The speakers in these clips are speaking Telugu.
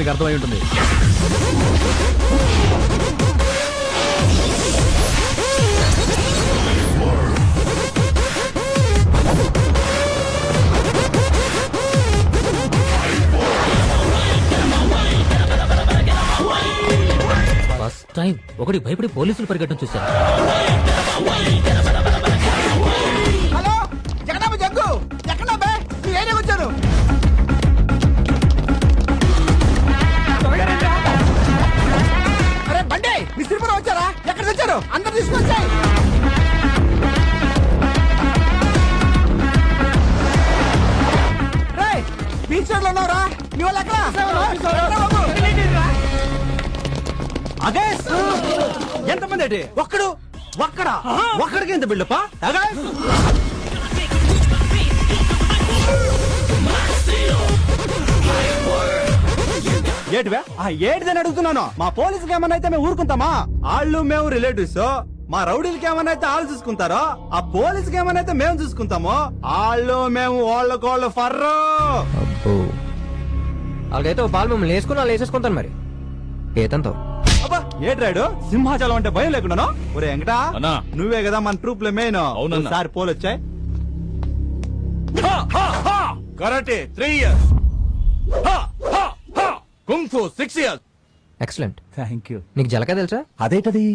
నీకు అర్థమై ఉంటుంది. ఫస్ట్ టైం ఒకటి భయపడి పోలీసులు పరిగెట్టడం చూశాను. హలో జగన్నాథ జగ్గు ఎక్కడ మీ ఏరియా వచ్చాను. అరే బండి మీ సిరిపురం వచ్చారా? ఎక్కడ వచ్చారు? అందరు తీసుకొచ్చాయి. రే బీచ్ రోడ్ లో ఉన్నావురా? మీ వాళ్ళు ఎక్కడ? అదే ఎంతమంది ఏంటి? ఒక్కడికి ఎంత బిల్డప్పా? ఏటివే ఏటిదని అడుగుతున్నాను. మా పోలీసుకి ఏమన్నా అయితే మేము ఊరుకుంటామా? వాళ్ళు మేము రిలేటివ్స్. మా రౌడీలకి ఏమన్నా అయితే వాళ్ళు చూసుకుంటారో, ఆ పోలీసుకి ఏమన్నా అయితే మేము చూసుకుంటాము. వాళ్ళు మేము వాళ్ళకోళ్ళు ఫర్రు. వాళ్ళకైతే ఓ పాలు మిమ్మల్ని వేసుకుని వాళ్ళు వేసేసుకుంటాను మరి ఏతంతో. అబ్బా ఏట్రాడు సింహాచలం అంటే భయం లేకున్నాను. ఒరే వెంకటా నువ్వే కదా మన ట్రూప్ లో మెయిన్. ఒకసారి పోలు వచ్చాయి. Karate 3 years, కుంగ్-ఫు 6 years. Excellent. Thank you. నీకు జలకా తెలుసా? అదేటది?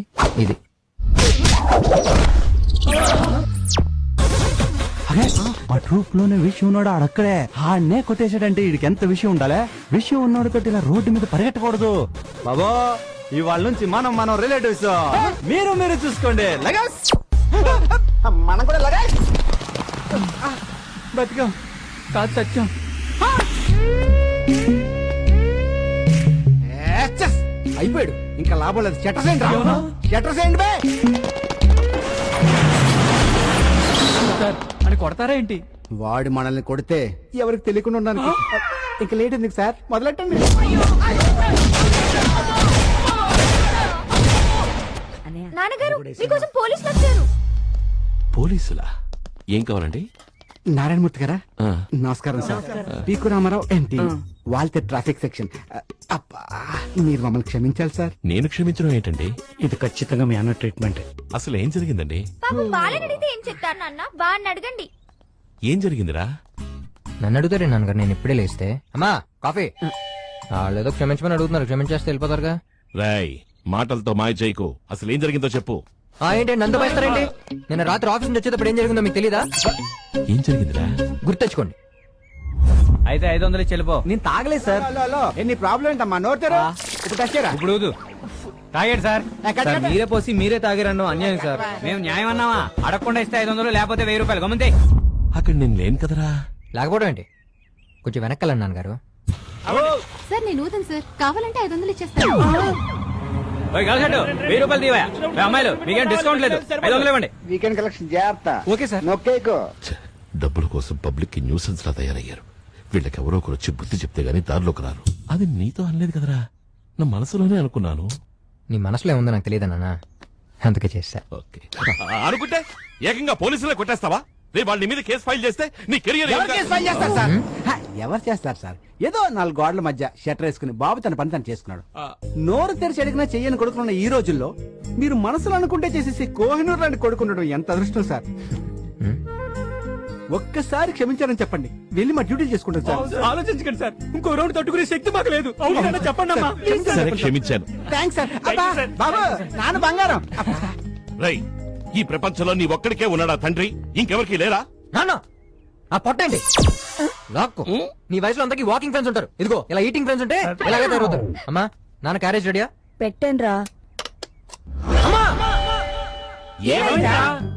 ఇది మా ట్రూప్ లోనే విషయం ఉన్నాడు ఆడక్కడే. ఆడనే కొట్టేశాడంటే వీడికి ఎంత విషయం ఉండాలి. విషయం ఉన్నాడు తోటి ఇలా రోడ్డు మీద పరిగెట్టకూడదు బాబో. ఇవాళ నుంచి మనం రిలేటివ్స్. మీరు చూసుకోండి. మనం కూడా లగా బతికం కాదు సత్యం. అయిపోయాడు. ఇంకా లాభం లేదు. చెట్టసేయండి రా. చెట్టసేయండి బే. అని కొడతారా ఏంటి? వాడు మనల్ని కొడితే ఎవరికి తెలియకుండా ఉండడానికి ఇంకా లేట్ ఎందుకు సార్? మొదలెట్టండి. నాన్నగారు మీకోసం పోలీసులు వచ్చారు. పోలీసులా? ఏం కావాలండి? నారాయణమూర్తి గారా? నమస్కారం సార్. పీకు రామారావు ఎంటీ వాల్తే ట్రాఫిక్ సెక్షన్. అబ్బా మీరు మమ్మల్ని క్షమించాలి సార్. నేను క్షమించడం ఏంటండి? ఇది ఖచ్చితంగా మీ అన్న ట్రీట్మెంట్. అసలు ఏం జరిగిందండి? పాపం వాళ్ళని అడిగితే ఏం చెప్తారు నాన్న? వాడిని అడగండి. ఏం జరిగిందిరా? నన్ను అడుగుతారే నాన్నగారు. నేను ఇప్పుడే లేస్తే అమ్మా కాఫీ వాళ్ళు ఏదో క్షమించమని అడుగుతున్నారు. క్షమించేస్తే వెళ్ళిపోతారుగా. రాయ్ మాటలతో మాయ చేయకు. అసలు ఏం జరిగిందో చెప్పు. ఏంటి నందు బయస్తారేంటి? నేను రాత్రి ఆఫీస్ నుంచి వచ్చేటప్పుడు ఏం జరిగిందో మీకు తెలీదా? ఏం జరిగిందిరా? గుర్తెచ్చుకోండి. అయితే 500 చెల్లిపో. నేను తాగలేదు సార్. ఎన్ని ప్రాబ్లం ఏంటమ్మా? నోటారా ఇప్పుడు టచ్చారా? ఇప్పుడు తాగాడు సార్. మీరే పోసి మీరే తాగారన్ను అన్యాయం సార్. మేము న్యాయం అన్నావా? అడగకుండా ఇస్తే 500 లేకపోతే 1000 రూపాయలు. గమ్మంతే. అక్కడ నేను లేను కదరా. లేకపోవడం ఏంటి? కొంచెం వెనక్కెళ్ళండి నాన్నగారు. సార్ నేను ఊదను సార్. కావాలంటే 500 ఇచ్చేస్తాను. 1000 రూపాయలు తీవా. అమ్మాయిలు మీకేం డిస్కౌంట్ లేదు. 500 ఇవ్వండి. వీకెండ్ కలెక్షన్ జాగ్రత్త. Okay sir. నొక్కేకో. డబ్బుల కోసం పబ్లిక్ కి న్యూసెన్స్ లా తయారయ్యారు. వీళ్ళకి ఎవరో ఒకరు వచ్చి బుద్ధి చెప్తే గానీ దారిలోకి రారు. అది నీతో అనలేదు కదరా, నా మనసులోనే అనుకున్నాను. నీ మనసులో ఏముందో నాకు తెలియదు నాన్న, అందుకే చేస్తా. ఓకే అనుకుంటే ఏకంగా పోలీసులే కొట్టేస్తావా? రేపు వాళ్ళ మీద కేసు ఫైల్ చేస్తే నీ కెరియర్ ఎవరు చేస్తారు సార్? ఏదో 4 గోడల మధ్య షట్టర్ వేసుకుని బాబు తన పని తను చేసుకున్నాడు. నోరు తెరిచి అడిగినా చెయ్యని కొడుకున్న ఈ రోజుల్లో మీరు మనసులో అనుకుంటే చేసేసి కోహినూర్ లాంటి కొడుకుండడం ఎంత అదృష్టం సార్. ఒక్కసారి క్షమించారని చెప్పండి, వెళ్ళి మా డ్యూటీ చేసుకుంటాం సార్. ఆలోచించకండి సార్. ఇంకో రౌండ్ తట్టుకునే శక్తి మాకు లేదు. చెప్పండి అమ్మా. సరే క్షమించాను. Thanks sir. అబ్బా, బాబు నాన్న బంగారం. రై ఈ ప్రపంచంలో నీ ఒక్కడికే ఉన్నాడా తండ్రి? ఇంకెవరికి లేరా? నాన్న ఆ పొట్టండి లాక్కు. నీ వయసులో అందరికి వాకింగ్ ఫ్రెండ్స్ ఉంటారు. ఇదిగో ఇలా ఈటింగ్ ఫ్రెండ్స్ ఉంటే ఇలాగే తయారవుతారు. అమ్మా నాన్న క్యారేజ్ రెడీయా? పెట్టండ్రా.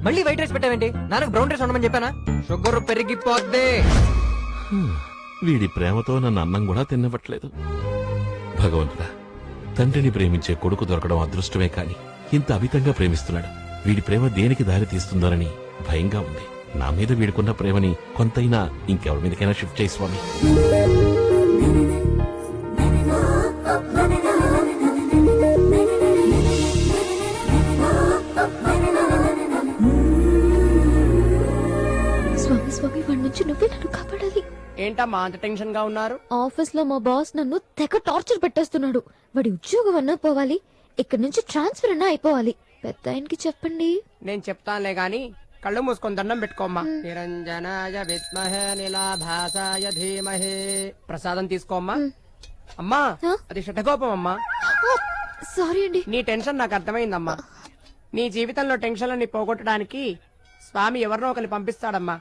మళ్ళీ వైట్ రైస్ పెట్టావేంటి? నాన్నకు బ్రౌన్ రైస్ ఉండమని చెప్పానా? షుగర్ పెరిగిపోద్ది. వీడి ప్రేమతో నన్ను అన్నం కూడా తినవట్లేదు. భగవంతుడా, తండ్రిని ప్రేమించే కొడుకు దొరకడం అదృష్టమే కాని ఇంత అమితంగా ప్రేమిస్తున్నాడు. వీడి ప్రేమ దేనికి దారి తీస్తుందోనని భయంగా ఉంది. నా మీద వీడుకున్న ప్రేమని కొంతైనా ఇంకెవరి మీదకైనా షిఫ్ట్ చేయి స్వామి. స్వామి స్వామి వాడి నుంచి నువ్వే నన్ను కాపాడాలి. ఏంటమ్మా అంత టెన్షన్ గా ఉన్నారు? ఆఫీస్ లో మా బాస్ నన్ను తెగ టార్చర్ పెట్టేస్తున్నాడు. వాడి ఉద్యోగం అన్నా పోవాలి, ఇక్కడ నుంచి ట్రాన్స్ఫర్ అన్నా అయిపోవాలి. పెద్ద ఆయనకి చెప్పండి. నేను చెప్తానులే గాని కళ్ళు మూసుకొని దండం పెట్టుకోమ్మా. నిరంజనాయ విద్మహే నీలాభాసాయ ధీమహే. ప్రసాదం తీసుకోమ్మా. అమ్మా అది షఠగోపం అమ్మా. సారీ అండి. నీ టెన్షన్ నాకు అర్థమైందమ్మా. నీ జీవితంలో టెన్షన్లని పోగొట్టడానికి స్వామి ఎవరినో ఒకరిని పంపిస్తాడమ్మా.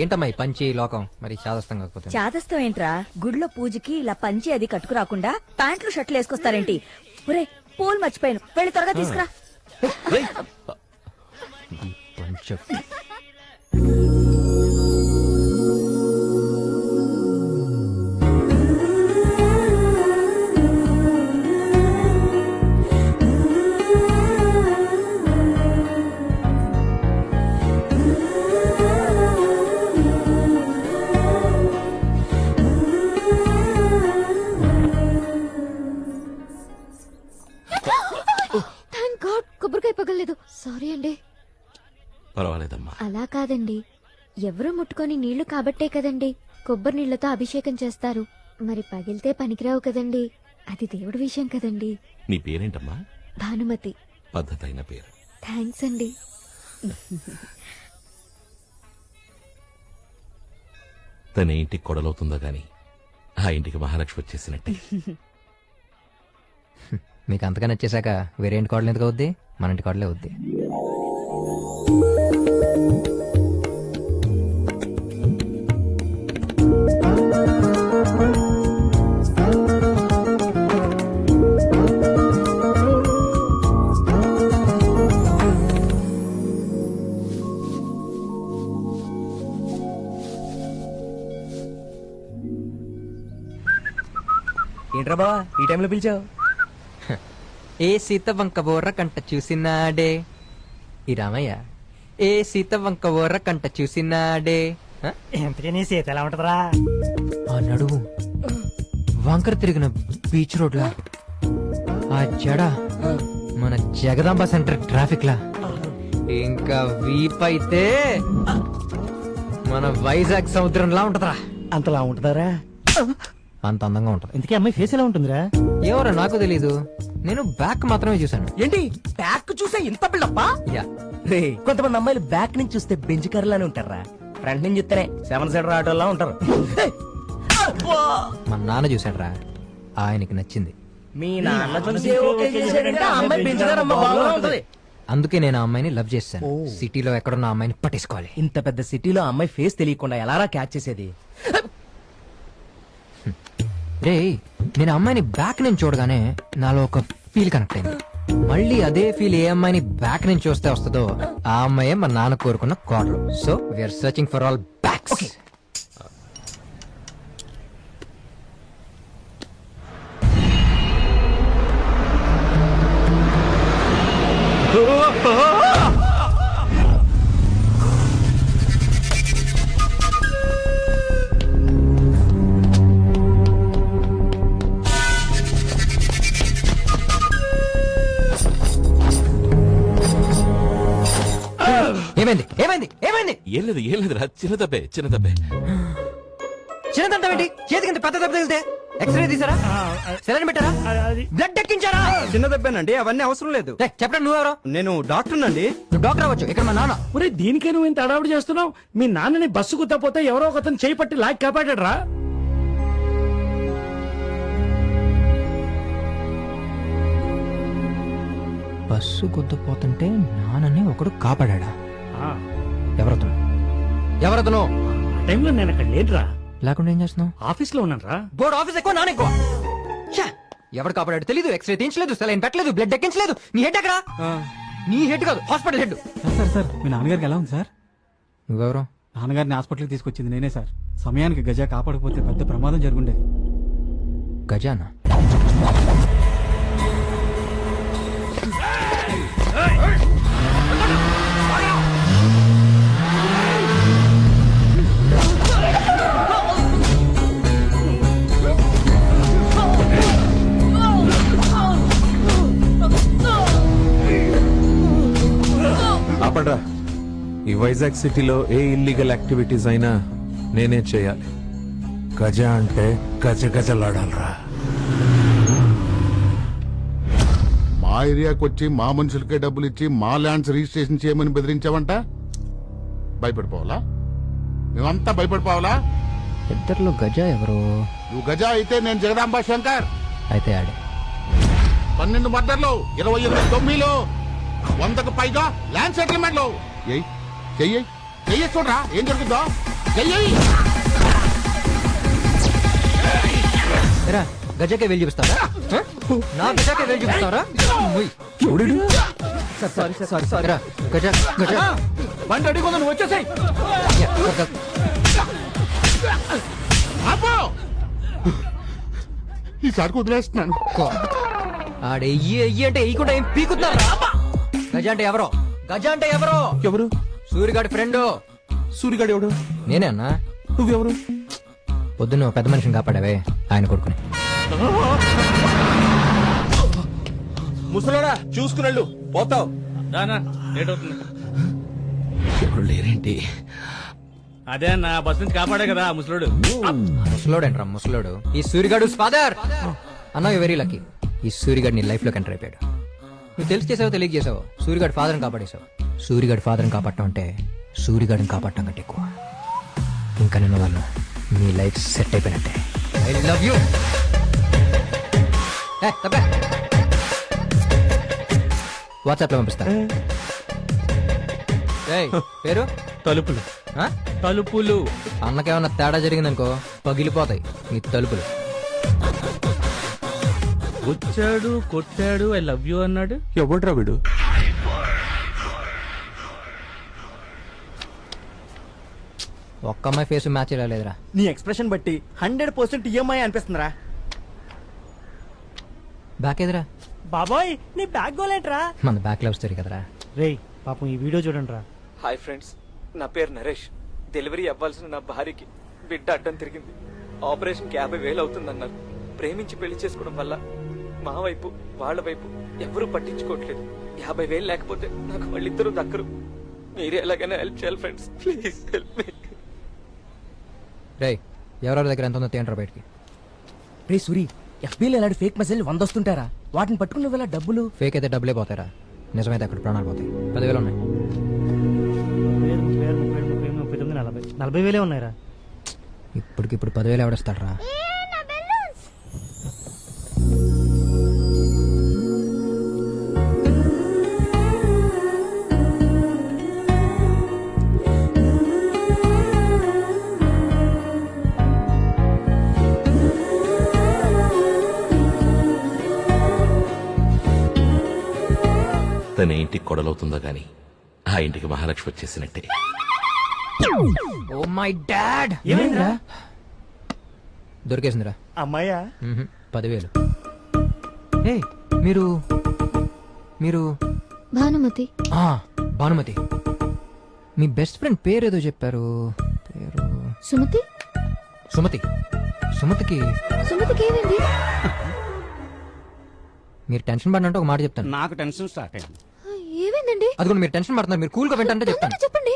ఏంటమ్మా ఈ పంచి లోకం మరి చాదస్తం కాకపోతే? చాదస్తం ఏంట్రా? గుడిలో పూజకి ఇలా పంచి అది కట్టుకురాకుండా ప్యాంట్లు షర్ట్లు వేసుకొస్తారేంటి? ఒరే పూలు మర్చిపోయాను, వెళ్ళి త్వరగా తీసుకురా. పంచ థ్యాంక్ గాడ్ కొబ్బరికాయ పగలలేదు. సారీ అండి. పర్వాలేదమ్మా. అలా కాదండి, ఎవరు ముట్టుకొని నీళ్లు కాబట్టే కదండి కొబ్బరి నీళ్లతో అభిషేకం చేస్తారు. మరి పగిలితే పనికిరావు కదండి. అది దేవుడి విషయం కదండి. నీ పేరేంటమ్మా? భానుమతి. పద్ధతైన పేరు. థ్యాంక్స్ అండి. తన ఇంటికి కొడలవుతుందో గాని ఆ ఇంటికి మహాలక్ష్మి వచ్చేసినట్టే. మీకు అంతగా నచ్చేసాక వేరే ఇంటి కోడలు ఎందుకు అవుద్ది? మన ఇంటి కోడలే అవుద్ది. ఏంట్రా బావా ఈ టైంలో పిలిచావు? ఏ సీత వంక బోర్ర కంట చూసినాడే ఈ రామయ్య, ఏ సీత వంక బోర్ర కంట చూసినాడే. ఆ? ఎంతకీ సీత ఎలా ఉంటదరా? ఆ నడువు వంకర తిరిగిన బీచ్ రోడ్ లా, ఆ జడ మన జగదాంబ సెంటర్ ట్రాఫిక్ లా, ఇంకా వీప్ అయితే మన వైజాగ్ సముద్రంలా ఉంటదా. అంతలా ఉంటదారా? అంత అందంగా ఉంటది. ఇంతకీ అమ్మాయి ఫేస్ ఎలా ఉంటుందిరా? ఎవరో నాకు తెలీదు, నేను బ్యాక్ మాత్రమే చూసాను. ఏంటి బ్యాక్ చూసే ఇంత బిల్డప్పా? యా, రే కొంతమంది అమ్మాయిలు బ్యాక్ నుంచి చూస్తే బెంచ్ కర్లానే ఉంటారా, ఫ్రంట్ నుంచి చూస్తేనే 7 సీటర్ ఆటోలా ఉంటారు. మా నాన్న చూసాడురా, ఆయనకి నచ్చింది. మీ నాన్న చూసి ఓకే చేశాడంటే ఆ అమ్మాయి బెంచ్ కార్ అమ్మ బాగా ఉంటది. అందుకే నేను ఆ అమ్మాయిని లవ్ చేశాను. సిటీలో ఎక్కడున్న ఆ అమ్మాయిని పట్టేసుకోవాలి. ఇంత పెద్ద సిటీలో అమ్మాయి ఫేస్ తెలియకుండా ఎలారా క్యాచ్ చేసేది? రే, నేను అమ్మాయిని బ్యాక్ నుంచి చూడగానే నాలో ఒక ఫీల్ కనెక్ట్ అయింది. మళ్ళీ అదే ఫీల్ ఏ అమ్మాయిని బ్యాక్ నుంచి చూస్తే వస్తుందో ఆ అమ్మాయే మా నాన్న కోరుకున్న కోడలు. So we are searching for all backs. ఏమైంది ఏమైంది ఏమైంది? ఏం లేదురా, చిన్న దెబ్బే. చిన్న దంతం చేతికి పెద్ద దెబ్బ తగిలితే ఎక్స్రే తీసారా? సెలైన్ పెట్టారా? బ్లడ్ ఎక్కించారా? చిన్న దెబ్బేనండి, అవన్నీ అవసరం లేదు. చెప్పడం నువ్వెవరో? నేను డాక్టర్ నండి. నువ్వు డాక్టర్ అవ్వచ్చు, ఇక్కడ మా నాన్న. ఒరే దీనికే నువ్వు ఇంత అడావుడి చేస్తున్నావు? మీ నాన్నని బస్సు కుత్తపోతే ఎవరో ఒకతను చేయి పట్టి లాగి కాపాడారా? బస్సు గుద్దుపోతుంటే నాన్నని ఒకడు కాపాడా. ఎవరతను? ఎవరతను? ఆ టైంలో నేను అక్కడ లేదురా, లేకుండా ఏం చేస్తున్నావు? ఆఫీస్ లో ఉన్నాను రా. బోర్డు ఆఫీస్ ఎక్కువ, నాన్న ఎక్కువ. ఛే! ఎవరు కాపాడాడు తెలీదు, ఎక్స్రే తీయించలేదు, సెలైన్ పెట్టలేదు, బ్లడ్ ఎక్కించలేదు. నీ హెడ్ ఎక్కడా? నీ హెడ్ కాదు, హాస్పిటల్ హెడ్. సార్ మీ నాన్నగారికి ఎలా ఉంది సార్? నువ్వెవరు? నాన్నగారిని హాస్పిటల్కి తీసుకొచ్చింది నేనే సార్. సమయానికి గజా కాపాడకపోతే పెద్ద ప్రమాదం జరుగుండేది. గజానా? పడరా. ఈ వైజాగ్ సిటీలో ఏ ఇల్లీగల్ యాక్టివిటీస్ అయినా నేనే చేయాలి. గజ అంటే గజ గజలాడాలరా. మా ఏరియాకి వచ్చి మా మనుషులకే డబ్బులు ఇచ్చి మా ల్యాండ్స్ రిజిస్ట్రేషన్ చేయమని బెదిరించావంట. భయపడిపోవాలా? మేమంతా భయపడిపోవాలా? ఇద్దర్లో గజ ఎవరు? నువ్వు గజా అయితే నేను జగదాంబ శంకర్. అయితే ఆడే. 12 మర్డర్లు, 28 దొమ్మిలు, 100కు పైగా ల్యాండ్ సెటిల్మెంట్లు. చెయ్యి చూడరా ఏం జరుగుతుందో. చెయ్యి. గజకే వెళ్ళి చూపిస్తారా? నా గజకే వెళ్ళి చూపిస్తారా? సారీ గజ గజ బండి అడిగి నువ్వు వచ్చేసాయి. ఈసారి వదిలేస్తున్నాను. ఆడెయ్యి ఎయ్యి అంటే ఎయ్యకుండా ఏం పీకుతారా? గజ అంటే ఎవరో? గజ అంటే ఎవరో? ఎవరు? సూర్యగాడి ఫ్రెండ్. సూర్యగాడు ఎవడు? నేనే అన్నా. నువ్వెవరు? పొద్దున్న ఓ పెద్ద మనిషిని కాపాడావే, ఆయన కొడుకుని. ముసలోడా చూసుకున్నాళ్ళు పోతావు. ఎవరు లేరేంటి? అదే నా బస్ నుంచి కాపాడే కదా ముసలోడు. ముసలోడేంట్రా ముసలోడు? ఈ సూర్యగాడు ఫాదర్ అన్నా. You very lucky. ఈ సూర్యగాడు నీ లైఫ్ లోకి ఎంటర్ అయిపోయాడు. నువ్వు తెలిసి చేసావో తెలియక చేసావో సూర్యగాడి ఫాదర్ని కాపాడేశావు. సూర్యగాడి ఫాదర్ని కాపాడటం అంటే సూర్యగాడిని కాపాడటం కంటే ఎక్కువ. ఇంకా నిన్న వాళ్ళు మీ లైఫ్ సెట్ అయిపోయినట్టే. I love you. వాట్సాప్ లో పంపిస్తా. పేరు తలుపులు. తలుపులు. అన్నకేమన్నా తేడా జరిగిందనుకో పగిలిపోతాయి నీ తలుపులు. వచ్చాడు, కొట్టాడు, ఐ లవ్ యూ అన్నాడు. ఎవడ్రా వీడు? ఒక్క అమ్మాయి ఫేస్ మ్యాచ్ లేదురా. నీ ఎక్స్ప్రెషన్ బట్టి 100% ఈఎంఐ అనిపిస్తుందిరా. బ్యాక్ ఎదురా బాబాయ్ నీ బ్యాగ్ గోలేంట్రా? మన బ్యాక్ లవ్ స్టోరీ కదరా. రేయ్ పాపం ఈ వీడియో చూడండి రా. హాయ్ ఫ్రెండ్స్, నా పేరు నరేష్. డెలివరీ అవ్వాల్సిన నా భార్యకి బిడ్డ అడ్డం తిరిగింది. ఆపరేషన్కి 50,000 అవుతుందన్నారు. ప్రేమించి పెళ్లి చేసుకోవడం వల్ల మా వైపు వాళ్ళ వైపు ఎవరూ పట్టించుకోవట్లేదు. 50,000 లేకపోతే నాకు వాళ్ళిద్దరూ దక్కరు. మీరే ఎలాగైనా హెల్ప్ చేయాలి ఫ్రెండ్స్, ప్లీజ్ హెల్ప్ మీ. రే ఎవరెవరి దగ్గర ఎంత ఉందో తేంట్రా బయటికి. రే సూరి, ఎఫ్బీలో ఇలాంటి ఫేక్ మెసేజ్ 100 వస్తుంటారా? వాటిని పట్టుకున్న వేళ డబ్బులు ఫేక్ అయితే డబ్బులే పోతారా? నిజమైతే అక్కడ ప్రాణాలు పోతాయి. 10,000 ఉన్నాయి. 40,000 ఉన్నాయిరా. ఇప్పటికిప్పుడు 10,000 ఎవడేస్తాడరా? తన ఇంటికి కొడలవుతుందో గాని ఆ ఇంటికి మహాలక్ష్మి వచ్చేసినట్టే. Oh my dad. ఏమైందిరా? దొరికేసిందిరా. అమ్మాయ్యా? 10,000. ఏ మీరు మీరు భానుమతి. భానుమతి. మీ బెస్ట్ ఫ్రెండ్ పేరేదో చెప్పారు. పేరు సుమతి. సుమతి. సుమతికి ఏమైంది? మీరు టెన్షన్ పడినంటే ఒక మాట చెప్తాను. నాకు టెన్షన్ స్టార్ట్ అయింది. ఏమైందండి? అది కూడా మీరు టెన్షన్ పడుతున్నారు. మీరు కూల్ గా వింటే చెప్తాను. చెప్పండి.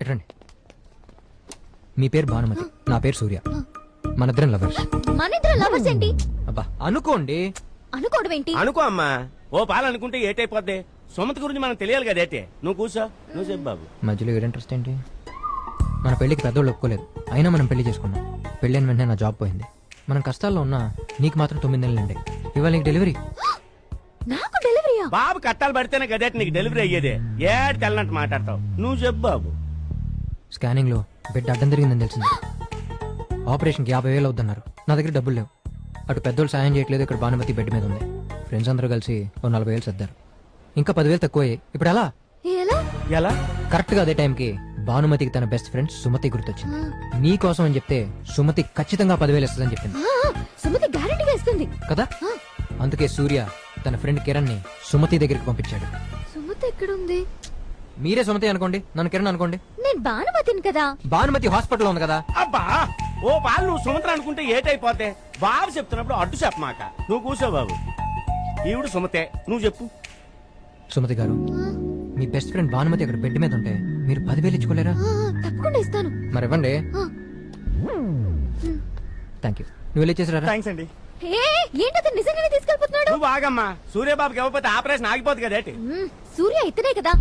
ఎట్రండి. మీ పేరు భానుమతి, నా పేరు సూర్య. మనిద్దరం లవర్స్. మనిద్దరం లవర్స్ ఏంటి? అబ్బా అనుకోండి. అనుకోవడం ఏంటి? అనుకో అమ్మా. ఓ పాలు అనుకుంటే ఏటైపోద్ది. సుమతి గురించి మనకు తెలియాలి కదా. ఏటే నువ్వు కూర్చో. నువ్వు చెప్పు బాబు. మధ్యలో ఏడు ఇంట్రెస్ట్ ఏంటి? మన పెళ్లికి పెద్దోళ్ళు ఒప్పుకోలేదు. అయినా మనం పెళ్లి చేసుకున్నాం. పెళ్ళైన వెంటనే నా జాబ్ పోయింది. మనం కష్టాల్లో ఉన్నా నీకు మాత్రం 9 నెలలు ఉండే. ఇవాళ నీకు డెలివరీ. నాకు డెలివరీయా? బాబు కట్టాలు పడితేనే కదే నీకు డెలివరీ అయ్యేదే. ఏడు తెల్లనట్టు మాట్లాడతావు. నువ్వు చెప్పు బాబు. స్కానింగ్ లో బిడ్డ అడ్డం జరిగిందని తెలిసింది. ఆపరేషన్కి 50,000 అవుతున్నారు. నా దగ్గర డబ్బులు లేవు. అటు పెద్దోళ్ళు సాయం చేయట్లేదు. ఇక్కడ భానుమతి బెడ్ మీద ఉంది. ఫ్రెండ్స్ అందరూ కలిసి ఓ 40,000 సర్దారు. ఇంకా 10,000 తక్కువయ్యాయి. ఇప్పుడు ఎలా? ఎలా? కరెక్ట్ గా అదే టైంకి భానుమతికి తన బెస్ట్ ఫ్రెండ్ సుమతి గుర్తొచ్చింది. నీ కోసం అని చెప్తే సుమతి ఖచ్చితంగా 10,000 ఇస్తుందని చెప్పింది. సుమతి గ్యారెంటీగా ఇస్తుంది కదా. అందుకే సూర్య తన ఫ్రెండ్ కిరణ్ ని సుమతి దగ్గరికి పంపించాడు. సుమతి ఎక్కడుంది? మీరే సుమతి అనుకోండి, నన్ను కిరణ్ అనుకోండి. నేను భానుమతిని కదా. భానుమతి హాస్పిటల్ ఉంది కదా. అబ్బా ఓ పాలు నువ్వు సుమతి అనుకుంటే ఏటైపోతే. బాబు చెప్తున్నప్పుడు అడ్డు చెప్పమాక. నువ్వు కూర్చో బాబు. ఈవిడు సుమతే. నువ్వు చెప్పు. సుమతి గారు, మీ బెస్ట్ ఫ్రెండ్ భానుమతి అక్కడ బెడ్ మీద ఉంటే మీరు 10,000 ఇచ్చుకోలేరా? తప్పకుండా ఇస్తాను. మరి ఇవ్వండి. ఆ. Thank you. నువ్వు వెళ్ళి ఇచ్చేసిరా. థ్యాంక్స్ అండి. ఏంటది నిజంగానే తీసుకెళ్ళిపోతున్నాడు? నువ్వు బాగమ్మా, సూర్యబాబుకి ఇవ్వకపోతే ఆపరేషన్ ఆగిపోతుంది కదేటి. సూర్య ఇతనే కదా.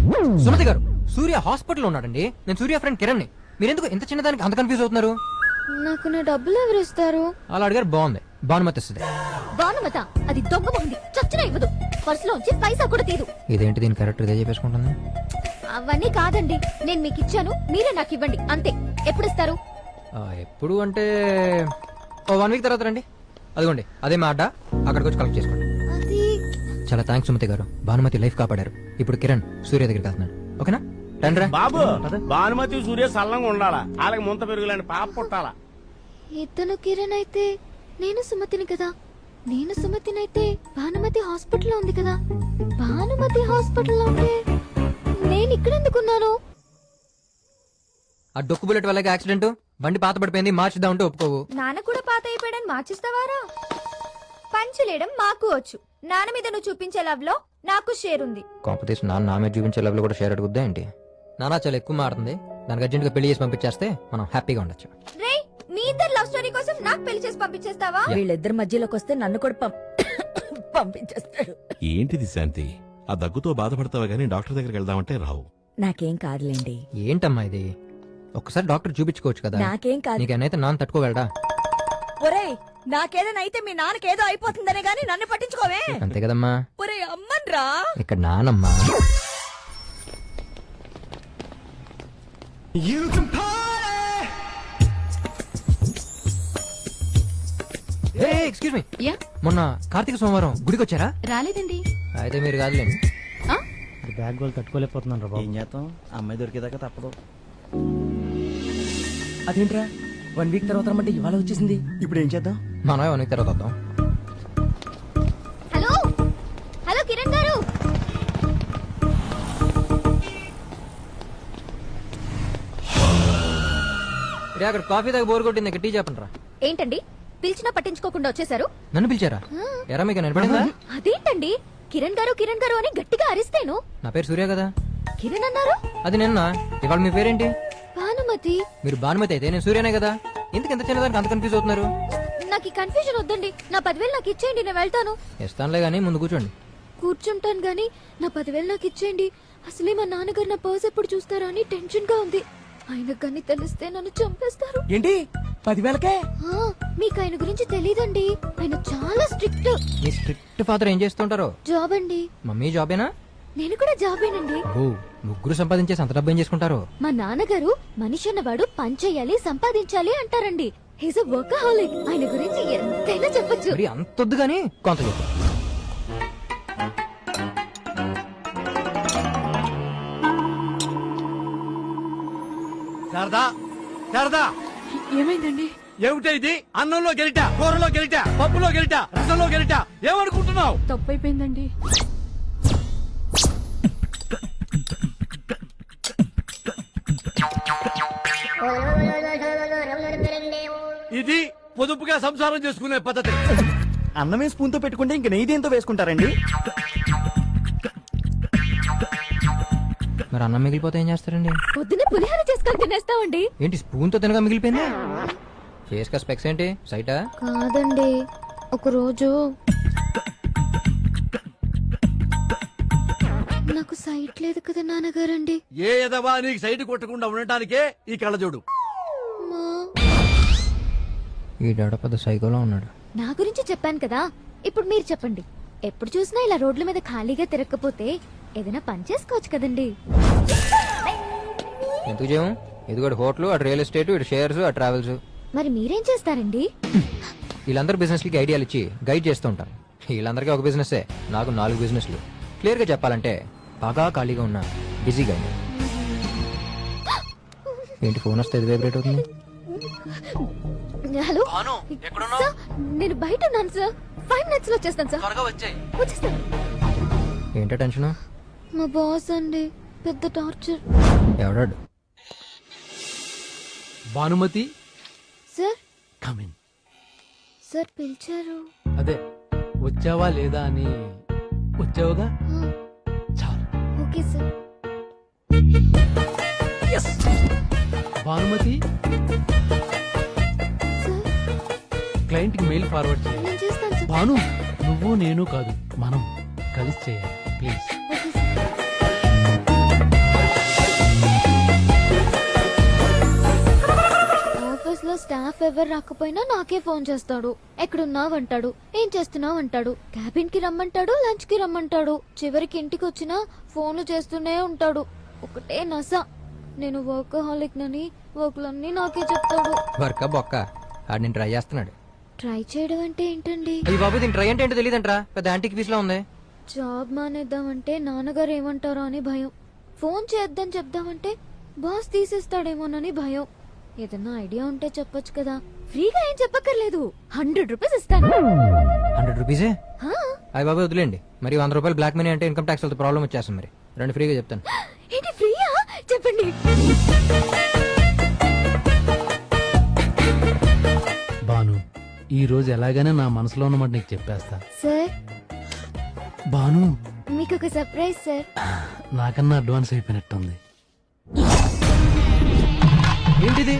సుమతి గారు, సూర్య హాస్పిటల్లో ఉన్నాడండి. నేను సూర్య ఫ్రెండ్ కిరణ్ ని. మీరెందుకు ఇంత చిన్నదానికి అంత కన్ఫ్యూజ్ అవుతున్నారు? నాకు నా డబ్బులు ఎవరు ఇస్తారు? అలా అడిగారు, బాగుంది. భానుమతి ఇస్తుంది. భానుమత అది దొంగ మొహంది, చచ్చిన ఇవ్వదు. పర్సులోంచి పైసా కూడా తీదు. ఇదేంటి దీని క్యారెక్టర్ ఇదే చెప్పేసుకుంటుంది? అవన్నీ కాదండి, నేను మీకు ఇచ్చాను, మీరే నాకు ఇవ్వండి అంతే. ఎప్పుడు ఇస్తారు? ఎప్పుడు అంటే 1 వీక్ తర్వాత రండి. అదిగోండి అదే మా అడ్డా, అక్కడికి వచ్చి కలెక్ట్ చేసుకోండి. అది చాలా థ్యాంక్స్ సుమతి గారు, భానుమతి లైఫ్ కాపాడారు. ఇప్పుడు కిరణ్ సూర్య దగ్గరికి వెళ్తున్నాడు. ఓకేనా? రండి రా. బాబు, భానుమతి సూర్య సల్లంగా ఉండాలా, వాళ్ళకి ముంత పెరుగులని పాప పుట్టాలా. ఇతను కిరణ్ అయితే నేను సుమతిని కదా. నేను సుమతినైతే భానుమతి హాస్పిటల్లో ఉంది కదా. భానుమతి హాస్పిటల్లో ఉంటే నేను ఇక్కడ ఎందుకున్నాను? ఆ డొక్కు బుల్లెట్ వల్ల యాక్సిడెంట్, బండి పాత పడిపోయింది, మార్చిద్దాం అంటే ఒప్పుకోవు. నాన్న కూడా పాత అయిపోయాడని మార్చిస్తావారా? పంచులేయడం మాకు వచ్చు. నాన్న మీద నువ్వు చూపించే లవ్ లో నాకు షేర్ ఉంది. కాంపిటీషన్ నాన్న మీద చూపించే లెవెల్ కూడా షేర్ అడుగుద్దా ఏంటి? నాన్న చాలా ఎక్కువ మారుతుంది, దానికి అర్జెంట్ గా పెళ్లి చేసి పంపించేస్తే మనం హ్యాపీగా ఉండొచ్చు. రే, మీ ఇద్దరు లవ్ స్టోరీ కోసం నాకు పెళ్లి చేసి పంపించేస్తావా? వీళ్ళిద్దరి మధ్యలోకి వస్తే నన్ను కూడా పంపించేస్తాడు. ఏంటిది శాంతి? ఆ దగ్గుతో బాధపడతావా గానీ డాక్టర్ దగ్గరికి వెళ్దామంటే రావు. నాకేం కాదులేండి. ఏంటమ్మా ఇది? ఒక్కసారి డాక్టర్ చూపించుకోవచ్చు కదా. నాకేం కాదు. నీకైతే నాన్న తట్టుకోగలడా? ఒరేయ్, నాకేదైనా అయితే మీ నాన్నకేదో అయిపోతుందనే గానీ నన్ను పట్టించుకోవే. అంతే కదమ్మా. ఒరేయ్ అమ్మన్రా, ఇక్కడ నానమ్మా. ఎక్స్క్యూజ్ మీ, మొన్న కార్తీక సోమవారం గుడికి వచ్చారా? రాలేదండి. అయితే మీరు కాదులేండి. బ్యాగ్ వాళ్ళు తట్టుకోలేకపోతున్నాను రా బాబు. ఏం చేస్తాం, అమ్మాయి దొరికేదాకా తప్పదు. అదేంట్రా 1 వీక్ తర్వాత రమ్మంటే ఇవాళ వచ్చేసింది. ఇప్పుడు ఏం చేద్దాం? మనం 1 వీక్ తర్వాత వద్దాం. హలో హలో కిరణ్ గారు. అక్కడ కాఫీ దగ్గర బోర్ కొట్టింది, ఇక్కడ టీ చెప్పండి రా. ఏంటండి పిలిచినా పట్టించుకోకుండా వచ్చేసారు? నన్ను పిలిచారా? ఎరా మీకు నిలబడిందా? అదేంటండి కిరణ్ గారు కిరణ్ గారు అని గట్టిగా అరిస్తేను. నా పేరు సూర్య కదా. కిరణ్ అన్నారు? అది నిన్న. ఇవాళ మీ పేరేంటి? భానుమతి. మీరు భానుమతి అయితే నేను సూర్యనే కదా. ఎందుకు ఎంత చిన్నదానికి అంత కన్ఫ్యూజ్ అవుతున్నారు? నాకు ఈ కన్ఫ్యూజన్ వద్దండి. నా 10,000 నాకు ఇచ్చేయండి, నేను వెళ్తాను. ఇస్తానులే గానీ ముందు కూర్చోండి. కూర్చుంటాను గానీ నా 10,000 నాకు ఇచ్చేయండి. అసలే మా నాన్నగారు నా పర్స్ ఎప్పుడు చూస్తారా అని టెన్షన్ గా ఉంది. ఆయనకు కానీ తెలిస్తే నన్ను చంపేస్తారు. ఏంటి 10,000కే? మీకు ఆయన గురించి తెలీదండి, ఆయన చాలా స్ట్రిక్ట్. మీ స్ట్రిక్ట్ ఫాదర్ ఏం చేస్తుంటారో? జాబ్ అండి. మమ్మీ జాబేనా? నేను కూడా జాబేనండి. ముగ్గురు సంపాదించేసి అంత డబ్బు ఏం చేసుకుంటారు? మా నాన్నగారు మనిషి అన్నవాడు పని చేయాలి, సంపాదించాలి అంటారండి. He's a workaholic. ఆయన గురించి ఎంతైనా చెప్పొచ్చు. మరి అంతొద్దు గానీ కొంత చెప్పు. శారదా, శారదా, ఏమైందండి? ఏమిటా ఇది? అన్నంలో గెలిట, కూరలో గెలిట, పప్పులో గెలిట, రసంలో గెలిట, ఏమనుకుంటున్నావు? తప్పైపోయిందండి. ఇది పొదుపుగా సంసారం చేసుకునే పద్ధతి. అన్నమే స్పూన్ తో పెట్టుకుంటే ఇంక నెయ్యి దేంతో వేసుకుంటారండి? మరి అన్నం మిగిలిపోతే ఏం చేస్తారండి? పొద్దున్నే పులిహోర చేసుకొని తినేస్తామండి. ఏంటి స్పూన్ తో తినగా మిగిలిపోయింది? ఫేస్ కా స్పెక్స్ ఏంటి, సైటా? కాదండి, ఒక రోజు నాకు సైట్ లేదు కదా నాన్నగారండి. ఏ ఎదవా నీకు సైడ్ కొట్టకుండా ఉండటానికే ఈ కళ్ళజోడు. ఈ డాడ పెద్ద సైకోలో ఉన్నాడు. నా గురించి చెప్పాను కదా, ఇప్పుడు మీరు చెప్పండి. ఎప్పుడు చూసినా ఇలా రోడ్ల మీద ఖాళీగా తిరగకపోతే ఏదైనా పని చేసుకోవచ్చు కదండి. ఎందుకు చేయము? ఇదిగోటి హోటల్, అటు రియల్ ఎస్టేట్, ఇటు షేర్స్, అటు ట్రావెల్స్. మరి మీరేం చేస్తారండి? వీళ్ళందరూ బిజినెస్ కి ఐడియాలు ఇచ్చి గైడ్ చేస్తూ ఉంటారు. వీళ్ళందరికీ ఒక బిజినెస్, నాకు 4 బిజినెస్లు. క్లియర్ గా చెప్పాలంటే బాగా ఖాళీగా ఉన్నా బిజీగా. ఏంటి ఫోన్ వస్తే ఇది వైబ్రేట్ అవుతుంది? హలో సార్, నేను బయట ఉన్నాను సార్. 5 minutes లో వచ్చేస్తాను సార్. వచ్చేస్తాను. ఏంటో టెన్షన్? మా బాస్ అండి, పెద్ద టార్చర్. ఎవడాడు? Bhanumathi sir come in. సార్ పిలిచారు. అదే వచ్చావా లేదా అని. వచ్చావుగా? Okay sir. భానుమతి క్లయింట్ కి మెయిల్ ఫార్వర్డ్ చేయాలి. నేను చేస్తాను సార్. భాను నువ్వు నేను కాదు, మనం కలిసి చేయాలి ప్లీజ్. ఆఫీస్ లో స్టాఫ్ ఎవరు రాకపోయినా నాకే ఫోన్ చేస్తాడు. ఎక్కడున్నావు అంటాడు, ఏం చేస్తున్నావు అంటాడు, క్యాబిన్ కి రమ్మంటాడు, లంచ్ కి రమ్మంటాడు, చివరికి ఇంటికి వచ్చినా ఫోన్లు చేస్తూనే ఉంటాడు. ఒకటే నస. నేను వర్కహాలిక్ నని వర్క్లన్నీ నాకే చెప్తాడు. వర్క బొక్క ఆడు నేను ట్రై చేస్తున్నాడు. ట్రై చేయడం అంటే ఏంటండి? అయ్యి బాబు దీని ట్రై అంటే ఏంటో తెలియదంట్రా, పెద్ద యాంటిక్ పీస్ లో ఉంది. జాబ్ మానేద్దామంటే నాన్నగారు ఏమంటారో అని భయం. ఫోన్ చేద్దాం చెప్దామంటే బాస్ తీసేస్తాడేమోనని భయం. ఏదన్నా ఐడియా ఉంటే చెప్పొచ్చు కదా. ఫ్రీగా ఏం చెప్పక్కర్లేదు, 100 రూపీస్ ఇస్తాను. 100 రూపీసే? హా? అయ్యి బాబు వదిలేండి, మరి 100 రూపాయలు బ్లాక్ మనీ అంటే ఇన్కమ్ ట్యాక్స్ వాళ్ళతో ప్రాబ్లం వచ్చేస్తుంది. మరి రెండు ఫ్రీగా చెప్తాను. ఏంటి ఫ్రీయా? చెప్పండి. భాను ఈ రోజు ఎలాగైనా నా మనసులో ఉన్నమాట నీకు చెప్పేస్తా. సార్ భాను మీకు ఒక సర్ప్రైజ్ సార్. నాకన్నా అడ్వాన్స్ అయిపోయినట్టుంది. ఏంటిది?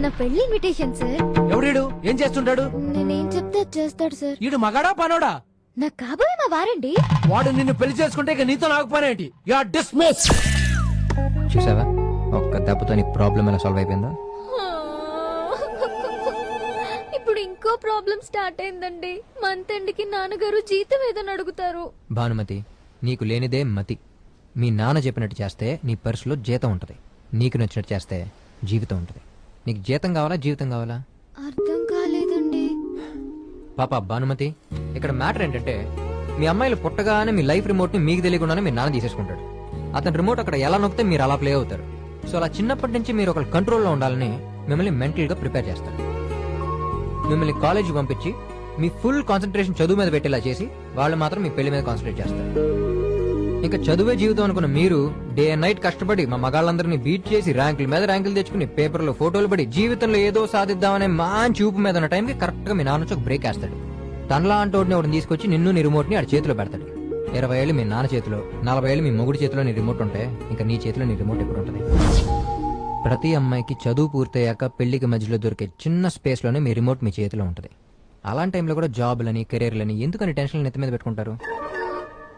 నా పెళ్లి ఇన్విటేషన్ సార్. ఎవడేడు? ఏం చేస్తుంటాడు? నేనేం చెప్తే అది చేస్తాడు సార్. ఈడు మగాడా పనోడా? నాకు కాబోయే మా వారండి. వాడు నిన్ను పెళ్లి చేసుకుంటే ఇక నీతో నాకు పనేంటి? You are dismiss. చూసావా ఒక్క దెబ్బతో నీ ప్రాబ్లం ఎలా సాల్వ్ అయిపోయిందో. ఇప్పుడు ఇంకో ప్రాబ్లం స్టార్ట్ అయిందండి. మంత్ ఎండ్ కి నాన్నగారు జీతం ఏదని అడుగుతారు. భానుమతి నీకు లేనిదే మతి. మీ నాన్న చెప్పినట్టు చేస్తే నీ పర్సులో జీతం ఉంటది, నీకు నచ్చినట్టు చేస్తే జీవితం ఉంటది. నీకు జీతం కావాలా జీవితం కావాలా? అర్థం కాలేదండి. పాప భానుమతి ఇక్కడ మ్యాటర్ ఏంటంటే మీ అమ్మాయిలు పుట్టగానే మీ లైఫ్ రిమోట్ ని మీకు తెలియకుండానే మీ నాన్న తీసేసుకుంటాడు. అతని రిమోట్ అక్కడ ఎలా నొక్కితే మీరు అలా ప్లే అవుతారు. సో అలా చిన్నప్పటి నుంచి మీరు ఒక కంట్రోల్లో ఉండాలని మిమ్మల్ని మెంటల్ గా ప్రిపేర్ చేస్తారు. మిమ్మల్ని కాలేజీ పంపించి మీ ఫుల్ కాన్సన్ట్రేషన్ చదువు మీద పెట్టేలా చేసి వాళ్ళు మాత్రం మీ పెళ్లి మీద కాన్సన్ట్రేట్ చేస్తారు. ఇంకా చదువే జీవితం అనుకున్న మీరు డే అండ్ నైట్ కష్టపడి మా మగాళ్ళందరినీ బీట్ చేసి ర్యాంకుల మీద ర్యాంకులు తెచ్చుకుని పేపర్లో ఫోటోలు పడి జీవితంలో ఏదో సాధిద్దామనే మంచి ఊపు మీద ఉన్న టైంకి కరెక్ట్ గా మీ నాన్న వచ్చి ఒక బ్రేక్ వేస్తాడు. తనలా అంటోడిని ఒకటి తీసుకొచ్చి నిన్ను నీ రిమోట్ ని ఆడి చేతిలో పెడతాడు. 20 ఏళ్ళు మీ నాన్న చేతిలో, 40 ఏళ్ళు మీ మొగుడి చేతిలో నీ రిమోట్ ఉంటే ఇంకా నీ చేతిలో నీ రిమోట్ ఎప్పుడు ఉంటుంది? ప్రతి అమ్మాయికి చదువు పూర్తయ్యాక పెళ్లికి మధ్యలో దొరికే చిన్న స్పేస్ లోనే మీ రిమోట్ మీ చేతిలో ఉంటుంది. అలాంటి టైంలో కూడా జాబ్లని కెరీర్లని ఎందుకని టెన్షన్ నెత్తి మీద పెట్టుకుంటారు?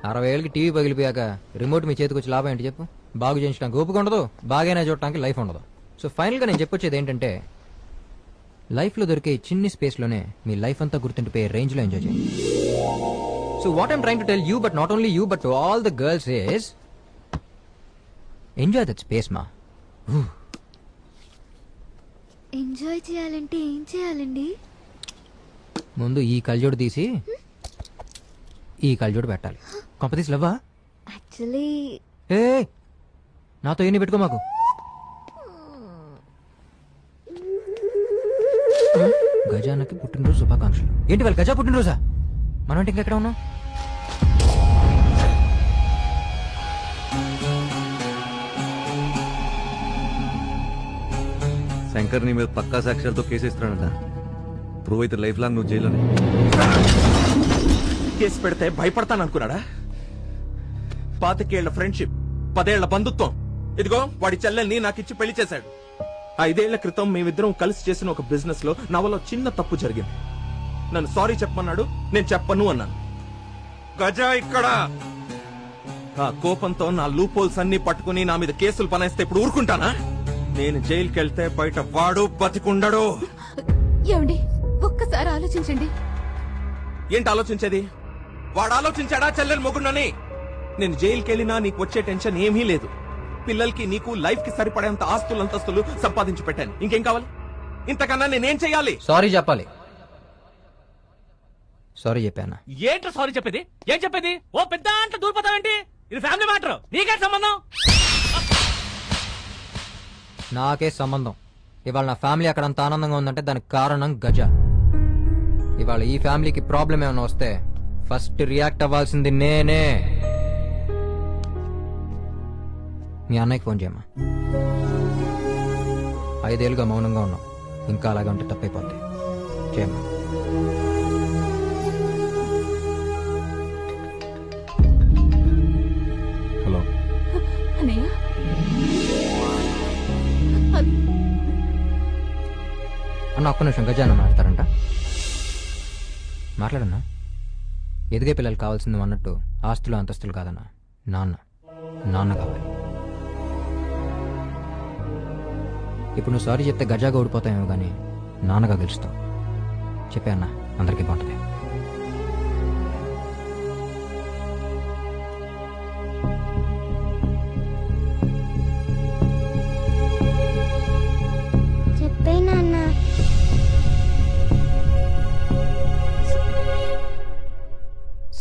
60 ఏళ్ళకి టీవీ పగిలిపోయాక రిమోట్ మీ చేతికి వచ్చి లాభం ఏంటి చెప్పు? బాగు చేయించడానికి ఓపిక ఉండదు, బాగైనా చూడటానికి లైఫ్ ఉండదు. సో ఫైనల్ గా నేను చెప్పొచ్చేది ఏంటంటే లైఫ్ లో దొరికే చిన్ని స్పేస్ లోనే మీ లైఫ్ అంతా గుర్తుండిపోయే రేంజ్ లో ఎంజాయ్ చేయండి. So what I'm trying to tell you, but not only you but to all the girls is enjoy that space మా. ఎంజాయ్ చేయాలంటే ఏం చేయాలండి? ముందు ఈ కళ్ళజోడు తీసి ఈ కళ్ళజోడు పెట్టాలి. కొంపతీసి లవ్వా? యాక్చువల్లీ ఏ నాతో ఎన్ని పెట్టుకో మాకు. గజానకి పుట్టినరోజు శుభాకాంక్షలు. ఏంటి వాళ్ళు గజా పుట్టినరోజా? మనం అంటే ఇంకెక్కడ ఉన్నాం? శంకర్ నీ మీద పక్కా సాక్ష్యాలతో కేసేస్తున్నాడంట. ప్రూవ్ అయితే లైఫ్ లాంగ్ నువ్వు జైల్లోనే. కేసు పెడితే భయపడతాననుకున్నాడా? 25 ఫ్రెండ్షిప్, 10 ఏళ్ల బంధుత్వం, ఇదిగో వాడి చెల్లెల్ని నాకిచ్చి పెళ్లి చేశాడు. 5 ఏళ్ల క్రితం మేమిద్దరం కలిసి చేసిన ఒక బిజినెస్ లో నవలో చిన్న తప్పు జరిగింది. నన్ను సారీ చెప్పమన్నాడు, నేను చెప్పను అన్నాను. గజా ఇక్కడ ఆ కోపంతో నా లూప్ హోల్స్ అన్ని పట్టుకుని నా మీద కేసులు పనేస్తే ఇప్పుడు ఊరుకుంటానా? నేను జైలుకి వెళ్తే బయట వాడు బతికుండడు. ఏమండి ఒక్కసారి ఆలోచించండి. ఏంటి ఆలోచించేది? వాడు ఆలోచించాడా చెల్లెలు మొగుండని? నేను జైలుకి వెళ్ళినా నీకు వచ్చే టెన్షన్ ఏమీ లేదు. పిల్లలకి నీకు లైఫ్ కి సరిపడేంత ఆస్తులు అంతస్తులు సంపాదించి పెట్టాను. ఇంకేం కావాలి? ఇంతకన్నా నేనేం చెయ్యాలి? సారీ చెప్పాలి. సారీ చెప్పానా? ఏంటో సారీ చెప్పేది? ఏం చెప్పేది? ఓ పెద్ద అంటే దూరిపోతావేంటి? ఇది ఫ్యామిలీ మ్యాటర్, నీకే సంబంధం. నాకే సంబంధం. ఇవాళ నా ఫ్యామిలీ అక్కడ అంత ఆనందంగా ఉందంటే దానికి కారణం గజ. ఇవాళ ఈ ఫ్యామిలీకి ప్రాబ్లం ఏమైనా వస్తే ఫస్ట్ రియాక్ట్ అవ్వాల్సింది నేనే. మీ అన్నయ్యకి ఫోన్ చేయమ్మా. 5 ఏళ్ళుగా మౌనంగా ఉన్నాం, ఇంకా అలాగే ఉంటే తప్పైపోద్ది. చేయమ్మా. హలో అన్నయ్య అన్న ఒక్క నిమిషం గజాన మాట్లాడతారంట. మాట్లాడన్నా. ఎదిగే పిల్లలు కావాల్సింది అన్నట్టు ఆస్తులు అంతస్తులు కాదన్నా, నాన్న కావాలి. ఇప్పుడు నువ్వు సారీ చెప్తే గజాగా ఓడిపోతావేమో కానీ నాన్నగా గెలుస్తావు. చెప్పే అన్న, అందరికీ బాగుంటుంది.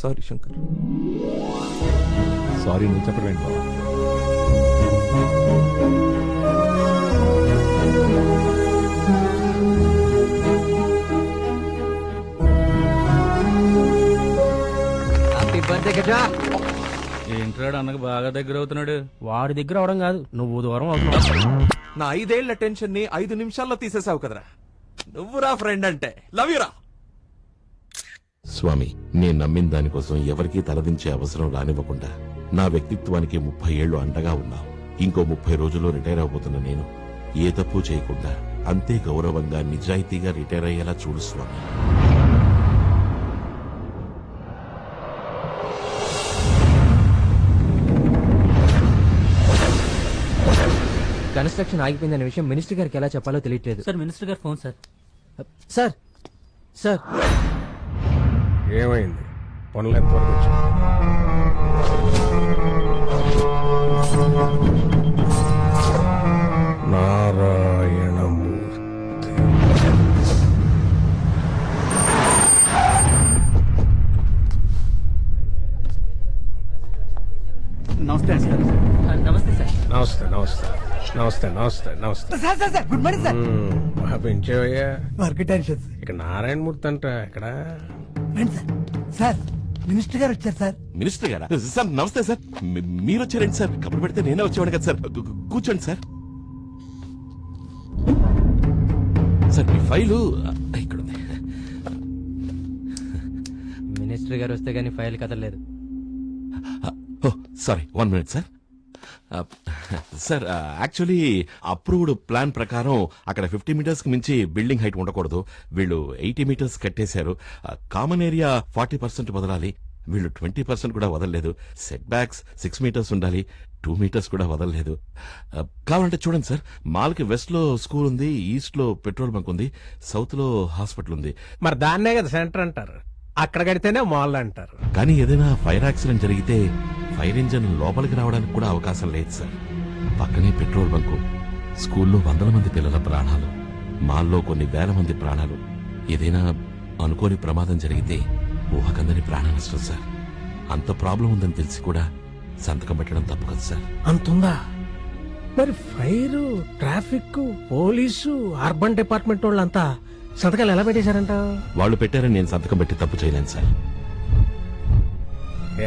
సారీ శంకర్. సారీ నువ్వు చెప్పలేండి బాబా. Happy birthday Gaja. ఏంట్రాడు అన్నకు బాగా దగ్గర అవుతున్నాడు. వాడి దగ్గర అవడం కాదు, నువ్వు దూరం అవుతున్నావు. నా 5 ఏళ్ల టెన్షన్ ని 5 నిమిషాల్లో తీసేసావు కదరా. నువ్వురా ఫ్రెండ్ అంటే. లవ్ యూ రా. స్వామి, నేను నమ్మిన దానికోసం ఎవరికీ తలదించే అవసరం రానివ్వకుండా నా వ్యక్తిత్వానికి 30 ఏళ్లు అండగా ఉన్నావు. ఇంకో 30 రోజుల్లో రిటైర్ అవబోతున్న నేను ఏ తప్పు చేయకుండా అంతే గౌరవంగా నిజాయితీగా రిటైర్ అయ్యేలా చూడు స్వామి. కన్స్ట్రక్షన్ ఆగిపోయిందనే విషయం మినిస్టర్ గారికి ఎలా చెప్పాలో తెలియట్లేదు. సార్ మినిస్టర్ గారు ఫోన్ సార్. సార్ సార్ ఏమైంది? పనులు ఎంతవరకు వచ్చాయి? నారాయణమూర్తి. నమస్తే సార్. నమస్తే సార్. నమస్తే నమస్తే నమస్తే నమస్తే నమస్తే. Sir sir sir good morning sir. బాగా పెంచేవయ్యా. Work tension. ఇక్కడ నారాయణమూర్తి అంట. ఇక్కడ సార్ సార్ మినిస్టర్ గారు వచ్చారు సార్. మినిస్టర్ గారా? సార్ నమస్తే సార్. మీరు వచ్చారండి సార్. కబురు పెడితే నేనే వచ్చేవాడు కదా సార్. కూర్చోండి సార్. సార్ మీ ఫైలు ఇక్కడ ఉంది. మినిస్టర్ గారు వస్తే గానీ ఫైల్ కదలేదు. Sorry, 1 minute sir. Sir actually approved plan ప్రకారం అక్కడ 50 meters కి మించి బిల్డింగ్ హైట్ ఉండకూడదు. వీళ్ళు 80 meters కట్టేశారు. కామన్ ఏరియా 40% వదలాలి. వీళ్ళు 20% కూడా వదలలేదు. సెట్ బ్యాక్స్ 6 meters ఉండాలి. 2 meters కూడా వదలలేదు. కావాలంటే చూడండి సార్, మాల్ కి వెస్ట్ లో స్కూల్ ఉంది, ఈస్ట్ లో పెట్రోల్ బంక్ ఉంది, సౌత్ లో హాస్పిటల్ ఉంది. మరి దాన్నే కదా సెంటర్ అంటారు. అక్కడ కడితేనే మాల్ అంటారు. కానీ ఏదైనా ఫైర్ యాక్సిడెంట్ జరిగితే ఫైర్ ఇంజన్ లోపలికి రావడానికి కూడా అవకాశం లేదు సార్. పక్కనే పెట్రోల్ బంకు, స్కూల్లో 100 మంది పిల్లల ప్రాణాలు, మాల్లో కొన్ని వేల మంది ప్రాణాలు. ఏదైనా అనుకోని ప్రమాదం జరిగితే ఊహకందని ప్రాణ నష్టం సార్. అంత ప్రాబ్లం ఉందని తెలిసి కూడా సంతకం పెట్టడం తప్పు కదా సార్. అంతుందా? మరి fire, traffic, police, urban department వాళ్ళంతా సంతకాలు ఎలా పెట్టేశారంట? వాళ్ళు పెట్టారని నేను సంతకం పెట్టి తప్పు చేయలేను సార్.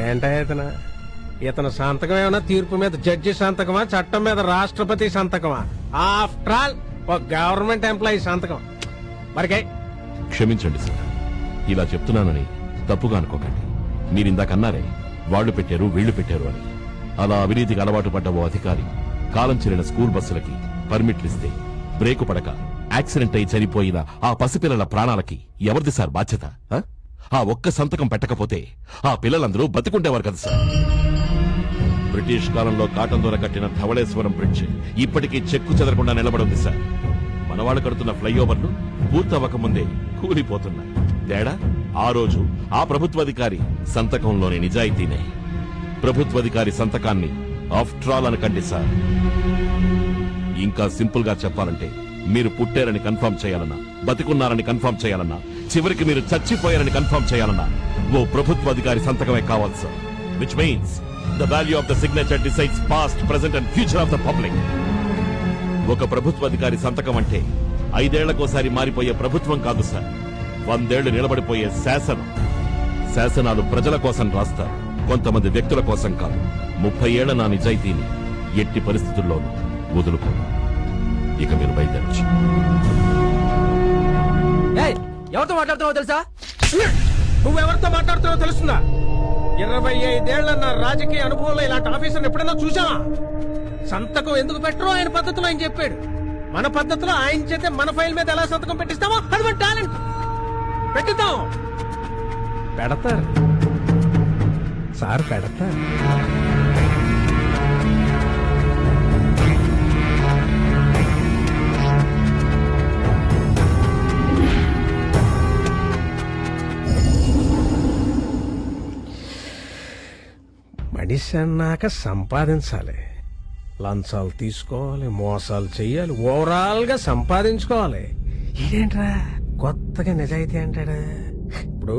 ఏంటా ఇతను సంతకం ఏమన్నా తీర్పు మీద జడ్జి సంతకమా, చట్టం మీద రాష్ట్రపతి సంతకమా? ఆఫ్టర్ ఆల్ ఒక గవర్నమెంట్ ఎంప్లాయీ సంతకం. మరికై క్షమించండి సార్, ఇలా చెప్తున్నానని తప్పుగా అనుకోకండి. మీరిందాక అన్నారే వాళ్ళు పెట్టారు వీళ్లు పెట్టారు అని. అలా అవినీతికి అలవాటు పడ్డ ఓ అధికారి కాలం చెల్లిన స్కూల్ బస్సులకి పర్మిట్లిస్తే బ్రేకు పడక యాక్సిడెంట్ అయి చనిపోయిన ఆ పసిపిల్లల ప్రాణాలకి ఎవరిది సార్ బాధ్యత? ఆ ఒక్క సంతకం పెట్టకపోతే ఆ పిల్లలందరూ బతికుండేవారు కదా సార్. బ్రిటిష్ కాలంలో కాటన్ దొర కట్టిన ధవళేశ్వరం బ్రిడ్జ్ ఇప్పటికీ చెక్కు చెదరకుండా నిలబడింది సార్. మనవాళ్ళు కడుతున్న ఫ్లైఓవర్లు పూర్తవ్వకముందే కూలిపోతున్నాయి. తేడా ఆ రోజు ఆ ప్రభుత్వాధికారి సంతకంలోని నిజాయితీనే. ప్రభుత్వాధికారి సంతకాన్ని ఆఫ్టర్ ఆల్ అనకండి సార్. ఇంకా సింపుల్ గా చెప్పాలంటే మీరు పుట్టారని కన్ఫర్మ్ చేయాలన్నా, బతికున్నారని కన్ఫర్మ్ చేయాలన్నా, చివరికి మీరు చచ్చిపోయారని కన్ఫర్మ్ చేయాలన్నా ఓ ప్రభుత్వాధికారి సంతకమే కావాలి sir. Which means the value of the signature decides past, present and future of the public. ఒక ప్రభుత్వాధికారి సంతకం అంటే 5 ఏళ్లకోసారి మారిపోయే ప్రభుత్వం కాదు సార్. 100 ఏళ్లు నిలబడిపోయే శాసనం. శాసనాలు ప్రజల కోసం రాస్తారు, కొంతమంది వ్యక్తుల కోసం కాదు. 30 ఏళ్ల నా నిజాయితీని ఎట్టి పరిస్థితుల్లోనూ వదులుకోను. ఇక మీరు బయలుదేరచ్చు. ఎవరితో మాట్లాడుతున్నావో తెలుసా? నువ్వెవరితో మాట్లాడుతున్నావో తెలుస్తుందా? 25 ఏళ్ల నా రాజకీయ అనుభవంలో ఇలాంటి ఆఫీసర్ ఎప్పుడైనా చూసావా? సంతకం ఎందుకు పెట్టరో ఆయన పద్ధతిలో ఆయన చెప్పాడు. మన పద్ధతిలో ఆయన చేతే మన ఫైల్ మీద ఎలా సంతకం పెట్టిస్తామో అది మన టాలెంట్. పెట్టిద్దాం. పెడతారు సార్, పెడతారు. మనిషి అన్నాక సంపాదించాలి, లంచాలు తీసుకోవాలి, మోసాలు చెయ్యాలి, ఓవరాల్ గా సంపాదించుకోవాలి. ఇదేంట్రా కొత్తగా నిజాయితీ అంటాడా? ఇప్పుడు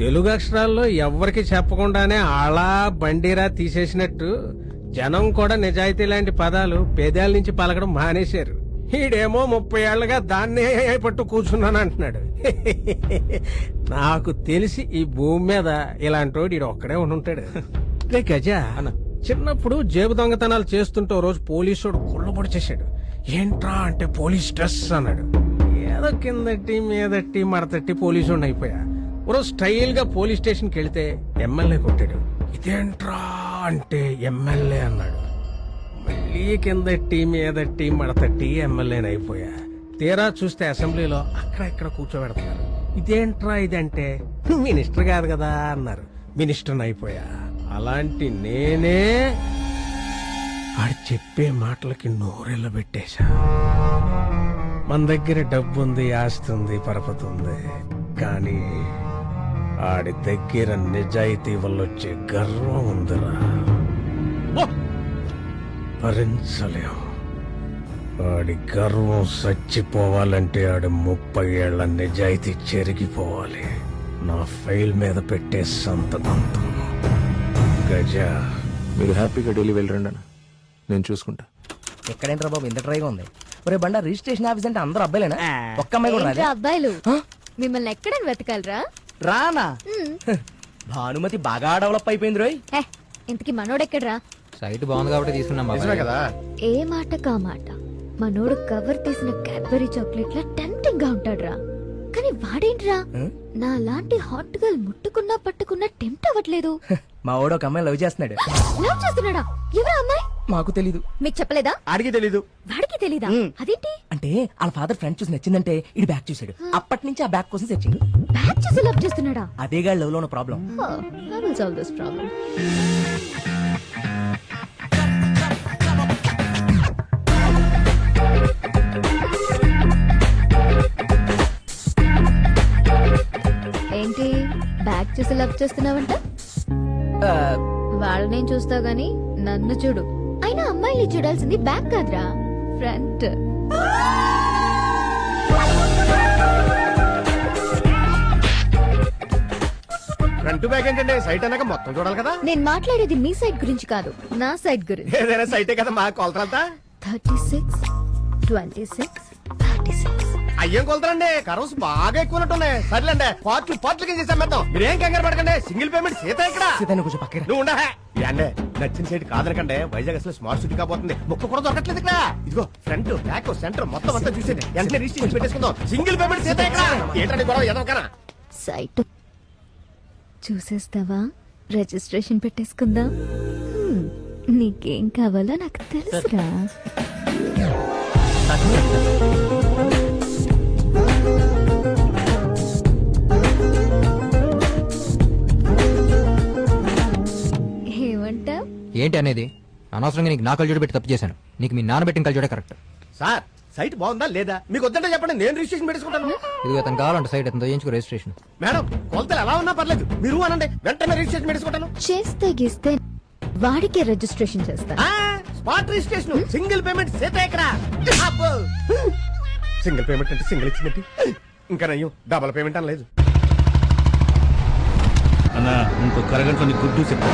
తెలుగు అక్షరాల్లో ఎవ్వరికి చెప్పకుండానే అలా బండిరా తీసేసినట్టు జనం కూడా నిజాయితీ లాంటి పదాలు పేదాల నుంచి పలకడం మానేశారు. ఈడేమో 30 ఏళ్లుగా దాన్నే పట్టు కూర్చున్నాను అంటున్నాడు. నాకు తెలిసి ఈ భూమి మీద ఇలాంటోడు ఈడు ఒక్కడే ఉండుంటాడు. రే గజ, చిన్నప్పుడు జేబు దొంగతనాలు చేస్తుంటే ఓ రోజు పోలీసుడు కుళ్ళబొడి చేశాడు. ఏంట్రా అంటే పోలీస్ డ్రెస్ అన్నాడు. ఏదో కిందట్టి మీదట్టి మడతట్టి పోలీసు అయిపోయా. ఓ రోజు స్టైల్ గా పోలీస్ స్టేషన్కి వెళితే ఎమ్మెల్యే కొట్టాడు. ఇదేంట్రా అంటే ఎమ్మెల్యే అన్నాడు. మళ్ళీ కిందట్టి మీదట్టి మడతట్టి ఎమ్మెల్యేనైపోయా. తీరా చూస్తే అసెంబ్లీలో అక్కడ ఇక్కడ కూర్చోబెడతారు. ఇదేంట్రా ఇదంటే నువ్వు మినిస్టర్ కాదు కదా అన్నారు. మినిస్టర్ అయిపోయా. అలాంటి నేనే ఆడు చెప్పే మాటలకి నోరెళ్ళ పెట్టేశా. మన దగ్గర డబ్బుంది, ఆస్తి ఉంది, పరపతి ఉంది, కానీ ఆడి దగ్గర నిజాయితీ వల్ల వచ్చే గర్వం ఉందిరా, భరించలేం. ఆడి గర్వం చచ్చిపోవాలంటే ఆడి 30 ఏళ్ల నిజాయితీ చెరిగిపోవాలి. నా ఫైల్ మీద పెట్టే సంతకంతో. గజ, మీరు హ్యాపీగా ఢిల్లీ వెళ్ళరండి అన్న, నేను చూసుకుంటా. ఎక్కడేంట్రా బాబు ఇంత ట్రైగా ఉంది? ఒరే బండ, రిజిస్ట్రేషన్ ఆఫీస్ అంటే అందరూ అబ్బాయిలేనా? ఒక్క అమ్మాయి కూడా రాదా? ఏంట్రా అబ్బాయిలు మిమ్మల్ని ఎక్కడని వెతకాలరా? రానా? భానుమతి బాగా డెవలప్ అయిపోయింది రోయ్. ఇంతకి మనోడెక్కడ్రా? సైట్ బాగుంది కాబట్టి తీసుకున్నాం కదా. ఏ మాట కా మాట మనోడు కవర్ తీసిన క్యాడ్బరీ చాక్లెట్ లా టెంప్టింగ్ గా ఉంటాడ్రా. కానీ వాడేంట్రా నా లాంటి హాట్ గర్ల్ ముట్టుకున్నా పట్టుకున్నా టెంప్ట్ అవ్వట్లేదు. మా వాడు ఒక అమ్మాయి లవ్ చేస్తున్నాడు. లవ్ చేస్తున్నాడా? ఎవరా అమ్మాయి? మాకు తెలీదు. మీకు చెప్పలేదా? ఆడికి తెలీదు. వాడికి తెలీదా? అదేంటి? అంటే వాళ్ళ ఫాదర్ ఫ్రెండ్ చూసి నచ్చిందంటే ఇది బ్యాగ్ చూసాడు. అప్పటి నుంచి ఆ బ్యాగ్ కోసం సెర్చింగ్. బ్యాగ్ చూసి లవ్ చేస్తున్నాడా? అదేగా లవ్ లో ఉన్న problem. I will solve this problem. ఏంటి బ్యాగ్ చూసి లవ్ చేస్తున్నావంట? వాళ్ళనేం చూస్తావు గాని నన్ను చూడు. అయినా అమ్మాయిని చూడాల్సింది బ్యాగ్ కాదురా, ఫ్రంట్. ఫ్రంట్ బ్యాక్ ఏంటంటే సైట్ అన్నాక మొత్తం చూడాలి కదా. నేను మాట్లాడేది మీ సైడ్ గురించి కాదు, నా సైడ్ గురించి. ఏదైనా సైటే కదా మా కొలతలంతా. 36, 26, 36. అయ్యేం కొలతలండి, కరోస్ బాగా ఎక్కువ ఉన్నాయి. సర్లేండి, పార్ట్లు చేసాం మెత్తాం. మీరేం కంగారు పడకండి. సింగిల్ పేమెంట్ సీత ఇక్కడ. సీతను కొంచెం పక్కన నువ్వు ఉండే నచ్చిన సైడ్ కాదనకండి. వైజాగ్ అసలు స్మార్ట్ సిటీ కాబోతుంది. మొక్క కూడా దొరకట్లేదు ఇక్కడ. ఇదిగో ఫ్రంట్ బ్యాక్ సెంటర్ మొత్తం అంతా చూసేది. వెంటనే రిజిస్ట్రేషన్ పెట్టేసుకుందాం. సింగిల్ పేమెంట్ సీత ఇక్కడ. ఏంటంటే గొడవ ఎదవకనా? సైట్ చూసేస్తావా? రిజిస్ట్రేషన్ పెట్టేసుకుందాం. నీకేం కావాలో నాకు తెలుసురా. ఏమంటా? ఏంటి అనేది? అనవసరంగా నీకు నా కళ్ళజోడు పెట్టి తప్పు చేశాను. నీకు మీ నాన్న పెట్టిన కళ్ళజోడే కరెక్ట్. సార్ సైట్ బాగుందా లేదా మీకు వద్దంటే చెప్పండి, నేను రిజిస్ట్రేషన్ పెట్టేసుకుంటాను. ఇది అతను కావాలంటే సైట్ అతను చేయించుకో రిజిస్ట్రేషన్. మేడం కొలతలు ఎలా ఉన్నా పర్లేదు, మీరు అనండి, వెంటనే రిజిస్ట్రేషన్ పెట్టేసుకుంటాను. చేస్తే గీస్తే వాడికే రిజిస్ట్రేషన్ చేస్తా. Spot registration, single payment Sita ఇక్కడ. సింగిల్ పేమెంట్ అంటే సింగిల్ ఇచ్చినట్టు, ఇంకా నయ్యం డబల్ పేమెంట్ అనలేదు. అన్నా ఇంకో కరగంట గుడ్డు చెప్తా.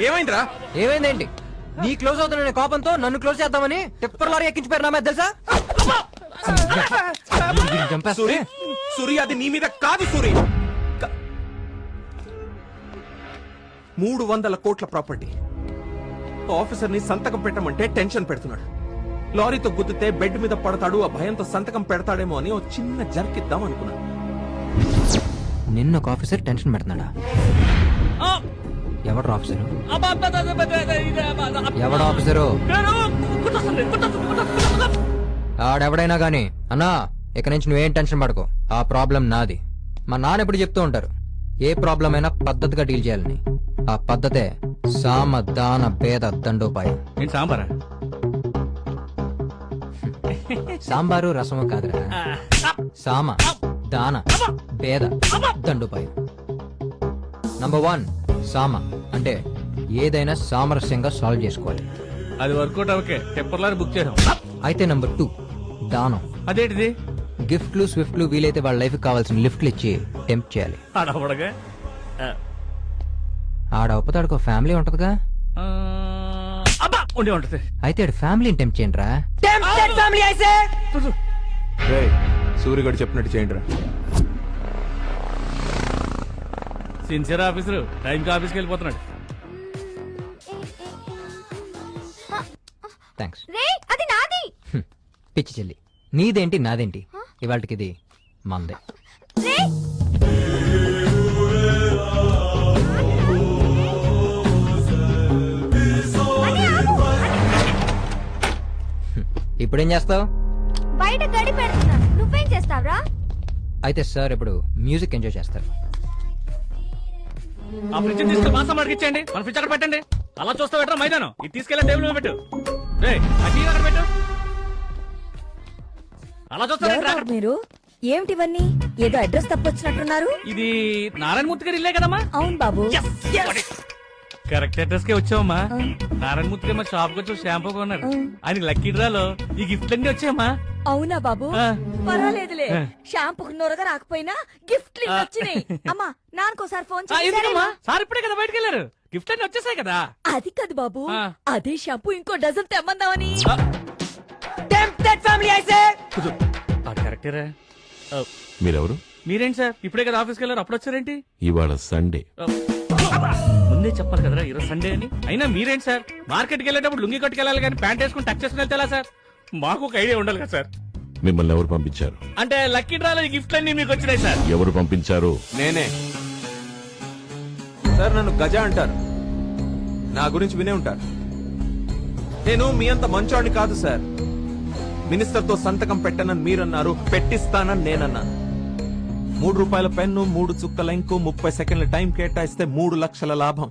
ఏమైందిరా? ఏమైందేంటి? నీ క్లోజ్ అవుతున్న కోపంతో నన్ను క్లోజ్ చేద్దామని టిప్పర్ లారీ ఎక్కించిపోయారు నా మీద తెలుసా? సూరి సూరి అది నీ మీద కాదు సూరి 300 కోట్ల ప్రాపర్టీ ఆఫీసర్ ని సంతకం పెట్టమంటే టెన్షన్ పెడుతున్నాడు. లారీతో గుద్దితే బెడ్ మీద పడతాడు, ఆ భయంతో సంతకం పెడతాడేమో అని ఓ చిన్న జర్కిద్దాం అనుకున్నాను. నిన్న ఒక ఆఫీసర్ టెన్షన్ పెడుతున్నాడా? ఎవడు ఆఫీసరు? ఎవడు ఆఫీసరు? ఆడెవడైనా గాని అన్నా ఇక నుంచి నువ్వేం టెన్షన్ పడకు, ఆ ప్రాబ్లం నాది. మా నాన్న ఎప్పుడు చెప్తూ ఉంటారు, ఏ ప్రాబ్లం అయినా పద్ధతిగా డీల్ చేయాలని. ఆ పద్ధతే సామ దాన భేద దండోపాయం. ఏంటి సాంబారా? సాంబారు రసము కాదురా, సామ దాన భేద దండోపాయం. నంబర్ 1 సామ అంటే ఏదైనా సామరస్యంగా సాల్వ్ చేసుకోవాలి. అది వర్కౌట్ అవకే టెంపర్లారీ బుక్ చేయడం. అయితే నంబర్ 2 దానం. అదేంటిది? గిఫ్ట్లు స్విఫ్ట్లు వీలైతే వాళ్ళ లైఫ్ కావాల్సిన లిఫ్ట్లు ఇచ్చి టెంప్ట్ చేయాలి. ఆడవడగా ఆడ ఒప్పతాడుకో ఫ్యామిలీ ఉంటదిగా, ఉండే ఉంటది. అయితే ఆడు ఫ్యామిలీని టెంప్ట్ చేయండి రా. సూర్యగడు చెప్పినట్టు చేయండి రా. సిన్సియర్ ఆఫీసర్ టైంకి ఆఫీస్కి వెళ్ళిపోతున్నాడు. థ్యాంక్స్. అది నాది. పిచ్చి చెల్లి, నీదేంటి నాదేంటి, ఇవాళకి ఇది మందే. ఇప్పుడేం చేస్తావు? బయట గడి పెడుతున్నా, నువ్వేం చేస్తావురా? అయితే సార్ ఇప్పుడు మ్యూజిక్ ఎంజాయ్ చేస్తారు. ఆ ఫ్రిడ్జ్ తీసుకెళ్ళి మాసం అడిగించండి, మన ఫ్రిడ్జ్ అక్కడ పెట్టండి. అలా చూస్తా పెట్టరా మైదానం, ఇది తీసుకెళ్ళి టేబుల్ మీద పెట్టు. ఆ టీవీ అక్కడ పెట్టు. అలా చూస్తా మీరు ఏమిటివన్నీ? ఏదో అడ్రస్ తప్పొచ్చినట్టున్నారు. ఇది నారాయణమూర్తి గారి ఇల్లే కదమ్మా? అవును బాబు. కరెక్ట్ అడ్రస్ కే వచ్చావమ్మా. నారాయణమూర్తి గారు మా షాప్ కి వచ్చి షాంపూ కొన్నారు. ఆయన లక్కీ డ్రాలో ఈ గిఫ్ట్ అన్ని వచ్చాయమ్మా. అవునా బాబు? పర్వాలేదులే, షాంపూ నొరగా రాకపోయినా గిఫ్ట్లు వచ్చినాయి. అమ్మా నాన్నకోసారి ఫోన్ చేసి. సార్ ఇప్పుడే కదా బయటకు వెళ్ళారు, గిఫ్ట్ అన్ని వచ్చేసాయి కదా. అది కాదు బాబు, అదే షాంపూ ఇంకో డజన్ తెమ్మందామని. కరెక్టేరా. మీరెవరు? మీరేంటి సార్ ఇప్పుడే కదా ఆఫీస్కి వెళ్ళారు, అప్పుడు వచ్చారేంటి? ఇవాళ సండే. ముందే చెప్పాలి కదరా ఈరోజు సండే అని. అయినా మీరేంటి సార్ మార్కెట్కి వెళ్ళేటప్పుడు లుంగి కట్టుకెళ్ళాలి కానీ ప్యాంట్ వేసుకుని టచ్ చేసుకుని వెళ్తా సార్? మాకు ఒక ఐడియా ఉండాలి కదా సార్. మిమ్మల్ని ఎవరు పంపించారు? అంటే లక్కీ డ్రాలో ఈ గిఫ్ట్ అన్ని మీకు వచ్చినాయి సార్. ఎవరు పంపించారు? నేనే సార్. నన్ను గజ అంటారు, నా గురించి వినే ఉంటారు. నేను మీ అంత మంచోడిని కాదు సార్. మినిస్టర్ తో సంతకం పెట్టనని మీరన్నారు, పెట్టిస్తానని నేనన్నాను. 3 రూపాయల పెన్ను, 3 చుక్కల ఇంకు, 30 సెకండ్ల టైం కేటాయిస్తే 3 లక్షల లాభం.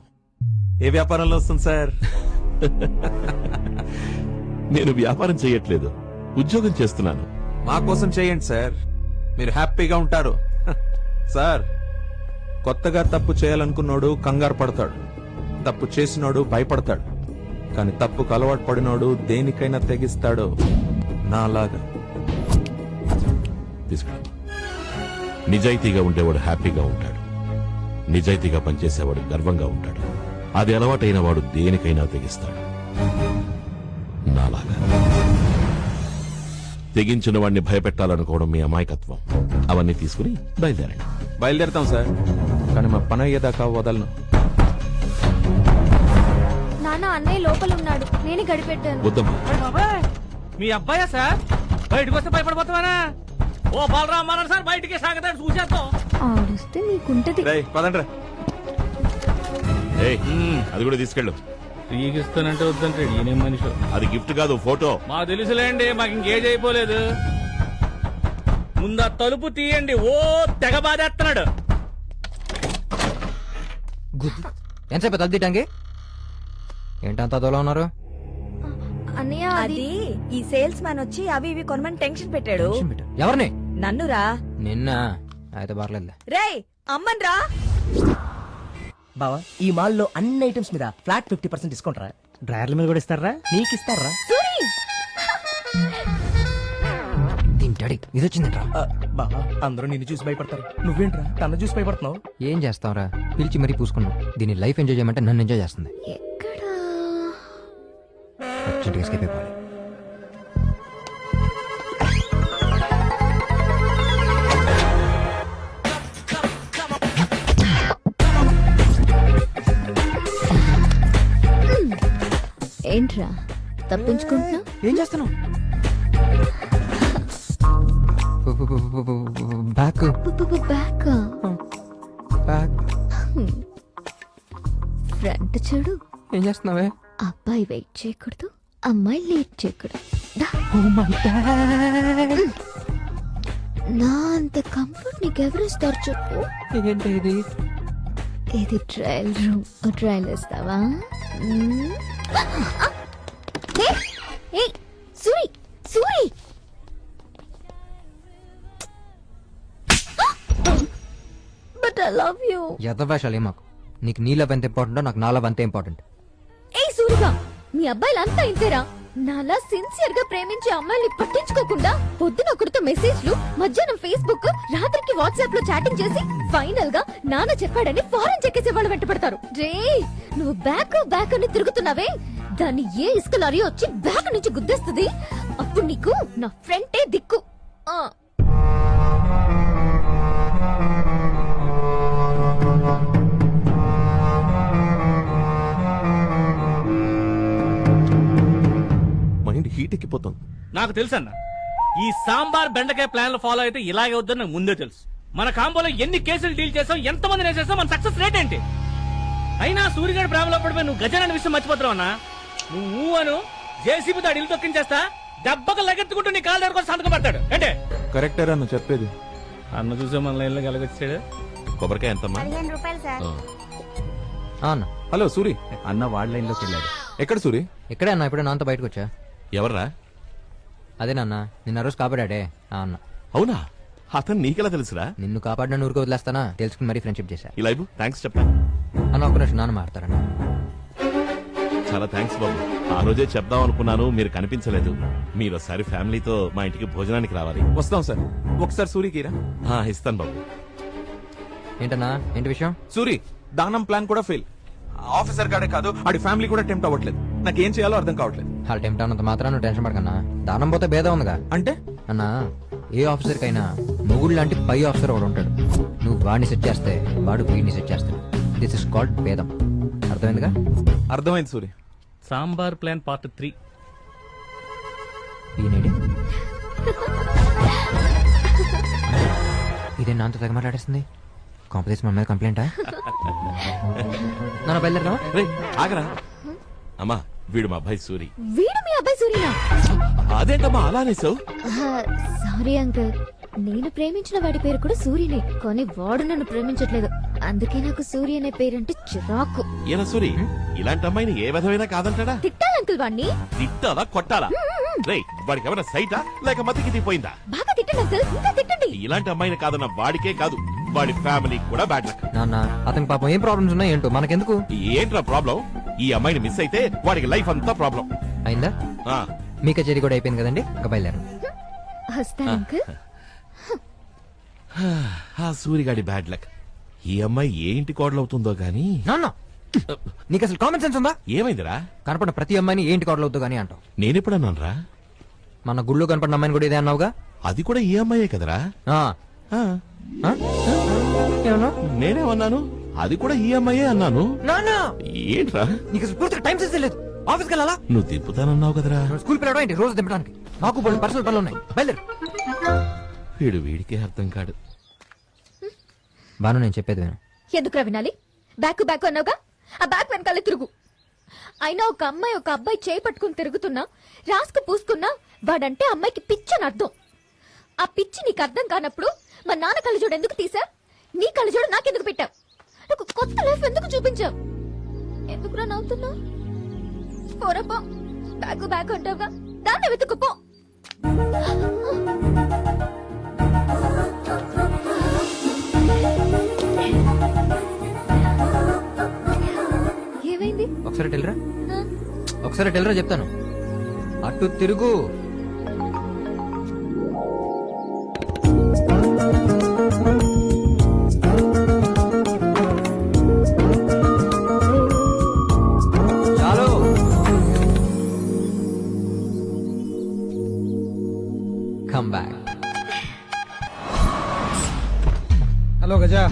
ఏ వ్యాపారంలో వస్తుంది సార్? నేను వ్యాపారం చేయట్లేదు, ఉద్యోగం చేస్తున్నాను. మా కోసం చేయండి సార్, మీరు హ్యాపీగా ఉంటారు. సార్, కొత్తగా తప్పు చేయాలనుకున్నాడు కంగారు పడతాడు, తప్పు చేసినోడు భయపడతాడు. కానీ తప్పుకు అలవాటు పడినోడు దేనికైనా తెగిస్తాడు, నాలాగా. తీసుకురా. నిజాయితీగా ఉండేవాడు హ్యాపీగా ఉంటాడు, నిజాయితీగా పనిచేసేవాడు గర్వంగా ఉంటాడు. అది అలవాటైన వాడు దేనికైనా తెగిస్తాడు, నాలాగా. తెగించిన వాడిని భయపెట్టాలనుకోవడం మీ అమాయకత్వం. అవన్నీ తీసుకుని బయలుదేరండి. బయలుదేరుతాం సార్, కానీ మా పని అయ్యేదాకా వదలను. నాన్న అన్నయ్య లోపల ఉన్నాడు, నేనే గడిపెట్టాను. వద్దమ్మా. మీ అబ్బాయా సార్? బయటకు వస్తే భయపడిపోతావానా? ఓ బాలరామ్ అన్నాడు సార్, బయటికి సాగతాడు చూసేస్తాం. ఆడిస్తే నీకుంటది. పదండ్రా. అది కూడా తీసుకెళ్ళు. ఫ్రీకి ఇస్తానంటే వద్దంటే ఈయనేం మనిషి. అది గిఫ్ట్ కాదు, ఫోటో. మాకు తెలుసులేండి, మాకు ఇంకేజ్ అయిపోలేదు. ముందు ఆ తలుపు తీయండి. ఓ తెగ బాధేస్తున్నాడు. ఎంతసేపు తలుపు తీయటానికి? ఏంటంతా దూరం ఉన్నారు? అన్నయ్య అది ఈ సేల్స్ మ్యాన్ వచ్చి అవి ఇవి కొనమని టెన్షన్ పెట్టాడు. ఎవరిని? నన్నురా. నిన్న అయితే పర్లేదు. రేయ్ అమ్మన్ రా. బావా, ఈ మాల్ లో అన్ని ఐటమ్స్ మీద ఫ్లాట్ 50% డిస్కౌంట్ రా. డ్రైవర్ల మీద కూడా ఇస్తారా? నీకు ఇస్తారా? తింటాడి ఇది వచ్చిందంట్రా. బావా, అందరూ నిన్ను చూసి భయపడతారు, నువ్వేంట్రా తన చూసి భయపడుతున్నావు? ఏం చేస్తావురా, పిలిచి మరీ పూసుకున్నావు. దీన్ని లైఫ్ ఎంజాయ్ చేయమంటే నన్ను ఎంజాయ్ చేస్తుంది. అర్జెంట్గా ఎస్కేప్ అయిపోవాలి. ఏంట్రా తప్పించుకుంటున్నా? ఏం చేస్తున్నావు? బ్యాక్ బ్యాక్ బ్యాక్ ఫ్రంట్ చూడు. ఏం చేస్తున్నావే? అబ్బాయి వెయిట్ చేయకూడదు, అమ్మాయి లేట్ చేయకూడదు. దా. నా అంత కంఫర్ట్ నీకెవరిస్తారు చెప్పు? ఏంటి ఇది? ఇది ట్రయల్ రూమ్. ట్రయల్ ఇస్తావా? Suri Suri but I love you. యథవేషాలు మాకు. నీకు నీ లవ్ ఎంత ఇంపార్టెంటో నాకు నా లవ్ అంతే ఇంపార్టెంట్. ఏ సూరిగా, మీ అబ్బాయిలంతా ఇంతేరా? నాలా సిన్సియర్ గా ప్రేమించే అమ్మాయిని పట్టించుకోకుండా పొద్దున ఒకరితో మెసేజ్లు, మధ్యాహ్నం ఫేస్బుక్, రాత్రికి వాట్సాప్ లో చాటింగ్ చేసి ఫైనల్ గా నాన్న చెప్పాడని ఫారెన్ చెక్కేసే వాళ్ళు వెంటపడతారు. రే నువ్వు బ్యాక్ బ్యాక్ అని తిరుగుతున్నావే, దాన్ని ఏ ఇసుక లారీ వచ్చి బ్యాక్ నుంచి గుద్దేస్తుంది. అప్పుడు నీకు నా ఫ్రెండే దిక్కు. మైండ్ హీట్ ఎక్కిపోతుంది. నాకు తెలుసు అన్న, ఈ సాంబార్ బెండకాయ ప్లాన్ ఫాలో అయితే ఇలాగే వద్దని నాకు ముందే తెలుసు. మన కాంబోలో ఎన్ని కేసులు డీల్ చేసాం, ఎంతమంది వేసేసాం, మన సక్సెస్ రేట్ ఏంటి? అయినా సూర్యగాడి ప్రేమలో పడిపోయి నువ్వు గజాన విషయం మర్చిపోతున్నావు అన్న. నువ్వు అను జేసీబీతో అడిలు తొక్కించేస్తా, దెబ్బకు లగెత్తుకుంటూ నీ కాళ్ళ దగ్గర సంతకం పెడతాడు అంటే కరెక్టరా నువ్వు చెప్పేది? అన్న చూసే మన లైన్ లో కలగొచ్చాడు. కొబ్బరికాయ ఎంతమ్మా? అన్న హలో సూరి. అన్న వార్డ్ లైన్ లోకి వెళ్ళాడు. ఎక్కడ సూరి? ఎక్కడే అన్న? ఇప్పుడే నాన్నతో బయటకు వచ్చా. ఎవర్రా? అదే నాన్న, నిన్న రోజు కాపాడాడే ఆ అన్న. అవునా? అతను నీకెలా తెలుసురా? నిన్ను కాపాడిన ఊరికి వదిలేస్తానా తెలుసుకుని మరీ ఫ్రెండ్షిప్ చేశా. ఇలా ఇవ్వు, థ్యాంక్స్ చెప్పా. అన్న ఒక్క నిమిషం, నాన్న మాట్లాడతారన్న. చాలా థ్యాంక్స్ బాబు. ఆ రోజే చెప్దాం అనుకున్నాను, మీరు కనిపించలేదు. మీరు ఒకసారి ఫ్యామిలీతో మా ఇంటికి భోజనానికి రావాలి. వస్తాం సార్. ఒకసారి సూరికి రా. ఇస్తాను బాబు. ఏంటన్నా, ఏంటి విషయం? సూరి, దానం ప్లాన్ కూడా ఫెయిల్. ఆఫీసర్ గాడే కాదు, ఆడి ఫ్యామిలీ కూడా టెంప్ట్ అవ్వట్లేదు. నాకేం చేయాలో అర్థం కావట్లేదు. వాళ్ళు టెంప్ట్ అన్నంత మాత్రం నువ్వు టెన్షన్ పడకన్నా. దానం పోతే భేదం ఉందిగా. అంటే అన్నా, ఏ ఆఫీసర్ కైనా మొగుడు లాంటి పై ఆఫీసర్ ఒకడు ఉంటాడు. నువ్వు వాడిని సెట్ చేస్తే వాడు వీడిని సెట్ చేస్తాడు. దిస్ ఇస్ కాల్డ్ భేదం. అర్థమైందిగా? అర్థమైంది సూరి. Sambar plan part 3. ఈయనేడి ఇదే నాతో తెగ మాట్లాడేస్తుంది. కాంపిటీషన్ మన మీద కంప్లైంటా? నన్ను బయలుదేరదామా? ఆగరా అమ్మా, వీడు మా అబ్బాయి సూరి. వీడు మీ అబ్బాయి సూరినా? అదేంటమ్మా అలా అనేసావు? సారీ అంకుల్, నేను ప్రేమించిన వాడి పేరు కూడా సూర్యనే, కానీ వాడు నన్ను ప్రేమించట్లేదు. అందుకే నాకు సూర్య అనే పేరంటే చిరాకు. ఏనా సూరి, ఇలాంటి అమ్మాయిని ఏ విధమైనా కాదంటాడా? తిట్టాలి అంకుల్ వాడిని. తిట్టాలా కొట్టాలా? రేయ్, వాడికి ఏమైనా సైటా లేక మతికి తీపోయిందా? బాగా తిట్టండి అంకుల్, ఇంకా తిట్టండి. ఇలాంటి అమ్మాయిని కాదన్న వాడికే కాదు, వాడి ఫ్యామిలీకి కూడా బ్యాడ్ లక్. నాన్న, అతనికి పాపం ఏం ప్రాబ్లమ్స్ ఉన్నాయి ఏంటో మనకెందుకు? ఏంట్రా ప్రాబ్లం? ఈ అమ్మాయిని మిస్ అయితే వాడికి లైఫ్ అంతా ప్రాబ్లం. అయిందా? మీ కచేరీ కూడా అయిపోయింది కదండి, ఇంకా బయలుదేరు. వస్తాను అంకుల్. ఆ సూరిగాడి బ్యాడ్ లక్. ఈ అమ్మాయి ఏ ఇంటి కోడలవుతుందో గానీ. నాన్న, నీకు అసలు కామన్ సెన్స్ ఉందా? ఏమైందిరా? కనపడిన ప్రతి అమ్మాయిని ఏంటి కోడలు అవుతుంది కానీ అంటావు. నేనెప్పుడన్నానరా? మన గుళ్ళో కనపడిన అమ్మాయిని కూడా ఇదే అన్నావుగా. అది కూడా ఈ అమ్మాయే కదరా? నేనేమన్నాను? అది కూడా ఈ అమ్మాయే అన్నాను. ఏంట్రా నీకు అసలు పూర్తిగా టైం సెన్స్ లేదు. ఆఫీస్కి వెళ్ళాలా? నువ్వు దింపుతానన్నావు కదరా? స్కూల్ పిల్లడం ఏంటి రోజు దింపడానికి? నాకు కొన్ని పర్సనల్ పనులు ఉన్నాయి, బయలుదేరు. వీడికే అర్థం కాడు. బాను, నేను చెప్పేది విను. ఎందుకురా వినాలి? బ్యాక్ బ్యాక్ అన్నావుగా, ఆ బ్యాక్ వెనకాలే తిరుగు. అయినా ఒక అమ్మాయి ఒక అబ్బాయి చేయి పట్టుకుని తిరుగుతున్నా, రాసుకు పూసుకున్నా వాడంటే అమ్మాయికి పిచ్చని అర్థం. ఆ పిచ్చి నీకు అర్థం కానప్పుడు మా నాన్న కళ్ళజోడు ఎందుకు తీసా? నీ కళ్ళజోడు నాకెందుకు పెట్టావు? నాకు కొత్త లైఫ్ ఎందుకు చూపించావు? ఎందుకురా నవ్వుతున్నా? పోరపో, బ్యాక్ బ్యాక్ అంటావుగా, దాన్ని వెతుకుపో. ఏమైంది? ఒకసారి టెల్రా, ఒకసారి టెల్రా చెప్తాను. అటు తిరుగు. చాలు. Come back. హలో గజా,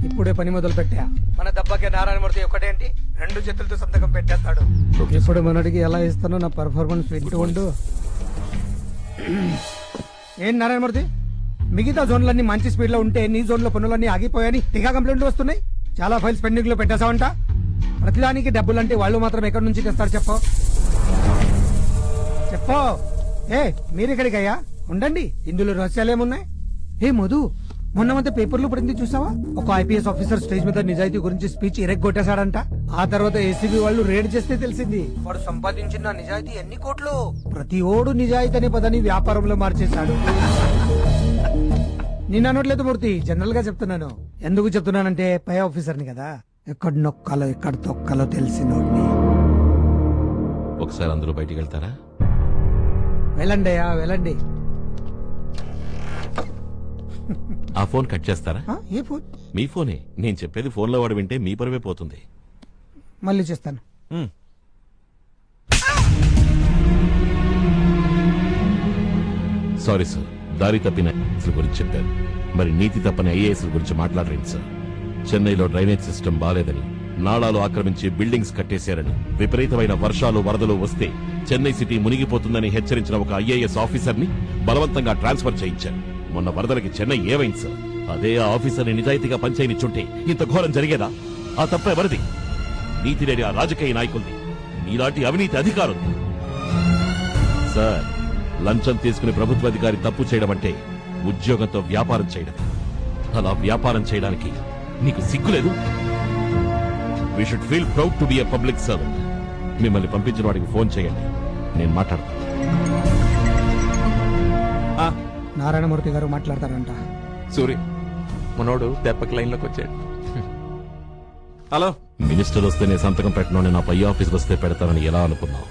ఇప్పుడే పని మొదలు పెట్టా. మన దెబ్బకి నారాయణమూర్తి ఒకటేంటి 2 చేతులతో సంతకం పెట్టేస్తాడు. ఇప్పుడు మనడికి ఎలా ఇస్తానో నా పర్ఫార్మెన్స్ వింటూ ఉండు. ఏం నారాయణమూర్తి, మిగతా జోన్లన్నీ మంచి స్పీడ్ లో ఉంటే నీ జోన్ లో పనులన్నీ ఆగిపోయాని టీకా కంప్లైంట్లు వస్తున్నాయి. చాలా ఫైల్స్ పెండింగ్ లో పెట్టేశావంట. ప్రతిదానికి డబ్బులంటే వాళ్ళు మాత్రం ఎక్కడి నుంచి తెస్తారు చెప్పు. మీరు ఇక్కడికయ్యా ఉండండి, ఇందులో రహస్యాలేమున్నాయి. ఏ మధు, మొన్న మధ్య పేపర్లో పడింది చూసావా? ఒక ఐపీఎస్ ఆఫీసర్ స్టేజ్ మీద నిజాయితీ గురించి స్పీచ్ ఇరెగ్గొట్టేశాడంట. ఆ తర్వాత ఏసీబీ వాళ్ళు రేడ్ చేస్తే తెలిసింది వాడు సంపాదించిన నిజాయితీ ఎన్ని కోట్లు. ప్రతి ఓడు నిజాయితీ అనే పదాన్ని వ్యాపారంలో మార్చేశాడు. నేను అనట్లేదు మూర్తి, జనరల్ గా చెప్తున్నాను. ఎందుకు చెప్తున్నానంటే పై ఆఫీసర్ని కదా, ఎక్కడ నొక్కాలో ఎక్కడ తొక్కాలో తెలిసినోడిని. ఒకసారి అందరూ బయటికి వెళ్తారా? వెళ్ళండి అయ్యా వెళ్ళండి. ఆ ఫోన్ కట్ చేస్తారా? ఏ ఫోన్? మీ ఫోనే. నేను చెప్పేది ఫోన్లో వాడు వింటే మీ పరువే పోతుంది. మళ్ళీ చేస్తాను. సారీ సార్, దారి తప్పిన గురించి చెప్పారు. మరి నీతి తప్పని ఐఏఎస్ గురించి మాట్లాడరేంటి సార్? చెన్నైలో డ్రైనేజ్ సిస్టమ్ బాలేదని, నాళాలు ఆక్రమించి బిల్డింగ్స్ కట్టేశారని, విపరీతమైన వర్షాలు వరదలు వస్తే చెన్నై సిటీ మునిగిపోతుందని హెచ్చరించిన ఒక ఐఏఎస్ ఆఫీసర్ ని బలవంతంగా ట్రాన్స్ఫర్ చేయించారు. మొన్న వరదలకి చెన్నై ఏమైంది సార్? అదే ఆ ఆఫీసర్ని నిజాయితీగా పనిచేయనిచ్చుంటే ఇంత ఘోరం జరిగేదా? ఆ తప్ప ఎవరిది? నీతి లేని ఆ రాజకీయ నాయకుల్ని, నీలాంటి అవినీతి అధికారులు. సార్, లంచం తీసుకుని ప్రభుత్వాధికారి తప్పు చేయడం అంటే ఉద్యోగంతో వ్యాపారం చేయడం. అలా వ్యాపారం చేయడానికి నీకు సిగ్గులేదు? We should feel proud to be a public servant. మిమ్మల్ని పంపించిన వాడికి ఫోన్ చేయండి, నేను మాట్లాడతాను. నారాయణమూర్తి గారు మాట్లాడతారంట. సూరి, మనోడు దెబ్బకి లైన్ లోకి వచ్చాడు. హలో, మినిస్టర్ వస్తేనే సంతకం పెట్టను, నా పై ఆఫీస్ వస్తే పెడతానని ఎలా అనుకున్నావు?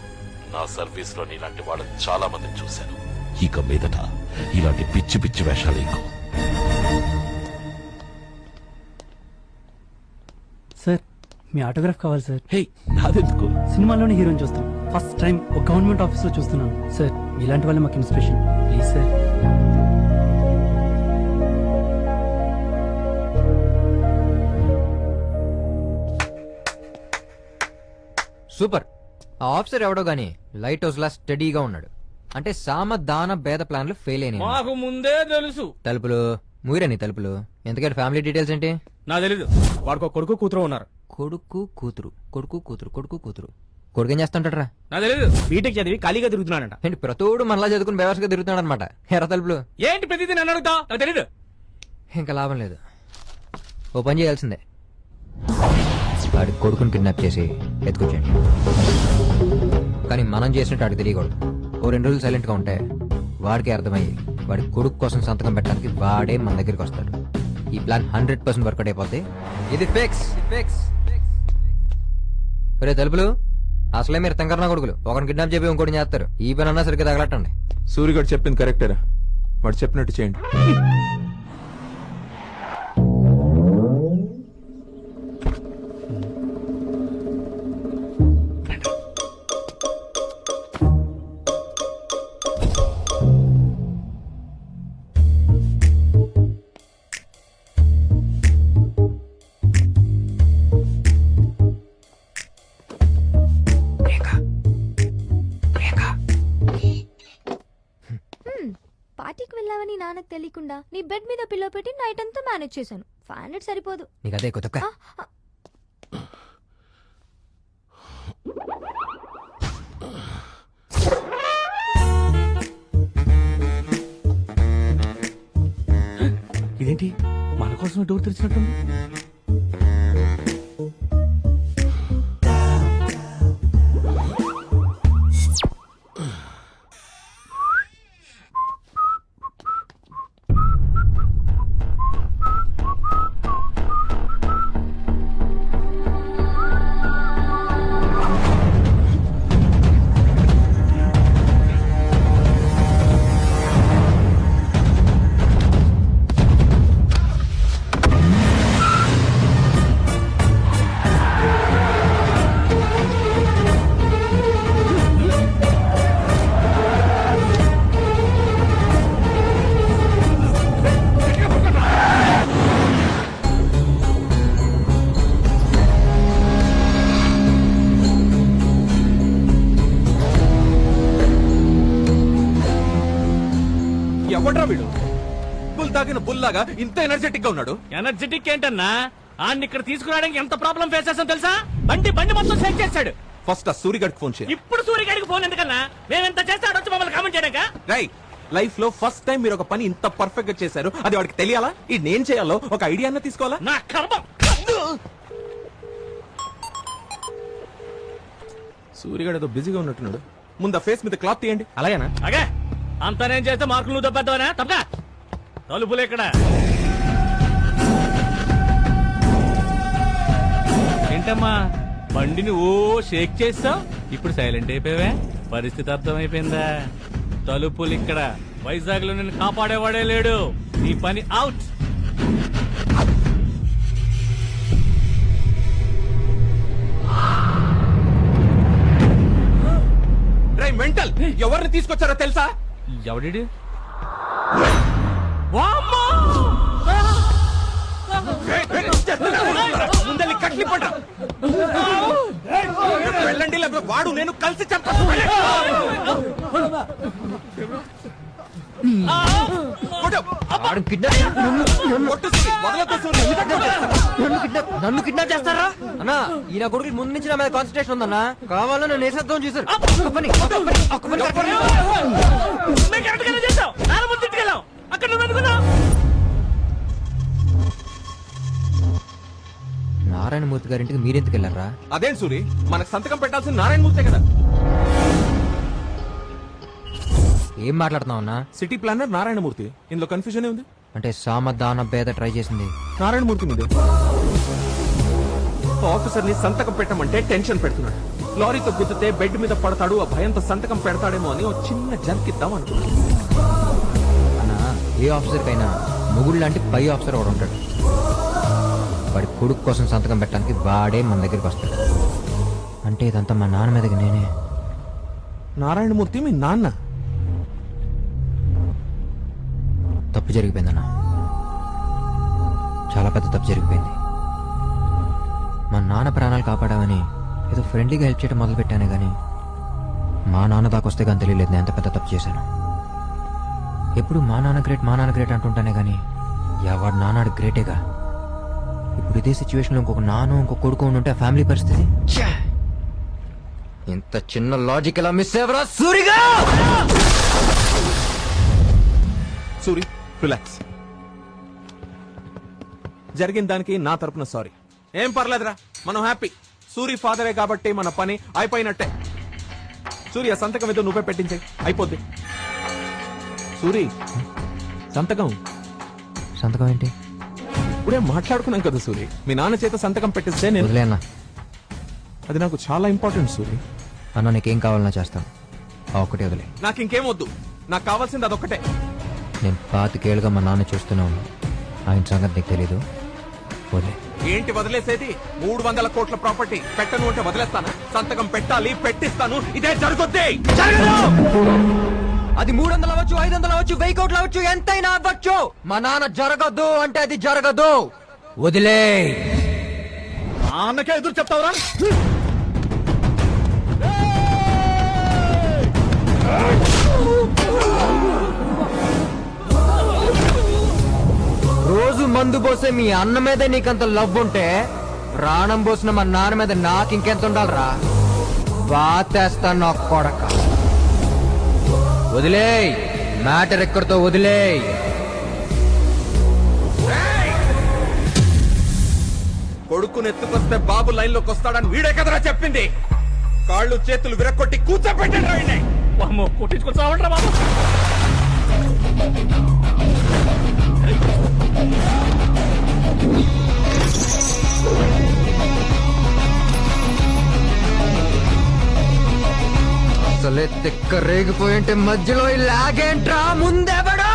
నా సర్వీస్ లో ఇలాంటి వాళ్ళని చాలా మందిని చూశాను. ఇక మీదట ఇలాంటి పిచ్చి పిచ్చి వేషాలు ఎక్కువ. సార్, మీ ఆటోగ్రాఫ్ కావాలి సార్. హే, నాదెందుకు? సినిమాలోని హీరోని చూస్తాం. ఫస్ట్ టైం ఒక గవర్నమెంట్ ఆఫీస్ లో చూస్తున్నాను సార్. ఇలాంటి వాళ్ళే మాకు ఇన్స్పిరేషన్. Please sir. సూపర్. ఆ ఆఫీసర్ ఎవడో గానీ లైట్ హౌస్ లా స్టడీగా ఉన్నాడు. అంటే సామ దాన భేద ప్లాన్లు ఫెయిల్ అయినాయి. మాకు ముందే తెలుసు. తలుపులు మూయరని తలుపులు. ఎందుకంటే ఫ్యామిలీ డీటెయిల్స్ ఏంటి? నాకు తెలీదు. వాడికి కొడుకు కూతురు ఉన్నారు. కొడుకు కూతురు కొడుకు కూతురు కొడుకు కూతురు. కొడుకు ఏం చేస్తుంటారా? నాకు తెలీదు. బీటెక్ చదివి ఖాళీగా తిరుగుతున్నాడంట. ఏంటి ప్రతోడు మనలా చదువుకుని బేవర్స్గా తిరుగుతున్నాడు అనమాట. ఎర్ర తలుపులు ఏంటి ప్రతిదీ నన్ను అడుగుతా? నాకు తెలీదు. ఇంకా లాభం లేదు. ఓ పని చేయాల్సిందే. వాడి కొడుకుని కిడ్నాప్ చేసి ఎత్తుకొచ్చేయండి. కానీ మనం చేసినట్టు వాడికి తెలియకూడదు. ఓ 2 రోజులు సైలెంట్ గా ఉంటే వాడికి అర్థమయ్యి వాడి కొడుకు కోసం సంతకం పెట్టడానికి వాడే మన దగ్గరికి వస్తాడు. ఈ ప్లాన్ 100% వర్కౌట్ అయిపోద్ది. ఇది ఫిక్స్. ఒరే తలుపులు, అసలే మీరు తెంకరనా కొడుకులు. ఒకరిని కిడ్నాప్ చెప్పి ఇంకోటి చేస్తారు. ఈ పని అన్నా సరిగ్గా తగలట్టండి. సూర్యగడు చెప్పింది కరెక్టేరా, వాడు చెప్పినట్టు చేయండి. పార్టీకి వెళ్ళావని నాన్నకు తెలియకుండా నీ బెడ్ మీద పిల్లో పెట్టి నైట్ అంతా మేనేజ్ చేశాను. 500 సరిపోదు. నీకు అదే కొత్త. ఇదేంటి మన కోసం డోర్ తెరిచినట్టుంది? ఎవడ్రా వీడు? బుల్ తాగిన బుల్లాగా ఇంత ఎనర్జెటిక్ గా ఉన్నాడు. ఎనర్జెటిక్ ఏంటన్నా? ఆడిని ఇక్కడ తీసుకురావడానికి ఎంత ప్రాబ్లం ఫేస్ చేస్తాం తెలుసా? బండి మొత్తం సెట్ చేశాడు. ఫస్ట్ ఆ సూరిగడికి ఫోన్ చేయి. ఇప్పుడు సూర్యగాడికి ఫోన్ ఎందుకన్నా? మేమెంత చేస్తే ఆడొచ్చి మమ్మల్ని కామెంట్ చేయడాక? రైట్, లైఫ్ లో ఫస్ట్ టైం మీరు ఒక పని ఇంత పర్ఫెక్ట్ గా చేశారు. అది వాడికి తెలియాలా? ఇది నేను చేయాలో ఒక ఐడియా అన్న తీసుకోవాలా? నా కర్మ. సూర్యగాడు ఏదో బిజీగా ఉన్నట్టున్నాడు. ముందు ఆ ఫేస్ మీద క్లాత్ తీయండి. అలాగేనా? అగే అంతా నేను చేస్తే మార్కులు నువ్వు దెబ్బతావనా? తప్పగా తలుపులు ఇక్కడ ఏంటమ్మా బండిని ఓ షేక్ చేస్తావు, ఇప్పుడు సైలెంట్ అయిపోయావే? పరిస్థితి అర్థమైపోయిందా? తలుపులు ఇక్కడ. వైజాగ్ లో నిన్ను కాపాడేవాడే లేడు. నీ పని అవుట్. రేయ్ మెంటల్, ఎవరిని తీసుకొచ్చారో తెలుసా? ఎవడి ముందల్ని కట్లి పడ్డ వెళ్ళండి, లేకపోతే వాడు నేను కలిసి చెప్తాను. నన్ను కిడ్నాప్ చేస్తారా అన్నా? ఈయన కొడుకు ముందు నుంచి నా మీద కాన్సన్ట్రేషన్ ఉందన్నా. కావాలని నన్ను వేసేద్దాం చూసారు. అక్కడ నువ్వు అనుకున్నావు. నారాయణమూర్తి గారింటికి మీరెందుకు వెళ్ళారా? అదేం సూరి, మనకు సంతకం పెట్టాల్సిన నారాయణమూర్తే కదా. ఏం మాట్లాడుతున్నావు అన్నా? City planner Narayana Murthy. ఇందులో కన్ఫ్యూజన్ ఉంది. అంటే సామధాన భేద ట్రై చేసింది నారాయణమూర్తి మీద. ఆఫీసర్ ని సంతకం పెట్టమంటే టెన్షన్ పెడుతున్నాడు. లారీతో గుద్దితే బెడ్ మీద పడతాడు, ఆ భయంతో సంతకం పెడతాడేమో అని ఒక చిన్న జర్కిద్దాం అనుకున్నాడు. అన్నా, ఏ ఆఫీసర్ కైనా ముగుడు లాంటి పై ఆఫీసర్ ఒకడు ఉంటాడు. వాడి కొడుకు కోసం సంతకం పెట్టడానికి వాడే మన దగ్గరికి వస్తాడు. అంటే ఇదంతా మా నాన్న మీదకి నేనే. నారాయణమూర్తి మీ నాన్న? తప్పు జరిగిపోయిందన్నా, చాలా పెద్ద తప్పు జరిగిపోయింది. మా నాన్న ప్రాణాలు కాపాడామని ఏదో ఫ్రెండ్లీగా హెల్ప్ చేయడం మొదలు పెట్టానే కానీ మా నాన్న దాకా వస్తే కానీ తెలియలేదు నేను ఎంత పెద్ద తప్పు చేశాను. ఎప్పుడు మా నాన్న గ్రేట్ అంటుంటానే కానీ ఎవడు నాన్నాడు గ్రేటేగా. ఇప్పుడు ఇదే సిచ్యువేషన్లో ఇంకొక ఇంకొక కొడుకు ఉంటే ఆ ఫ్యామిలీ పరిస్థితి. ఇంత చిన్న లాజిక్ ఎలా మిస్ అయ్యవరా సూరిగా? సూరి, రిలాక్స్. జరిగిన దానికి నా తరపున సారీ. ఏం పర్లేదురా, మనం హ్యాపీ. సూరి ఫాదరే కాబట్టి మన పని అయిపోయినట్టే. సూర్య సంతకం ఏదో నువ్వే పెట్టించే, అయిపోద్ది. సూరి సంతకం ఏంటి? ఇప్పుడే మాట్లాడుకున్నాం కదా సూరి. మీ నాన్న చేత సంతకం పెట్టిస్తే నేను వదిలే అన్నా, అది నాకు చాలా ఇంపార్టెంట్ సూరి. అన్న నీకేం కావాలన్నా చేస్తాను, ఆ ఒక్కటే వదిలే. నాకు ఇంకేం వద్దు, నాకు కావాల్సింది అదొక్కటే. నేను 25 ఏళ్ళుగా మా నాన్న చూస్తూనే ఉన్నాను. ఆయన సంగతి నీకు తెలీదు, వదిలే. ఏంటి వదిలేసేది? 300 కోట్ల ప్రాపర్టీ పెట్టను అంటే వదిలేస్తాను? సంతకం పెట్టాలి, పెట్టిస్తాను. ఇదే జరుగుద్ది. అది 300 అవ్వచ్చు, 500 అవ్వచ్చు, 1000 కోట్లు అవ్వచ్చు, ఎంతైనా అవ్వచ్చు. మా నాన్న జరగదు అంటే అది జరగదు, వదిలే. నాన్నకే ఎదురు చెప్తావురా? రోజు మందు పోసే మీ అన్న మీద నీకంత లవ్ ఉంటే ప్రాణం పోసిన మా నాన్న మీద నాకు ఇంకెంత ఉండాలరా? బాతేస్తా నా కొడక. వదిలేయ్, మ్యాటర్ ఎక్కడితో వదిలేయ్. కొడుకుని ఎత్తుకొస్తే బాబు లైన్ లోకి వస్తాడని వీడే కదరా చెప్పింది. కాళ్ళు చేతులు విరక్కొట్టి కూర్చోపెట్టండి. కొట్టించుకొచ్చావంటరా బాబు. అసలే తిక్క రేగిపోయింటే మధ్యలో లాగేంట్రా? ముందెవడా?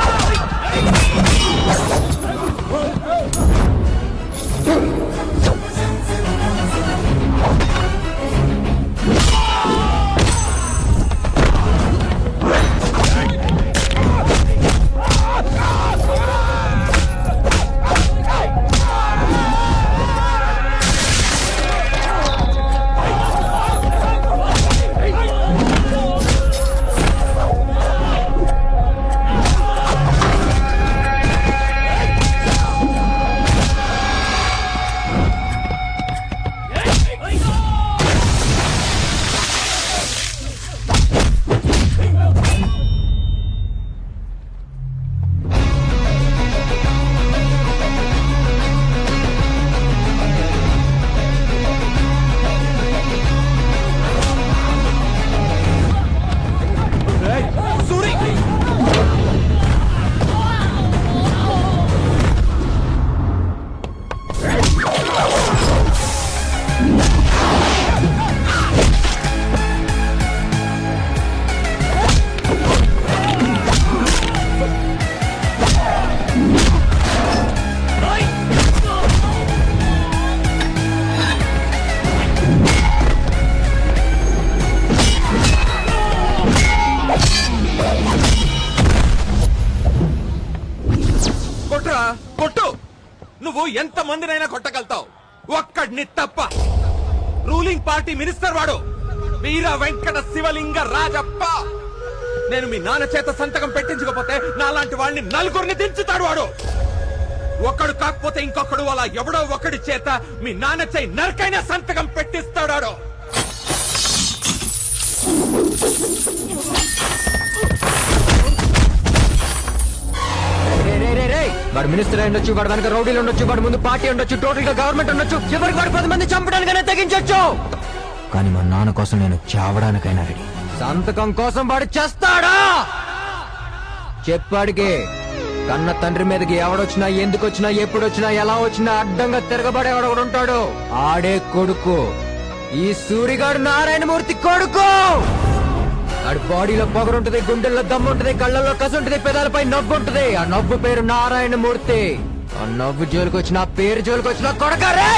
కొట్టు. నువ్వు ఎంత మందినైనా కొట్టగలుగుతావు, ఒక్కడిని తప్ప. రూలింగ్ పార్టీ మినిస్టర్ వాడు వీర వెంకట శివలింగ రాజప్ప. నేను మీ నాన్న చేత సంతకం పెట్టించకపోతే నాలాంటి వాడిని నలుగురిని దించుతాడు వాడు. ఒక్కడు కాకపోతే ఇంకొకడు, అలా ఎవడో ఒకడి చేత మీ నాన్న చేయి నరకైనా సంతకం పెట్టిస్తాడు. వాడు మినిస్టర్ అయి ఉండొచ్చు, వాడు వెనక రౌడీలు ఉండొచ్చు, వాడు ముందు పార్టీ ఉండొచ్చు, టోటల్ గా గవర్నమెంట్ ఉండొచ్చు, చివరికి వాడు 10 మంది చంపడానికైనా తెగించొచ్చు. కానీ మా నాన్న కోసం నేను చావడానికైనా రెడీ. సంతకం కోసం వాడు చేస్తాడా? చెప్పాడికి కన్న తండ్రి మీదకి ఎవడొచ్చినా, ఎందుకొచ్చినా, ఎప్పుడొచ్చినా, ఎలా వచ్చినా అడ్డంగా తిరగబడేవాడు ఒకడు ఉంటాడు. ఆడే కొడుకు ఈ సూరిగాడు, నారాయణమూర్తి కొడుకు. ఆడి బాడీలో పొగరుంటది, గుండెల్లో దమ్ము ఉంటది, కళ్ళల్లో కసుంటది, పెదాలపై నవ్వు ఉంటది. ఆ నవ్వు పేరు నారాయణమూర్తి. ఆ నవ్వు జోలికి వచ్చిన, ఆ పేరు జోలికి వచ్చిన కొడకరే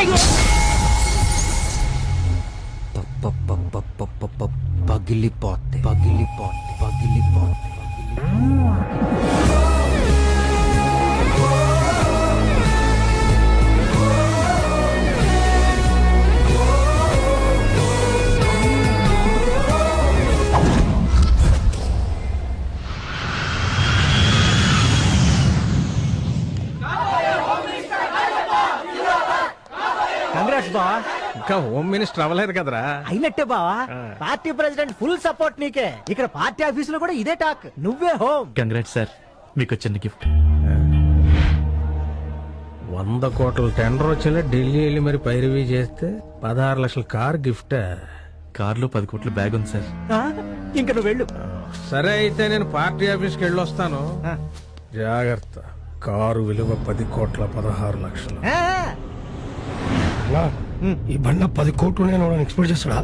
పగిలిపోతే పగిలిపోతే పగిలిపోతే. కంగ్రాట్స్ బావా. ఇంకా హోమ్ మినిస్టర్ అవ్వలేదు కదరా? అయినట్టే బావా. పార్టీ ప్రెసిడెంట్ ఫుల్ సపోర్ట్ నీకే. ఇక్కడ పార్టీ ఆఫీసులో కూడా ఇదే టాక్, నువ్వే హోమ్. కంగ్రాట్స్ సార్, మీకు చిన్న గిఫ్ట్. 100 కోట్ల టెండర్ వచ్చేలా ఢిల్లీ వెళ్ళి మరి పైరవీ చేస్తే 16 లక్షల కార్ గిఫ్ట్. కార్లో 10 కోట్ల బ్యాగ్ ఉంది సార్. ఇంకా నువ్వు వెళ్ళు. సరే అయితే నేను పార్టీ ఆఫీస్కి వెళ్ళొస్తాను. జాగ్రత్త. కారు విలువ 10 కోట్ల 16 లక్షలు. ఈ బండ 10 కోట్లు నేను ఎక్స్పెక్ట్ చేస్తాడా?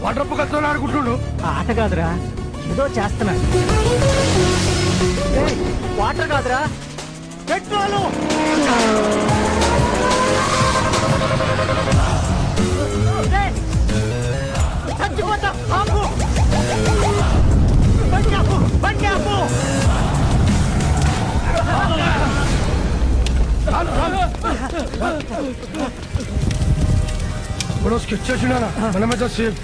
వాటర్ పక్కతో ఆడుకుంటున్నాడు. ఆట కాదురా, ఏదో చేస్తున్నాడు. వాటర్ కాదురా, పెట్రోలు. చచ్చిపోతా. ఆపు, బండి ఆపు, బండి ఆపు. స్కెచ్ చేసినా మనమే సేఫ్.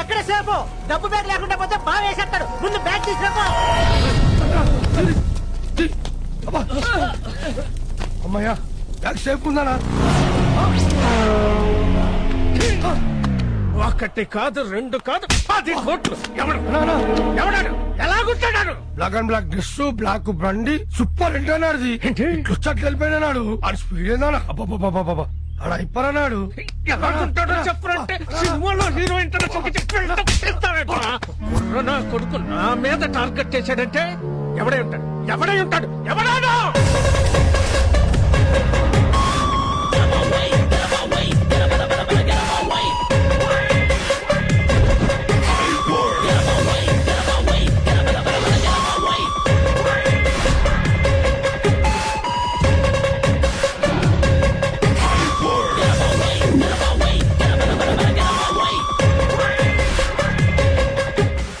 ఎక్కడ సేపు? డబ్బు బ్యాగ్ లేకుండా పోతే బాగా వేసేస్తాడు. ముందు బ్యాగ్ తీసుకురా. అమ్మయ్యా, బ్యాగ్ సేఫ్ ఉందానా? ఒకటి కాదు, 2 కాదు, 10 కోట్లు. ఎవడాడు? ఎలాగుంటాడు? Black and black dress, black బండి, సూపర్ ఇంటర్నాడు. ఇట్లొచ్చట్లు వెళ్ళిపోయినాడు. ఆడి స్పీడ్ ఏందా? అబ్బాబాబా, ఆడ అయిపోరాడు. ఎలాగుంటాడో చెప్పరంటే సినిమాలో హీరో ఇంటర్నేషనల్ నా కొడుకు నా మీద టార్గెట్ చేశాడంటే ఎవడై ఉంటాడు? ఎవడై ఉంటాడు? ఎవడాడు?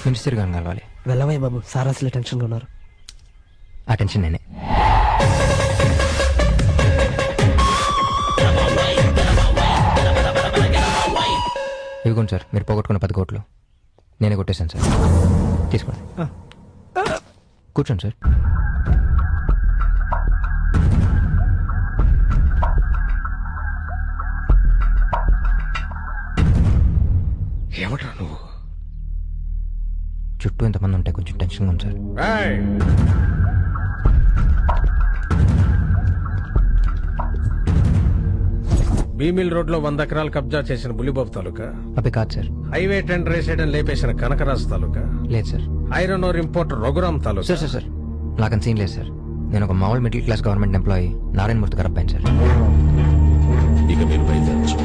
మినిస్టర్ గారిని కలవాలి. వెళ్ళవయ్య బాబు, సార్ అసలు టెన్షన్ గా ఉన్నారు. ఆ టెన్షన్ నేనే. ఇదిగోండి సార్, మీరు పోగొట్టుకున్న 10 కోట్లు నేనే కొట్టేశాను సార్. తీసుకోండి, కూర్చోండి సార్. ఏమంటా నువ్వు? చుట్టూ ఎంతమంది ఉంటే కొంచెం టెన్షన్గా ఉంది సార్. భీమిల్ రోడ్ లో 100 ఎకరాలు కబ్జా చేసిన బుల్లిబాబు తాలూకా. అవి కాదు సార్. హైవే టెండర్ వేసేయడం లేపేసిన కనకరాజు తాలూకా. లేదు sir. Iron ore importer Raghuram తాలూకా. సార్ సార్ సార్, నాకని సీన్ లేదు సార్. నేను ఒక మామూలు middle class government employee Narayanamurthy గారు అబ్బాయి సార్. ఇక మీరు బయలుదేరచ్చు.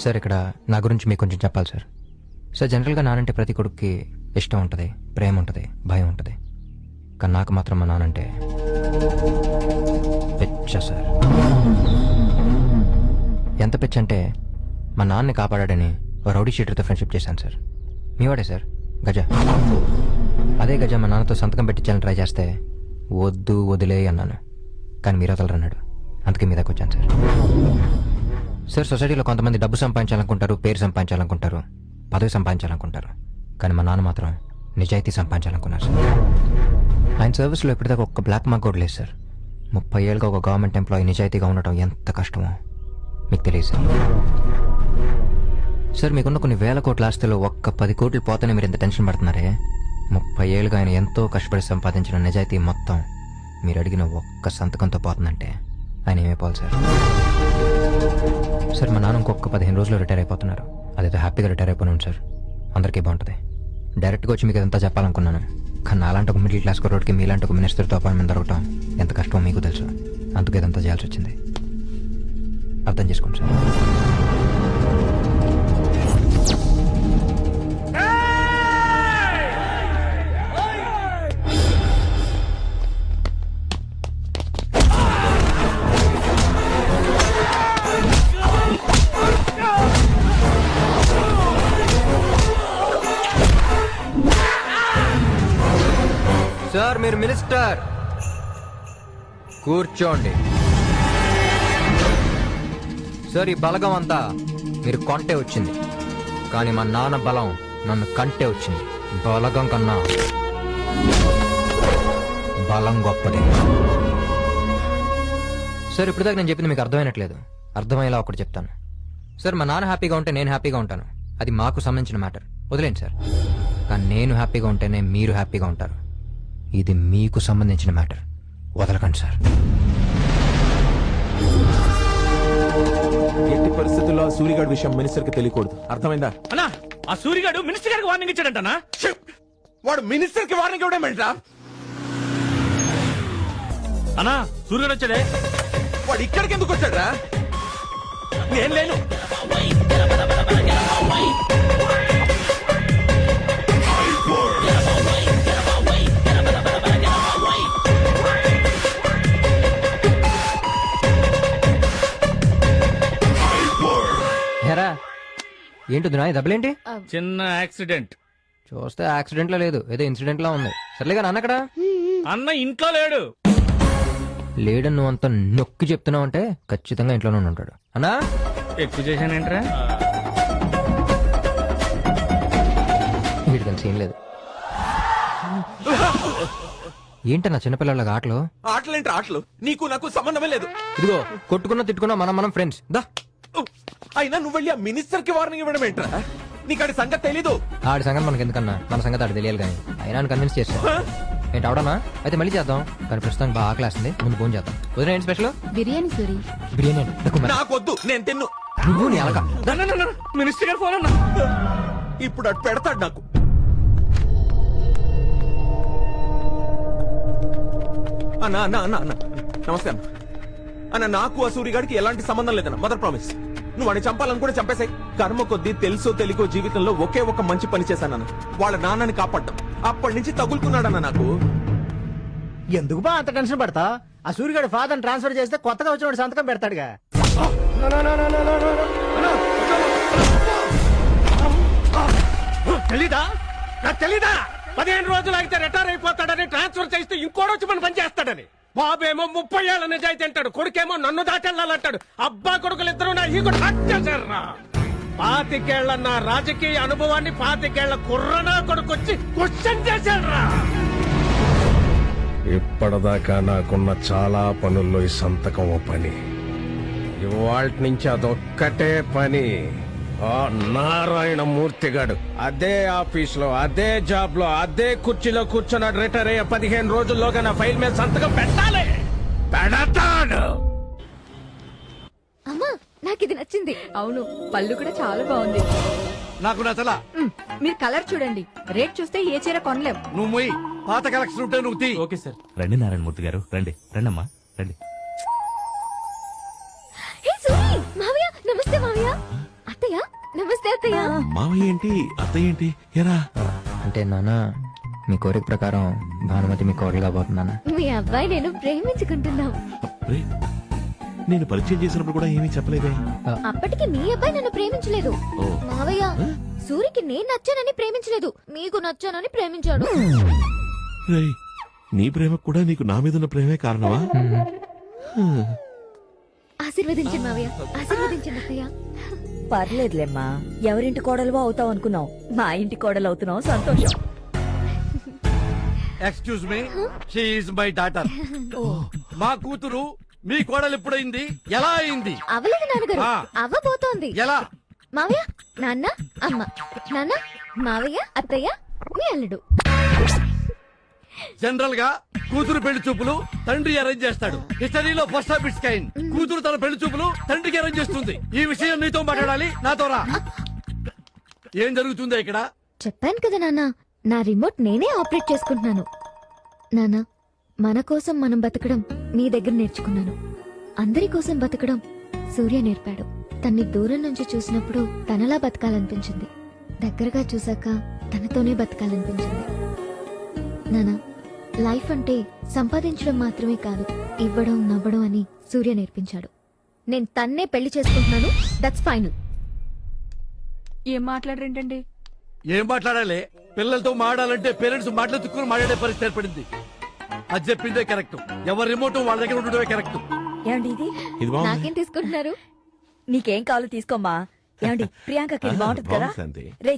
సార్ ఇక్కడ నా గురించి మీకు కొంచెం చెప్పాలి సార్. సార్ జనరల్గా నానంటే ప్రతి కొడుక్కి ఇష్టం ఉంటుంది, ప్రేమ ఉంటుంది, భయం ఉంటుంది. కానీ నాకు మాత్రం మా నానంటే పిచ్చ సార్. ఎంత పిచ్చ అంటే మా నాన్నని కాపాడాడని ఓ రౌడీ షీటర్తో ఫ్రెండ్షిప్ చేశాను సార్. మీవాడే సార్ గజ. అదే గజ మా నాన్నతో సంతకం పెట్టించాలని ట్రై చేస్తే వద్దు వదిలే అన్నాను. కానీ మీరు వదలరన్నాడు. అందుకే మీ దగ్గర వచ్చాను సార్. సార్ సొసైటీలో కొంతమంది డబ్బు సంపాదించాలనుకుంటారు, పేరు సంపాదించాలనుకుంటారు, పదవి సంపాదించాలనుకుంటారు. కానీ మా నాన్న మాత్రం నిజాయితీ సంపాదించాలనుకున్నారు సార్. ఆయన సర్వీస్లో ఇప్పటిదాకా ఒక్క బ్లాక్ మార్క్ కూడా లేదు సార్. 30 ఏళ్ళుగా ఒక గవర్నమెంట్ ఎంప్లాయీ నిజాయితీగా ఉండటం ఎంత కష్టమో మీకు తెలియదు సార్. సార్ మీకున్న కొన్ని వేల కోట్ల ఆస్తిలో ఒక్క 10 కోట్లు పోతేనే మీరు ఎంత టెన్షన్ పడుతున్నారే. 30 ఏళ్ళుగా ఆయన ఎంతో కష్టపడి సంపాదించిన నిజాయితీ మొత్తం మీరు అడిగిన ఒక్క సంతకంతో పోతుందంటే ఆయన ఏమైపోవాలి సార్. సార్ మా నాన్న ఇంకొక 15 రోజుల్లో రిటైర్ అయిపోతున్నారు. అదైతే హ్యాపీగా రిటైర్ అయిపోయినాను సార్. అందరికీ బాగుంటుంది. డైరెక్ట్గా వచ్చి మీకు ఇదంతా చెప్పాలనుకున్నాను. కానీ అలాంటి ఒక మిడిల్ క్లాస్ రోడ్కి మీలాంటి ఒక మినిస్టర్తో అపాయింట్మెంట్ దొరకటం ఎంత కష్టమో మీకు తెలుసు. అందుకే ఇదంతా చేయాల్సి వచ్చింది. అర్థం చేసుకోండి సార్. సార్ మీరు మినిస్టర్ కూర్చోండి. సార్ ఈ బలగం అంతా మీరు కొంటే వచ్చింది, కానీ మా నాన్న బలం నన్ను కంటే వచ్చింది. బలగం కన్నా బలం గొప్పది. సార్ ఇప్పటిదాకా నేను చెప్పింది మీకు అర్థమైనట్లేదు. అర్థమయ్యేలా ఒకటి చెప్తాను. సార్ మా నాన్న హ్యాపీగా ఉంటే నేను హ్యాపీగా ఉంటాను. అది మాకు సంబంధించిన మ్యాటర్, వదిలేండి సార్. కానీ నేను హ్యాపీగా ఉంటేనే మీరు హ్యాపీగా ఉంటారు. ఇది మీకు సంబంధించిన మ్యాటర్, వదలకండి సార్. ఎట్టి పరిస్థితుల్లో సూరిగాడి విషయం మినిస్టర్ కి తెలియకూడదు, అర్థమైందా? అన్నా ఆ సూరిగాడు మినిస్టర్ గారికి వార్నింగ్ ఇచ్చాడంటనా? వాడు మినిస్టర్ కి వార్నింగ్ ఇవ్వడమేంట్రా? అన్నా సూరిగాడు వచ్చాడే. వాడు ఇక్కడికి ఎందుకు వచ్చాడ్రా? నేను లేను. హెరా ఏంటి దునా దెబ్బలేంటి? చిన్న యాక్సిడెంట్. చూస్తే యాక్సిడెంట్ లో లేదు, ఏదో ఇన్సిడెంట్ లా ఉంది. సర్లేగా నాన్న అక్కడ? అన్న ఇంట్లో లేడు. లేడని నువ్వు అంత నొక్కి చెప్తున్నావు అంటే ఖచ్చితంగా ఇంట్లోనే ఉంటాడు. అన్నా ఎక్కువ చేశానంటరా? వీడికి సీన్ లేదు. ఏంటన్నా చిన్నపిల్లల ఆటలు? ఆటలేంటి ఆటలు? నీకు నాకు సంబంధమే లేదు. ఇదిగో కొట్టుకున్నా తిట్టుకున్నా మనం ఫ్రెండ్స్ దా. అయినా నువ్వు వెళ్ళి ఆ మినిస్టర్ కి వార్నింగ్ ఇవ్వడం ఏంట్రా? నీకు ఆడి సంగతి తెలీదు. ఆడి సంగతి మనకి ఎందుకన్నా, మన సంగతి ఆడి తెలియాలి. కానీ అయినా కన్విన్స్ చేస్తా. ఏంటి అవడనా? అయితే మళ్ళీ చేద్దాం. కానీ ప్రస్తుతానికి బాగా ఆకలేస్తుంది, ముందు ఫోన్ చేద్దాం. వదిన ఏంటి స్పెషల్? బిర్యానీ సూరి. బిర్యానీ నాకొద్దు, నేను తిన్ను. నువ్వు నీ అలక. మినిస్టర్ గారు ఫోన్ అన్నా. ఇప్పుడు అటు పెడతాడు నాకు. అన్నా అన్నా అన్నా అన్నా నమస్తే అన్న. అన్న నాకు ఆ సూరిగాడికి ఎలాంటి సంబంధం లేదన్న, మదర్ ప్రామిస్. నువ్వు వాడిని చంపాలనుకుంటే చంపేశాయి. కర్మ కొద్దీ తెలుసో తెలికో జీవితంలో ఒకే ఒక మంచి పని చేశానన్న, వాళ్ళ నాన్నని కాపాడ్డం. అప్పటి నుంచి తగులుకున్నాడన్న నాకు. ఎందుకు బా అంత టెన్షన్ పడతా? ఆ సూర్యగాడి ఫాదర్ ట్రాన్స్ఫర్ చేస్తే కొత్తగా వచ్చిన సంతకం పెడతాడుగా. తెలీదా? నాకు తెలీదా? 15 రోజులు అయితే రిటైర్ అయిపోతాడని, ట్రాన్స్ఫర్ చేస్తే ఇంకోటి వచ్చి మన పని చేస్తాడని. బాబేమో 30 ఏళ్ల నిజాయితీ అంటాడు, కొడుకేమో నన్ను దాటెళ్ళాలంటాడు. అబ్బా కొడుకులిద్దరూ నా ఈ కూడా హత్యేశారా. 25 ఏళ్ల నా రాజకీయ అనుభవాన్ని 25 ఏళ్ల కుర్రనా కొడుకొచ్చి క్వశ్చన్ చేశారా. ఇప్పటిదాకా నాకున్న చాలా పనుల్లో ఈ సంతకం ఓ పని. ఇవాల్టి నుంచి అదొక్కటే పని. ఆ నారాయణమూర్తి గాడు అదే ఆఫీస్ లో, అదే జాబ్ లో, అదే కుర్చీలో కూర్చున్నాడు. రిటైర్ అయ్యే 15 రోజుల్లోగా నా ఫైల్ మీద సంతకం పెట్టాలి. పెడతాడు. అమ్మా నాకు ఇది నచ్చింది. అవును, పళ్ళు కూడా చాలా బాగుంది. నాకు నచ్చలా. మీరు కలర్ చూడండి, రేట్ చూస్తే ఏ చీర కొనలేం. నువ్వు మొయ్. పాత కలెక్షన్ ఉంటే నువ్వు తీ. Okay sir. రండి నారాయణమూర్తి గారు, రండి రండమ్మా రండి. హే సూరి, మావయ్య నమస్తే మావయ్య. అత్తయ్య నమస్తే అత్తయ్య. మావయ్య ఏంటి అత్తయ్య ఏంటి ఎరా? అంటే నాన్న మీ కోరిక ప్రకారం భానుమతి మీ కోడలుగా పోతున్నానా? మీ అబ్బాయి నేను ప్రేమించుకుంటున్నాం. నేను పరిచయం చేసినప్పుడు కూడా ఏమీ చెప్పలేదే. అప్పటికి మీ అబ్బాయి నన్ను ప్రేమించలేదు మావయ్య. సూరికి నేను నచ్చానని ప్రేమించలేదు, మీకు నచ్చానని ప్రేమించాడు. రేయ్, నీ ప్రేమ కూడా నీకు నా మీద ఉన్న ప్రేమే కారణమా? ఆశీర్వదించండి మావయ్య, ఆశీర్వదించండి అత్తయ్య. పర్లేదులేమ్మా, ఎవరింటి కోడలువో అవుతావు అనుకున్నావు, మా ఇంటి కోడలు అవుతున్నావు, సంతోషం. Excuse me, she is my daughter. మా కూతురు మీ కోడలు ఎప్పుడైంది, ఎలా అయింది? అవలేదు నాన్నగారు, అవ్వబోతోంది. ఎలా? మావయ్య, నాన్న, అమ్మ, నాన్న, మావయ్య, అత్తయ్య, మీ అల్లుడు. జనరల్ గా కూతురు పెళ్లి చూపులు తండ్రి అరేంజ్ చేస్తాడు. హిస్టరీలో ఫస్ట్ ఆఫ్ ఇట్స్ కైండ్. కూతురు తన పెళ్లి చూపులు తండ్రికి అరేంజ్ చేస్తుంది. ఈ విషయం నీతో మాట్లాడాలి, నాతో రా. ఏం జరుగుతుందో ఇక్కడ? చెప్పాను కదా నాన్న, నా రిమోట్ నేనే ఆపరేట్ చేసుకుంటున్నాను. నాన్న, మన కోసం మనం బతకడం మీ దగ్గర నేర్చుకున్నాను. అందరి కోసం బతకడం సూర్య నేర్పాడు. తన్ని దూరం నుంచి చూసినప్పుడు తనలా బతకాలనిపించింది, దగ్గరగా చూసాక తనతోనే బతకాలనిపించింది. నానా, లైఫ్ అంటే సంపాదించడం మాత్రమే కాదు, ఇవ్వడం, నవ్వడం అని సూర్య నేర్పించాడు. నేను తన్నే పెళ్లి చేసుకుంటున్నాను, దట్స్ ఫైనల్. ఏం మాట్లాడరేంటండి? ఏం మాట్లాడాలి? పిల్లలతో మాట్లాడాలంటే పేరెంట్స్ మాట్లాడుకుని మాట్లాడే పరిస్థితి ఏర్పడింది. అది చెప్పిందే కరెక్ట్. ఎవరి రిమోట్ వాళ్ళ దగ్గర ఉండడమే కరెక్ట్. ఏమండి ఇది? నాకేం తీసుకుంటున్నారు? నీకేం కావాలో తీసుకోమ్మా. ఏమండి, ప్రియాంకకి ఇది బాగుంటుంది కదా? రే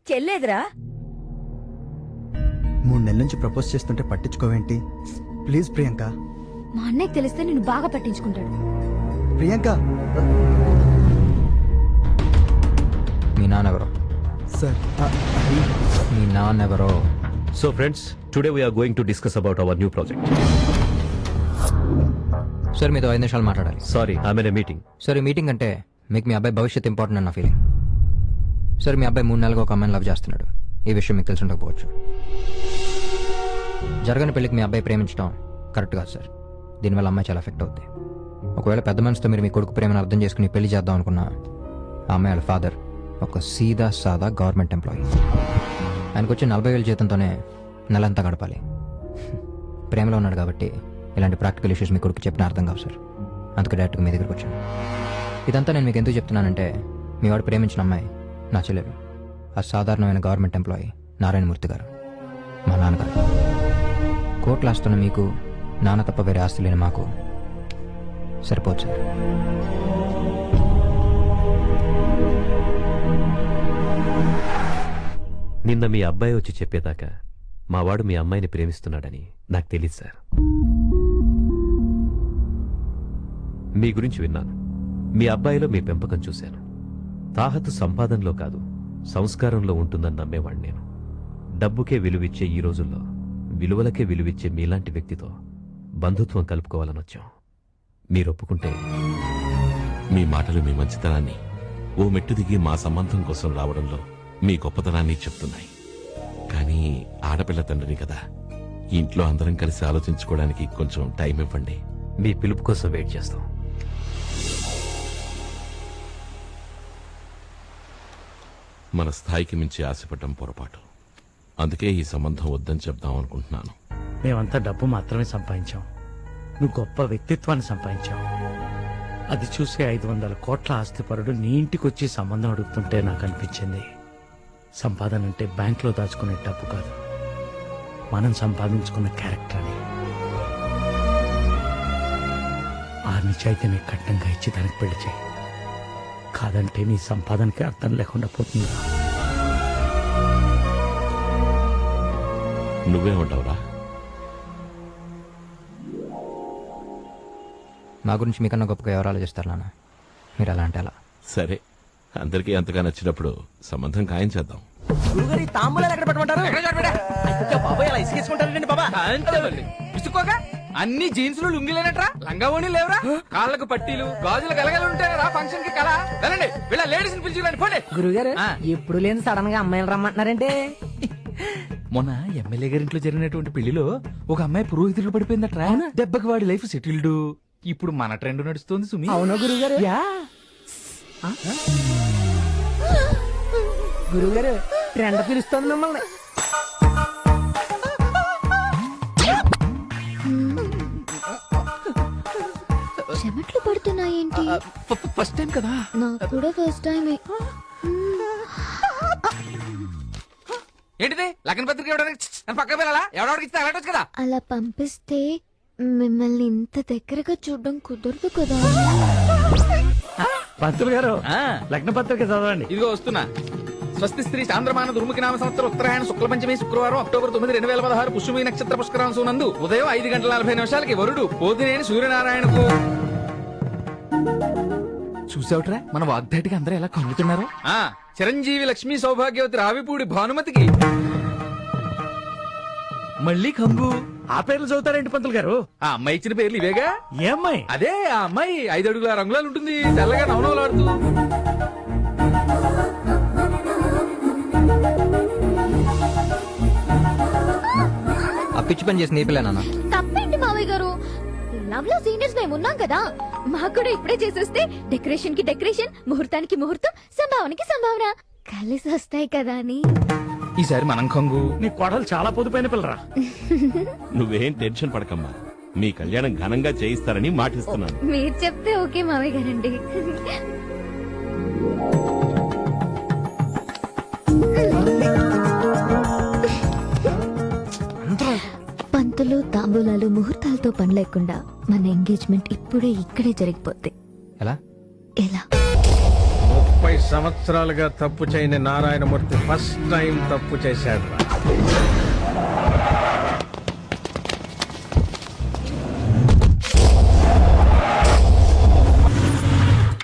చెల్లేదురా. 3 నెలల నుంచి ప్రపోజ్ చేస్తుంటే పట్టించుకోవేంటి? ప్లీజ్ ప్రియాంక. మా అన్నయ్యకి తెలిస్తే నేను బాగా పట్టించుకుంటాడు. ప్రియాంక. మీ నాన్నెవరో? సార్, మీ నాన్నెవరో? So friends, today we're going to discuss about our new project. Sir మీతో 5 నిమిషాలు మాట్లాడాలి. Sorry, I'm in a meeting. Sir ఈ మీటింగ్ అంటే మీకు మీ అబ్బాయి భవిష్యత్ ఇంపార్టెంట్ అన్న ఫీలింగ్. సార్ మీ అబ్బాయి 3 నెలలుగా ఒక అమ్మాయిని లవ్ చేస్తున్నాడు. ఈ విషయం మీకు తెలిసి ఉండకపోవచ్చు. జరగని పెళ్లికి మీ అబ్బాయి ప్రేమించడం కరెక్ట్ కాదు సార్. దీనివల్ల అమ్మాయి చాలా ఎఫెక్ట్ అవుతుంది. ఒకవేళ పెద్ద మనసుతో మీరు మీ కొడుకు ప్రేమను అర్థం చేసుకుని పెళ్లి చేద్దాం అనుకున్న ఆ అమ్మాయి వాళ్ళ ఫాదర్ ఒక సీదా సాదా గవర్నమెంట్ ఎంప్లాయీ. ఆయనకు వచ్చి 40,000 జీతంతోనే నెలంతా గడపాలి. ప్రేమలో ఉన్నాడు కాబట్టి ఇలాంటి ప్రాక్టికల్ ఇష్యూస్ మీ కొడుకు చెప్పిన అర్థం కావు సార్. అందుకే డైరెక్ట్గా మీ దగ్గరకు వచ్చాను. ఇదంతా నేను మీకు ఎందుకు చెప్తున్నానంటే, మీ వాడు ప్రేమించిన అమ్మాయి నా చెల్లెలు, ఆ సాధారణమైన గవర్నమెంట్ ఎంప్లాయీ నారాయణమూర్తి గారు, మా నాన్నగారు. కోట్లు ఆస్తున్న మీకు నాన్న తప్ప వేరే ఆస్తి లేని మాకు సరిపోదు సార్. నిన్న మీ అబ్బాయి వచ్చి చెప్పేదాకా మా వాడు మీ అమ్మాయిని ప్రేమిస్తున్నాడని నాకు తెలియదు సార్. మీ గురించి విన్నాను. మీ అబ్బాయిలో మీ పెంపకం చూశాను. తాహతు సంపాదనలో కాదు, సంస్కారంలో ఉంటుందని నమ్మేవాడిని నేను. డబ్బుకే విలువిచ్చే ఈ రోజుల్లో విలువలకే విలువిచ్చే మీలాంటి వ్యక్తితో బంధుత్వం కలుపుకోవాలని వచ్చాం. మీరు ఒప్పుకుంటే. మీ మాటలు మీ మంచితనాన్ని ఓ మెట్టు దిగి మా సంబంధం కోసం రావడంలో మీ గొప్పతనాన్ని చెప్తున్నాయి. కానీ ఆడపిల్ల తండ్రిని కదా, ఇంట్లో అందరం కలిసి ఆలోచించుకోవడానికి కొంచెం టైం ఇవ్వండి. మీ పిలుపు కోసం వెయిట్ చేస్తాం. మన స్థాయికి మించి ఆశపడడం పొరపాటు. అందుకే ఈ సంబంధం వద్దని చెప్దాం అనుకుంటున్నాను. మేమంతా డబ్బు మాత్రమే సంపాదించాం, నువ్వు గొప్ప వ్యక్తిత్వాన్ని సంపాదించావు. అది చూసి 500 కోట్ల ఆస్తిపరుడు నీ ఇంటికి వచ్చి సంబంధం అడుగుతుంటే నాకు అనిపించింది, సంపాదన అంటే బ్యాంకులో దాచుకునే డబ్బు కాదు, మనం సంపాదించుకున్న క్యారెక్టర్ అని. ఆ నిజాయితీని కట్నంగా ఇచ్చి దానికి పెళ్లి చేయి. కాదంటే నీ సంపాదనకి అర్థం లేకుండా పోతుంది. నువ్వేమంటావురా? మా గురించి మీకన్నా గొప్పగా ఎవరు ఆలోచిస్తారు నాన్న? మీరు అలా అంటే అలా. సరే, అందరికీ అంతగా నచ్చినప్పుడు సంబంధం ఖాయం చేద్దాం. గురుగారు, ఈ తాంబూలాలు ఎక్కడ పెట్టమంటారు? బాబాయ్ అలా ఇసుకేసుకుంటారండి బాబా. ఇసుకోగా అన్ని జీన్సులు లుంగిలేనట్రా, లంగావోణి లేవరా, కాళ్ళకు పట్టీలు గాజులు గలగలు ఉంటాయరా ఫంక్షన్ కి కళ. వెళ్ళండి, వీళ్ళ లేడీస్ ని పిలిచి పోండి. గురుగారు, ఎప్పుడు లేని సడన్ గా అమ్మాయిలు రమ్మంటున్నారంటే మొన్న ఎమ్మెల్యే గారి ఇంట్లో జరిగినటువంటి పెళ్లిలో ఒక అమ్మాయి పురోహితుడికి పడిపోయిందట్రా. దెబ్బకి వాడి లైఫ్ సెటిల్డ్. ఇప్పుడు మన ట్రెండ్ నడుస్తుంది సుమి. అవునా గురుగారు? యా. గురుగారు ట్రెండ్ పిలుస్తుంది మిమ్మల్ని. చెమట్లు పడుతున్నాయేంటి? ఫస్ట్ టైం కదా. నాకు కూడా ఫస్ట్ టైమే. ఏంటిది లగ్న పత్రిక ఇవ్వడానికి పక్క వెళ్ళాలా? ఎవడెవడికి ఇస్తే అలాంటి కదా. అలా పంపిస్తే మిమ్మల్ని ఇంత దగ్గరగా చూడడం కుదరదు కదా. పంతులు గారు లగ్న పత్రిక చదవండి. ఇదిగో వస్తున్నా. స్వస్తి స్త్రీ చాంద్రమాన దుర్ముఖి నామ సంవత్సరం ఉత్తరాయణ శుక్ల పంచమి శుక్రవారం అక్టోబర్ 9, 2016 పుష్యమి నక్షత్ర పుష్కరాంశం నందు ఉదయం 5:40 వరుడు పోతినేని సూర్యనారాయణకు. చూసావుట్రా మన వాగ్దాటికి అందరూ ఎలా కమ్ముతున్నారు. చిరంజీవి లక్ష్మీ సౌభాగ్యవతి రావిపూడి భానుమతికి మళ్ళీ కంగు. ఆ పేర్లు చదువుతారేంటి పంతులు గారు? ఆ అమ్మాయి ఇచ్చిన పేర్లు ఇవేగా. ఏ అమ్మాయి? అదే ఆ అమ్మాయి 5 అడుగుల రంగులాలు ఉంటుంది, తెల్లగా నవనవలాడుతూ. ఆ పిచ్చి పని చేసి నేర్పలేనా? తప్పేంటి మావయ్య గారు? లవ్ లో సీనియర్స్ మేము ఉన్నాం కదా. మాకు కూడా ఇప్పుడే చేసేస్తే డెకరేషన్ కి డెకరేషన్, ముహూర్తానికి ముహూర్తం, సంభావనకి సంభావన కలిసి వస్తాయి కదా అని. ఈసారి మనం కంగు. నీ కోడలు చాలా పొదుపైన పిల్లరా. నువ్వేం టెన్షన్ పడకమ్మా, మీ కళ్యాణం ఘనంగా చేయిస్తారని మాటిస్తున్నాను. మీరు చెప్తే ఓకే మావయ్య గారండి. పంతులు తాంబూలాలు ముహూర్తాలతో పని లేకుండా మన ఎంగేజ్మెంట్ ఇప్పుడే ఇక్కడే జరిగిపోద్ది. ఎలా? ఎలా? 30 సంవత్సరాలుగా తప్పు చేయని నారాయణమూర్తి ఫస్ట్ టైం తప్పు చేశాడు.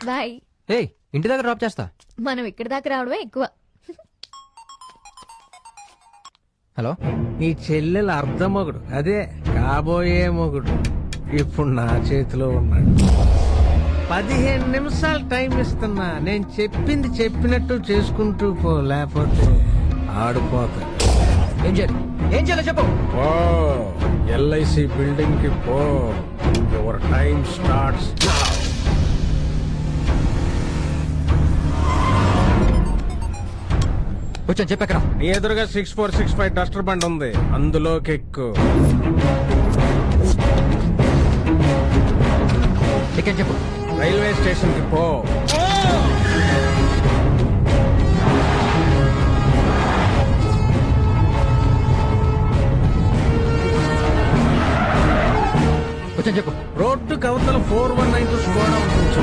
బాయ్. ఏయ్, ఇంటి దగ్గర డ్రాప్ చేస్తా. మనం ఇక్కడి దాకా రావడమే ఎక్కువ. హలో, నీ చెల్లెలు అర్ధమొగుడు, అదే కాబోయే మొగుడు ఇప్పుడు నా చేతిలో ఉన్నాడు. 15 నిమిషాలు టైం ఇస్తున్నా. నేను చెప్పింది చెప్పినట్టు చేసుకుంటూ పో, లేకపోతే ఆడిపోతా. ఏం చేయాలో చెప్పు. పో, ఎల్ఐసి బిల్డింగ్ కి పో. Your time starts. వచ్చాను చెప్పెక్కడ. నీ ఎదురుగా 6465 డస్టర్ బండి ఉంది, అందులోకి ఎక్కు. ఇక్కడ చెప్పు. రైల్వే స్టేషన్ కి పో. వచ్చాను చెప్పు. రోడ్డు కవతల 419 స్కోడా ఉంటుంది,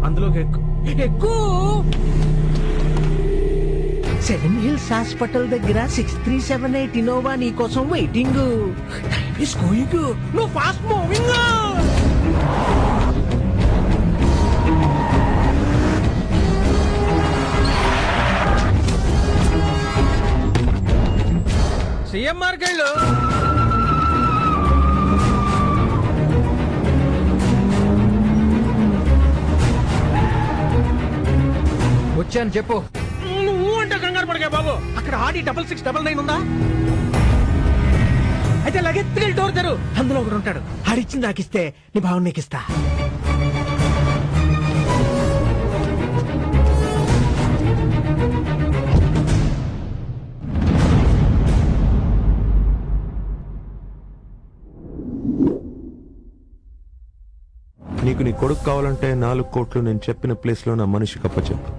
అందులోకి ఎక్కు. ఎక్కు. 7 హిల్స్ హాస్పిటల్ దగ్గర 6378 ఇన్నోవా నీ కోసం వెయిటింగ్. టైం ఇస్ గోయింగ్, నువ్వు ఫాస్ట్ మూవింగ్. సిఎంఆర్ గళ్ళు. వచ్చాను చెప్పు. నువ్వు అంటే కంగారు పడగా బాబు. అక్కడ ఆడి 6699 ఉందా? అయితే లగెత్తుకెళ్ళి డోర్ తెరు, అందులో ఒకడు ఉంటాడు. ఆడిచ్చింది నాకిస్తే నీ భావం నీకు ఇస్తా. నీకు నీ కొడుకు కావాలంటే 4 కోట్లు నేను చెప్పిన ప్లేస్ లో నా మనిషికి అప్పచెప్పు.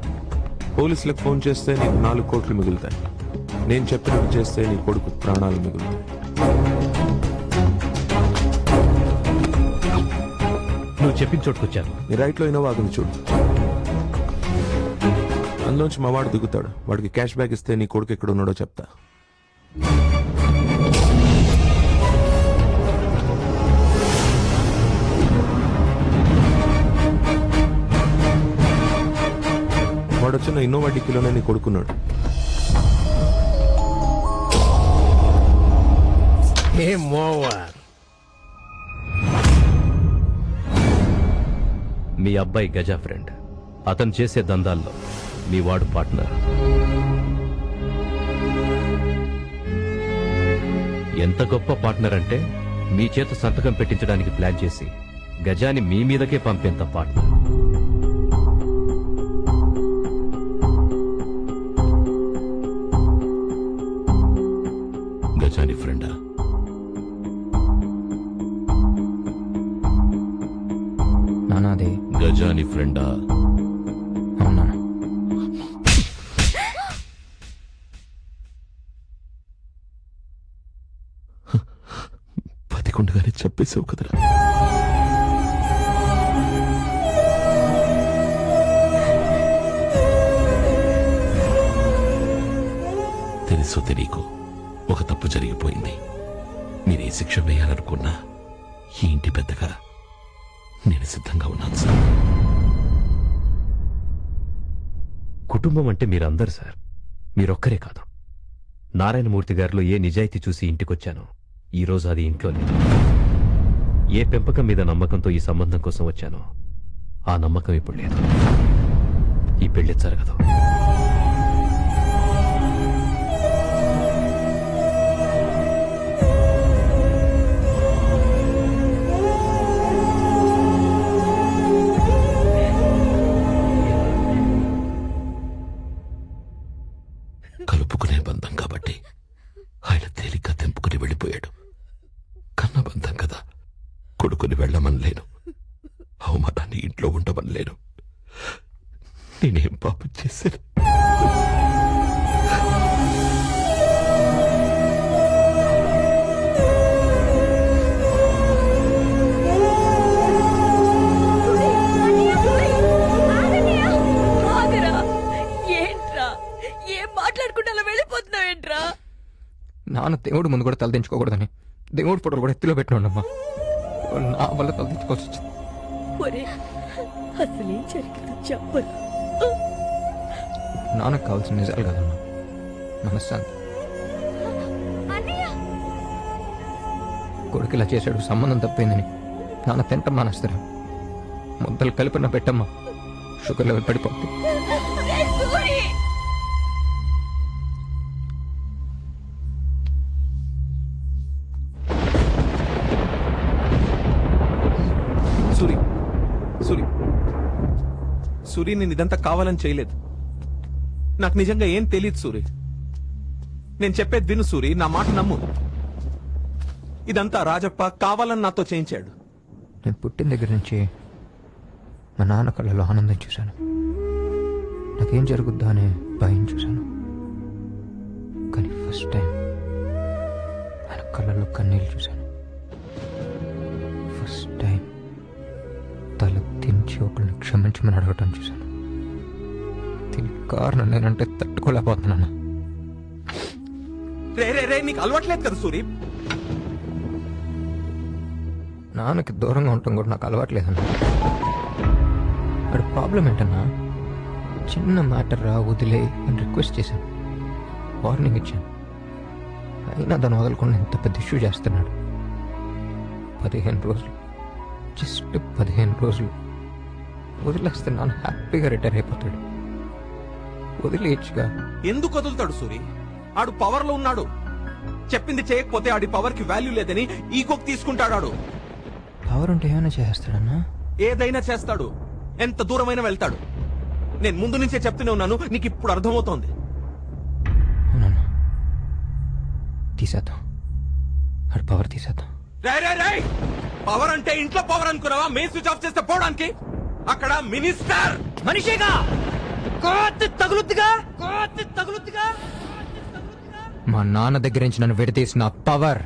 పోలీసులకు ఫోన్ చేస్తే నీకు 4 కోట్లు మిగులుతాయి. నేను చెప్పినట్టు చేస్తే నీ కొడుకు ప్రాణాలు మిగులుతాయి. నువ్వు చెప్పిన చోటుకొచ్చాను. నీ రైట్ లో ఇన్నోవా ఆగుంది చూడు, అందులోంచి మా వాడు దిగుతాడు. వాడికి క్యాష్ బ్యాక్ ఇస్తే నీ కొడుకు ఎక్కడ ఉన్నాడో చెప్తా. వాడు వచ్చిన ఇన్నోవా డిక్కీలోనే నీ కొడుకున్నాడు. మీ అబ్బాయి గజా ఫ్రెండ్. అతను చేసే దందాల్లో మీ వాడు పార్ట్నర్. ఎంత గొప్ప పార్ట్నర్ అంటే మీ చేత సంతకం పెట్టించడానికి ప్లాన్ చేసి గజాని మీ మీదకే పంపేంత పార్ట్నర్. గజాని ఫ్రెండా? నానా అది గజాని ఫ్రెండా? అవునా? 11 చెప్పేసావు కదరా. తెలుసో తెలియకో ఒక తప్పు జరిగిపోయింది. మీరే శిక్ష వేయాలనుకున్నా ఈ ఇంటి పెద్దగా నేను సిద్ధంగా ఉన్నాను సార్. కుటుంబం అంటే మీరందరు సార్, మీరొక్కరే కాదు. నారాయణమూర్తి గారిలో ఏ నిజాయితీ చూసి ఇంటికొచ్చానో ఈ రోజు అది ఇంట్లో లేదు. ఏ పెంపకం మీద నమ్మకంతో ఈ సంబంధం కోసం వచ్చానో ఆ నమ్మకం ఇప్పుడు లేదు. ఈ పెళ్లి జరగదు. కలుపుకునే బంధం కాబట్టి ఆయన తేలిగ్గా తెంపుకుని వెళ్ళిపోయాడు. కన్న బంధం కదా, కొడుకుని వెళ్ళమనలేను, అవమానాన్ని ఇంట్లో ఉండమనలేను. నేనేం పాపం చేశాను? ఏంట్రా ఏం మాట్లాడుకుంటా అలా వెళ్ళిపోతున్నావు ఏంట్రా? నాన్న దేవుడు ముందు కూడా తలదించుకోకూడదని దేవుడు ఫోటోలు కూడా ఎత్తులో పెట్టినాడమ్మా. నా వల్ల తలదించుకోవాల్సి వచ్చింది. ఒరే అసలేం జరిగిందో చెప్పరు. నాన్నకు కావాల్సిన నిజాలు కదమ్మా, మనశ్శాంతి. కొడుకు ఇలా చేశాడు, సంబంధం తప్పిందని నాన్న తింటం మానేస్తారా? ముద్దలు కలిపిన పెట్టమ్మా, షుగర్ లెవెల్ పడిపోతుంది. సూరి సూరి సూరి, నేను ఇదంతా కావాలని చేయలేదు. నాకు నిజంగా ఏం తెలియదు సూరి. నేను చెప్పేది విను సూరి, నా మాట నమ్ము. ఇదంతా రాజప్ప కావాలని నాతో చేయించాడు. నేను పుట్టిన దగ్గర నుంచి మా నాన్న కళ్ళలో ఆనందం చూశాను, నాకేం జరుగుద్దా అనే భయం చూశాను. కానీ ఫస్ట్ టైం ఆయన కళ్ళలో కన్నీళ్ళు చూశాను. ఫస్ట్ టైం తల దించి ఒకరిని క్షమించమని అడగటం చూశాను. దీనికి కారణం నేనంటే తట్టుకోలేకపోతున్నాను. రే రే రే, నీకు అలవాట్లేదు కదా సూరి. నాన్నకి దూరంగా ఉండటం కూడా నాకు అలవాట్లేదన్నా. అక్కడ ప్రాబ్లం ఏంటన్నా, చిన్న మ్యాటర్ రా వదిలే అని రిక్వెస్ట్ చేశాను, వార్నింగ్ ఇచ్చాను. అయినా దాన్ని వదలకుండా ఇంత పెద్ద ఇష్యూ చేస్తున్నాడు. 15 రోజులు, జస్ట్ 15 రోజులు వదిలేస్తే నాన్న హ్యాపీగా రిటైర్ అయిపోతాడు. వదిలేయచ్చుగా. ఎందుకు వదులుతాడు సూరి? ఆడు పవర్ లో ఉన్నాడు. చెప్పింది చేయకపోతే ఆడి పవర్ కి వాల్యూ లేదని ఈగోకి తీసుకుంటాడు. ఆడు పవర్ ఉంటే ఏమైనా చేస్తాడన్నా? ఏదైనా చేస్తాడు, ఎంత దూరమైనా వెళ్తాడు. నేను ముందు నుంచే చెప్తూనే ఉన్నాను, నీకు ఇప్పుడు అర్థమవుతోంది. అవునన్నా, తీసేద్దాం, ఆడు పవర్ తీసేద్దాం. పవర్ అంటే ఇంట్లో పవర్ అనుకున్నావా? మెయిన్ స్విచ్ ఆఫ్ చేస్తే పోవడానికి. అక్కడ మినిస్టర్ మనిషిగా తగులుద్దిగా. మా నాన్న దగ్గర నుంచి నన్ను విడదీసిన పవర్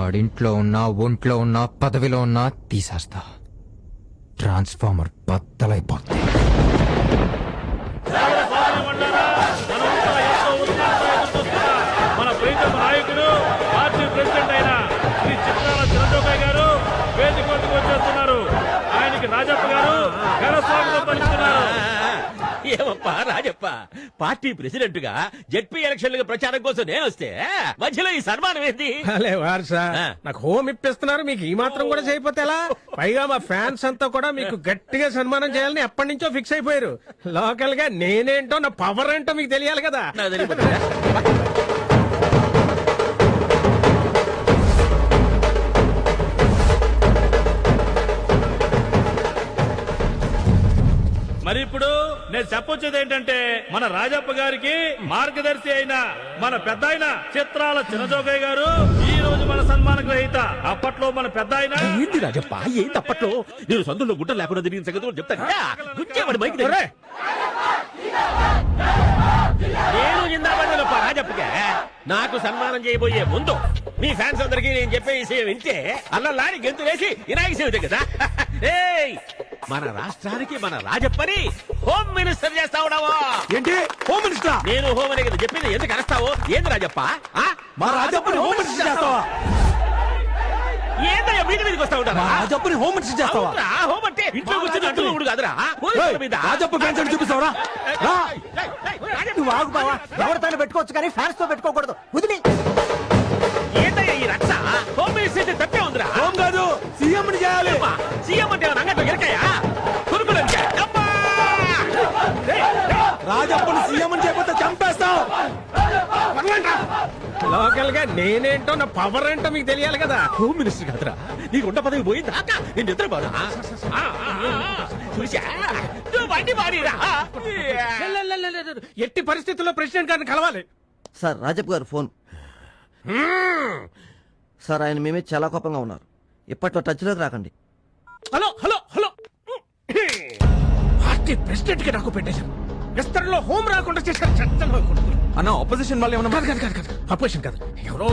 ఆడింట్లో ఉన్నా, ఒంట్లో ఉన్నా, పదవిలో ఉన్నా తీసేస్తా. ట్రాన్స్ఫార్మర్ బద్దలైపోతుంది. మన ప్రీతమ నాయకుడు, పార్టీ ప్రెసిడెంట్ అయిన శ్రీ చిత్రాల చంద్రబాబు గారు వేదిక వద్దకు వచ్చేస్తున్నారు. ఆయనకి రాజప్ప గారు ఘన స్వాగతం పలుకుతున్నారు. ఏమప్పా రాజప్ప, పార్టీ ప్రెసిడెంట్ గా జెడ్పీ ఎలక్షన్ల ప్రచారం కోసం నేను వస్తే మధ్యలో ఈ సన్మానం ఏంది? నాకు హోమ్ ఇప్పిస్తున్నారు, మీకు ఈ మాత్రం కూడా చేయకపోతే ఎలా? పైగా మా ఫ్యాన్స్ అంతా కూడా మీకు గట్టిగా సన్మానం చేయాలని ఎప్పటి నుంచో ఫిక్స్ అయిపోయారు. లోకల్ గా నేనేంటో, నా పవర్ ఏంటో మీకు తెలియాలి కదా. నేను చెప్పొచ్చేది ఏంటంటే మన రాజప్ప గారికి మార్గదర్శి అయిన మన పెద్ద ఆయన చిత్రాల చిన్నజోగయ్య గారు ఈ రోజు మన సన్మాన గ్రహీత. అప్పట్లో మన పెద్ద ఆయన ఏంటి రాజప్ప ఏంటి అప్పట్లో నేను సందులో గుట్ట లేకుండా తిరిగిన సంగతి కూడా చెప్తాను. గుచ్చేవాడి మైక్ దగ్గర. నేను ఇందాక రాజప్పకే నాకు సన్మానం చేయబోయే ముందు మీ ఫ్యాన్స్ అందరికీ నేను చెప్పే విషయం వింటే అల్లలాని గెంతులేసి వినాయక చవితి కదా. ఏయ్ మన రాష్ట్రానికి మన రాజప్పని హోమ్ మినిస్టర్ చేస్తా ఉన్నావా? ఏంటి హోమ్ మినిస్టర్? నేను హోమ్ అనే కదా చెప్పింది. ఎందుకు అరుస్తావు? ఏంది రాజప్ప? మా రాజప్పని హోమ్ మినిస్టర్ చేస్తావా? ఏందయ్యా వీటి మీదకి వస్తా ఉంటారా? రాజప్పని హోమ్ మినిస్టర్ చేస్తావా? అవునురా, హోమ్ అంటే ఇంట్లో కూర్చొని అంటులు ఊడు కాదురా. పోలీసుల మీద రాజప్ప ఫ్యాన్స్ అని చూపిస్తావరా? నువ్వు ఆగు బావా, ఎవరితో పెట్టుకోవచ్చు కానీ ఫ్యాన్స్ తో పెట్టుకోకూడదు. వదిలి ఏందయ్యా ఈ రచ్చ? హోమ్ మినిస్టర్ అయితే తప్పే ఉందిరా. హోమ్ కాదు సీఎం ని చేయాలి. సీఎం అంటే రంగంలో ఎరకాయా తురుకులు రాజప్పని సీఎం అని చెప్పితే చంపేస్తాం. లోకల్ గా నేనేంటో నా పవర్ ఏంటో మీకు తెలియాలి కదా. హోమ్ మినిస్టర్ కాదురా, నీకు ఉండ పదవి పోయిందా? నేను నిద్ర పోనా? చూసా నువ్వు బండి మారిరా. ఎట్టి పరిస్థితుల్లో ప్రెసిడెంట్ గారిని కలవాలి. సార్ రాజప్ప గారు ఫోన్. సార్ ఆయన మేమే చాలా కోపంగా ఉన్నారు. ఇప్పట్లో టచ్ లోకి రాకండి. Hello hello hello, party president కి నాకు పెట్టేశారు. విస్తరణలో హోం రాకుండా చేశారు. చట్టంలో అన్న ఆపోజిషన్ వాళ్ళు ఏమన్నా? కాదు అపోజిషన్ కాదు, ఎవడో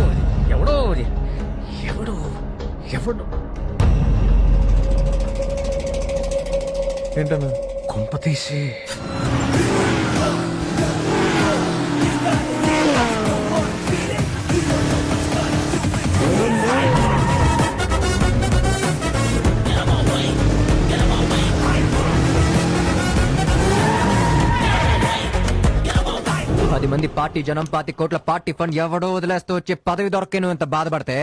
ఎవడో ఎవడో ఎవడో ఏంటన్నా కొంప తీసి పది మంది పార్టీ జనం 5 కోట్ల పార్టీ ఫండ్ ఎవడో వదిలేస్తూ వచ్చే పదవి దొరకే నువ్వు ఎంత బాధపడితే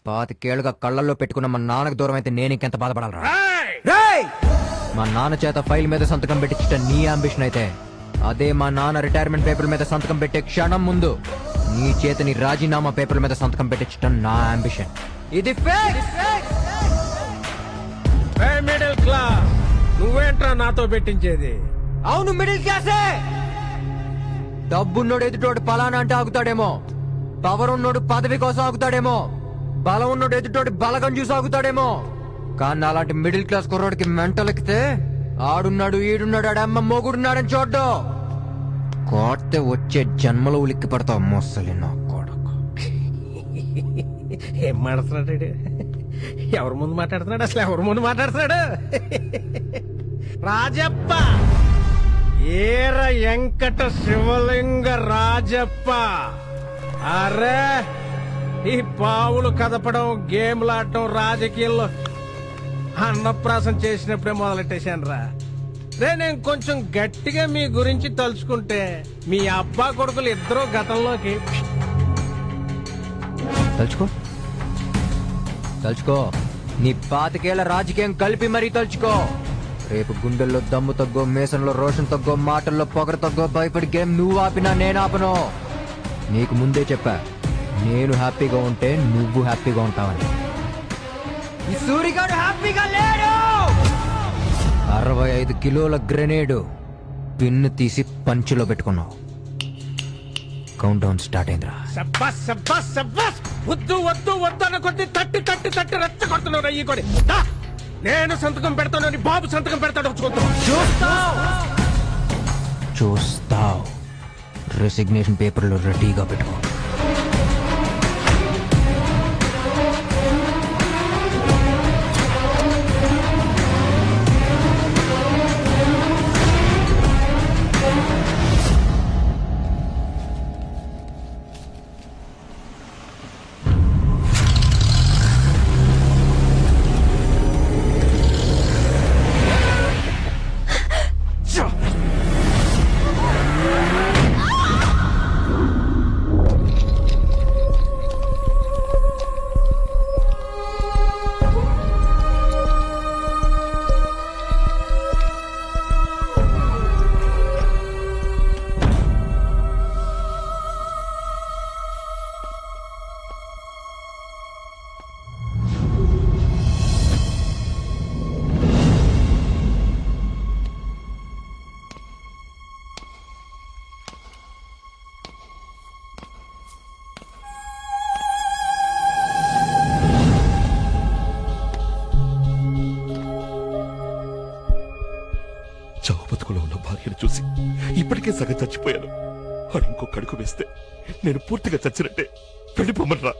5 ఏళ్లుగా కళ్ళల్లో పెట్టుకున్న మా నాన్నకు దూరం అయితే నేను ఇంకెంత బాధపడాలరా? మా నాన్న చేత ఫైల్ మీద సంతకం పెట్టించట నీ అంబిషన్ అయితే, అదే మా నాన్న రిటైర్మెంట్ పేపర్ మీద సంతకం పెట్టే క్షణం ముందు నీ చేతని రాజీనామా పేపర్ మీద సంతకం పెట్టించటం నా అంబిషన్. ఇది మిడిల్ క్లాస్. నువ్వేంట్రా నాతో పెట్టించేది? అవును మిడిల్ క్లాసే. డబ్బున్నోడు ఎదుటోడు పలానా అంటే ఆగుతాడేమో, పవర్ ఉన్నోడు పదవి కోసం ఆగుతాడేమో, బలం ఉన్నోడు ఎదుటోడు బలగం చూసి ఆగుతాడేమో, కానీ అలాంటి మిడిల్ క్లాస్ కుర్రోడికి మెంటల్ ఎక్కితే ఆడున్నాడు ఈడున్నాడు ఆడమ్మ మొగుడున్నాడని చూడ్డు కోస్తే వచ్చే జన్మలో ఉలిక్కి పడతావు మొసలి నా కొడుకు. ఏం మాట్లాడుతున్నాడు? ఎవరి ముందు మాట్లాడుతున్నాడు? అసలు ఎవరి ముందు మాట్లాడుతున్నాడు? రాజప్ప, ఏర వెంకట శివలింగ రాజప్ప. అరే ఈ పావులు కదపడం, గేమ్లాడటం రాజకీయాల్లో అన్నప్రాసం చేసినప్పుడే మొదలెట్టేశాను రా. నేను కొంచెం గట్టిగా మీ గురించి తలుచుకుంటే మీ అబ్బా కొడుకులు ఇద్దరు గతంలోకి తలుచుకో నీ 5 ఏళ్ల రాజకీయం కలిపి మరీ తలుచుకో. రేపు గుండెల్లో దమ్ము తగ్గో, మేసంలో రోషన్ తగ్గో, మాటల్లో పొగరు తగ్గో, భయపడి గేమ్ నువ్వు ఆపినా నేను ఆపను. నీకు ముందే చెప్పా, నేను హ్యాపీగా ఉంటే నువ్వు హ్యాపీగా ఉంటావని. ఈ సూరిగాడు హ్యాపీగా లేడు. 65 కిలోల గ్రెనేడ్ పిన్ను తీసి పంచులో పెట్టుకున్నావు. కౌంట్ డౌన్ స్టార్ట్ అయిందిరా. సబ్బాస్ సబ్బాస్ సబ్బాస్. వద్దు వద్దు వద్దు అన్న కొద్ది తట్టి తట్టి తట్టి రచ్చ కొడుతున్నావు ఈ కొడి. నేను సంతకం పెడతాను, బాబు సంతకం పెడతాడు. చూస్తావు. రెసిగ్నేషన్ పేపర్లు రెడీగా పెట్టుకో. చూసి ఇప్పటికే సగం చచ్చిపోయాను. వాడు ఇంకొక అడుగు వేస్తే నేను పూర్తిగా చచ్చినట్టే. వెళ్ళిపోమనరా.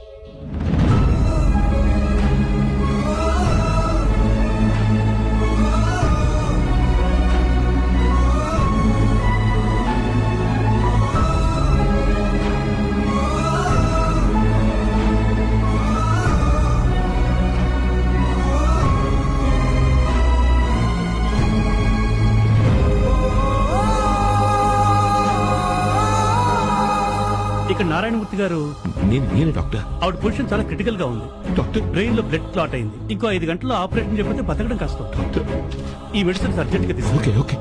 ఇక్కడ నారాయణమూర్తి గారు నేను డాక్టర్. ఆవిడ పొజిషన్ చాలా క్రిటికల్ గా ఉంది డాక్టర్. బ్రెయిన్ లో బ్లడ్ క్లాట్ అయింది. ఇంకో 5 గంటల్లో ఆపరేషన్ చేయకపోతే బతకడం కష్టం. ఈ మెడిసిన్స్ అర్జెంట్ గా తీసుకో. ఓకే.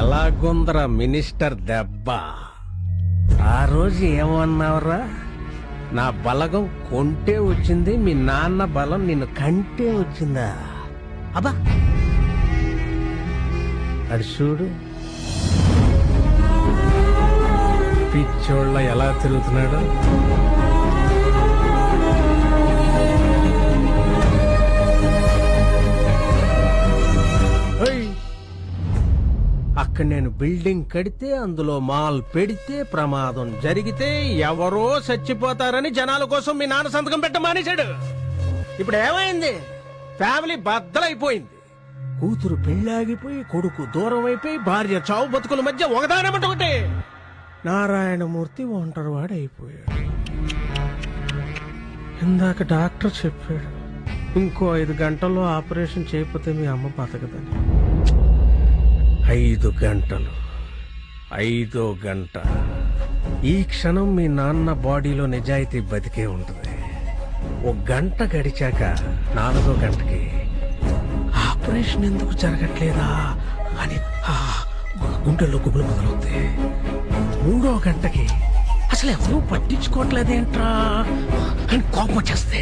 ఎలాగుందరా మినిస్టర్ దెబ్బ? ఆ రోజు ఏమన్నావురా? నా బలగం కొంటే వచ్చింది, మీ నాన్న బలం నిన్ను కంటే వచ్చిందా? అబ్బా అడు చూడు పిచ్చోళ్ళ ఎలా తిరుగుతున్నాడు. అక్కడ నేను బిల్డింగ్ కడితే అందులో మాల్ పెడితే ప్రమాదం జరిగితే ఎవరో చచ్చిపోతారని జనాల కోసం మీ నాన్న సంతకం పెట్ట మానేశాడు. ఇప్పుడు ఏమైంది? ఫ్యామిలీ బద్దలైపోయింది. కూతురు పెళ్ళాగిపోయి, కొడుకు దూరం అయిపోయి, భార్య చావు బతుకుల మధ్య ఒకదానమంట ఒకటి. నారాయణమూర్తి ఒంటరివాడు అయిపోయాడు. ఇందాక డాక్టర్ చెప్పాడు ఇంకో 5 గంటల్లో ఆపరేషన్ చేయకపోతే మీ అమ్మ బతకదని. 5 గంటలు, 5వ గంట. ఈ క్షణం మీ నాన్న బాడీలో నిజాయితీ బతికే ఉంటుంది. 1 గంట గడిచాక 4వ గంటకి ఆపరేషన్ ఎందుకు జరగట్లేదా అని గుండెల్లో గుబులు మొదలవుతాయి. 3వ గంటకి అసలు ఎవరూ పట్టించుకోవట్లేదేంట్రా అని కోపం వచ్చేస్తే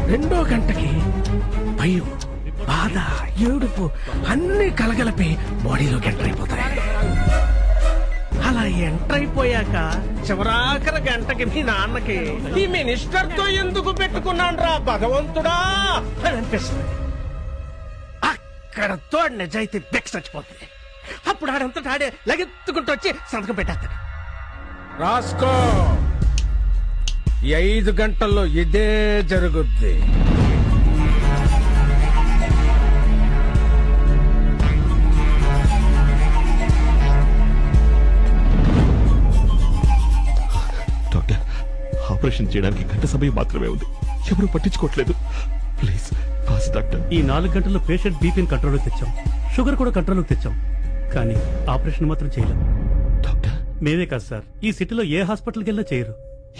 2వ గంటకి భయం, బాధ, ఏడుపు అన్ని కలగలిపి బాడీలోకి ఎంటర్ అయిపోతాయి. అలా ఎంటర్ అయిపోయాక చివరాఖరి గంటకి మీ నాన్నకి ఈ మినిస్టర్ తో ఎందుకు పెట్టుకున్నాను రా భగవంతుడా అని అనిపిస్తుంది. అక్కడతో నిజాయితీ బెక్స్ చచ్చిపోతుంది. అప్పుడు ఆడంతటా ఆడే లగెత్తుకుంటూ వచ్చి సంతకం పెట్టేస్తాడు. రాసుకో, ఈ 5 గంటల్లో ఇదే జరుగుద్ది. డాక్టర్, ఆపరేషన్ చేయడానికి గంట సమయం మాత్రమే ఉంది. ఎవరు పట్టించుకోవట్లేదు. Please fast doctor. ఈ 4 గంటల్లో పేషెంట్ బీపీని కంట్రోల్లో తెచ్చాం, షుగర్ కూడా కంట్రోల్లోకి తెచ్చాం. కానీ ఆపరేషన్ మాత్రం చేయలేం. డాక్టర్, మేమే కాదు సార్, ఈ సిటీలో ఏ హాస్పిటల్కి వెళ్ళినా చేయరు.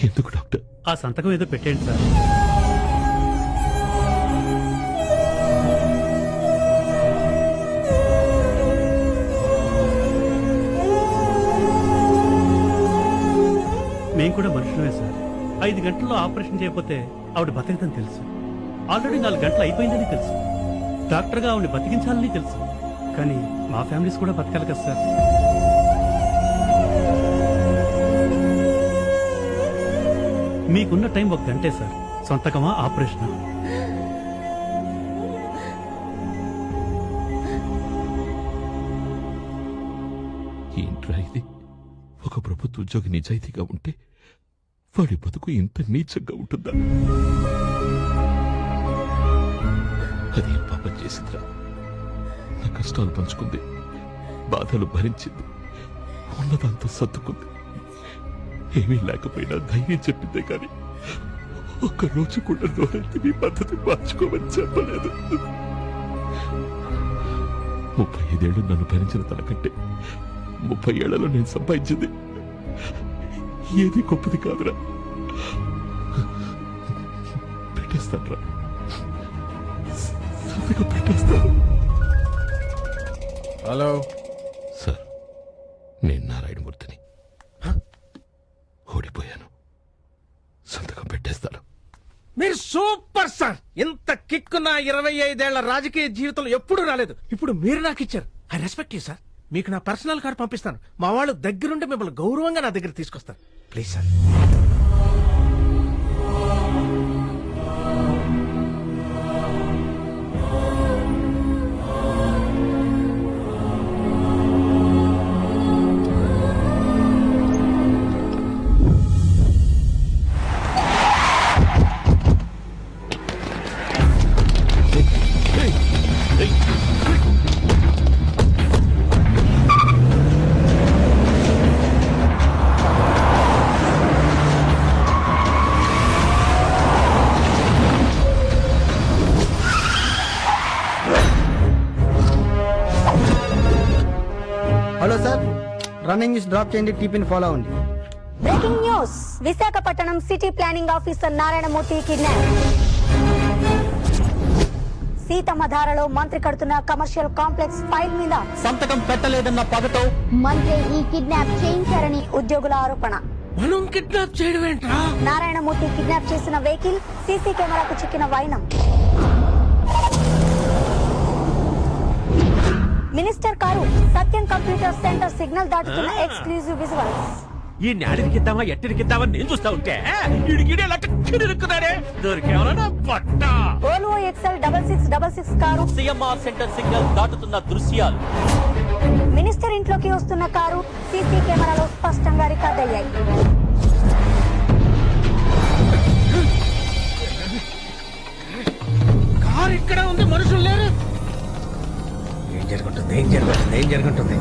ఎందుకు డాక్టర్? ఆ సంతకం ఏదో పెట్టేయండి సార్. మేం కూడా మనుషులమే సార్. 5 గంటల్లో ఆపరేషన్ చేయకపోతే ఆవిడ బతకదని తెలుసు. ఆల్రెడీ 4 గంటలు అయిపోయిందని తెలుసు. డాక్టర్గా ఆవిడ బతికించాలని తెలుసు. కానీ మా ఫ్యామిలీస్ కూడా బతకాలి కదా సార్. మీకున్న టైం 1 గంటే సార్. సొంతకమా ఆపరేషనా? ఏంట్రా ఇది? ఒక ప్రభుత్వ ఉద్యోగి నిజాయితీగా ఉంటే వాడి బతుకు ఇంత నీచంగా ఉంటుందా? అదేం పాపం చేసిందిరా? నా కష్టాలు పంచుకుంది, బాధలు భరించింది, ఉన్నదంతా సర్దుకుంది. ఏమీ లేకపోయినా ధైర్యం చెప్పిందే కానీ ఒక్కరోజు కూడా నోరెత్తి మీ పద్ధతి మార్చుకోమని చెప్పలేదు. 35 ఏళ్ళు నన్ను భరించిన తనకంటే 30 ఏళ్లలో నేను సంపాదించింది ఏది గొప్పది కాదురా. పెట్టేస్తాను, పెట్టేస్తాను. హలో సార్, నేను నారాయణమూర్తిని. ఓడిపోయాను. సంతకం పెట్టేస్తాను. మీరు సూపర్ సార్. ఇంత కిక్కు నా 25 ఏళ్ల రాజకీయ జీవితంలో ఎప్పుడూ రాలేదు. ఇప్పుడు మీరు నాకు ఇచ్చారు. I respect you sir. మీకు నా పర్సనల్ కార్డు పంపిస్తాను. మా వాళ్ళు దగ్గరుండి మిమ్మల్ని గౌరవంగా నా దగ్గర తీసుకొస్తారు. Please sir. Running news drop చేయండి, టీపీని ఫాలో అవ్వండి. Breaking news, Visakhapatnam city planning officer Narayanamurthy kidnap. సీతమ్మధారలో మంత్రి కడుతున్న కమర్షియల్ కాంప్లెక్స్ ఫైల్ మీద సంతకం పెట్టలేదన్న పగతో మంత్రి ఈ కిడ్నాప్ చేయించారని ఉద్యోగుల ఆరోపణ. మనం కిడ్నాప్ చేయడం ఏంట్రా? నారాయణమూర్తి కిడ్నాప్ చేసిన వెహికల్ సీసీ కెమెరాకు చిక్కిన వైనం. Minister car Satyam computer centre signal దాటుతున్న ఎక్స్క్లూజివ్ విజువల్స్. ఈ నాడికిద్దామా ఎట్టిరికిద్దామా నేను చూస్తా ఉంటే ఇడికిడే లట్టుకున్నాడే దొరికేవరా పట్ట. ఓల్వో ఎక్సెల్ 6666 కారు సిఎంఆర్ సెంటర్ సిగ్నల్ దాటుతున్న దృశ్యాలు. మినిస్టర్ ఇంట్లోకి వస్తున్న కారు సీసీ కెమెరాలో స్పష్టంగా రికార్డ్ అయ్యాయి. కారు ఇక్కడ ఉంది, మనుషులు లేరు. ఏం జరుగుతుంది?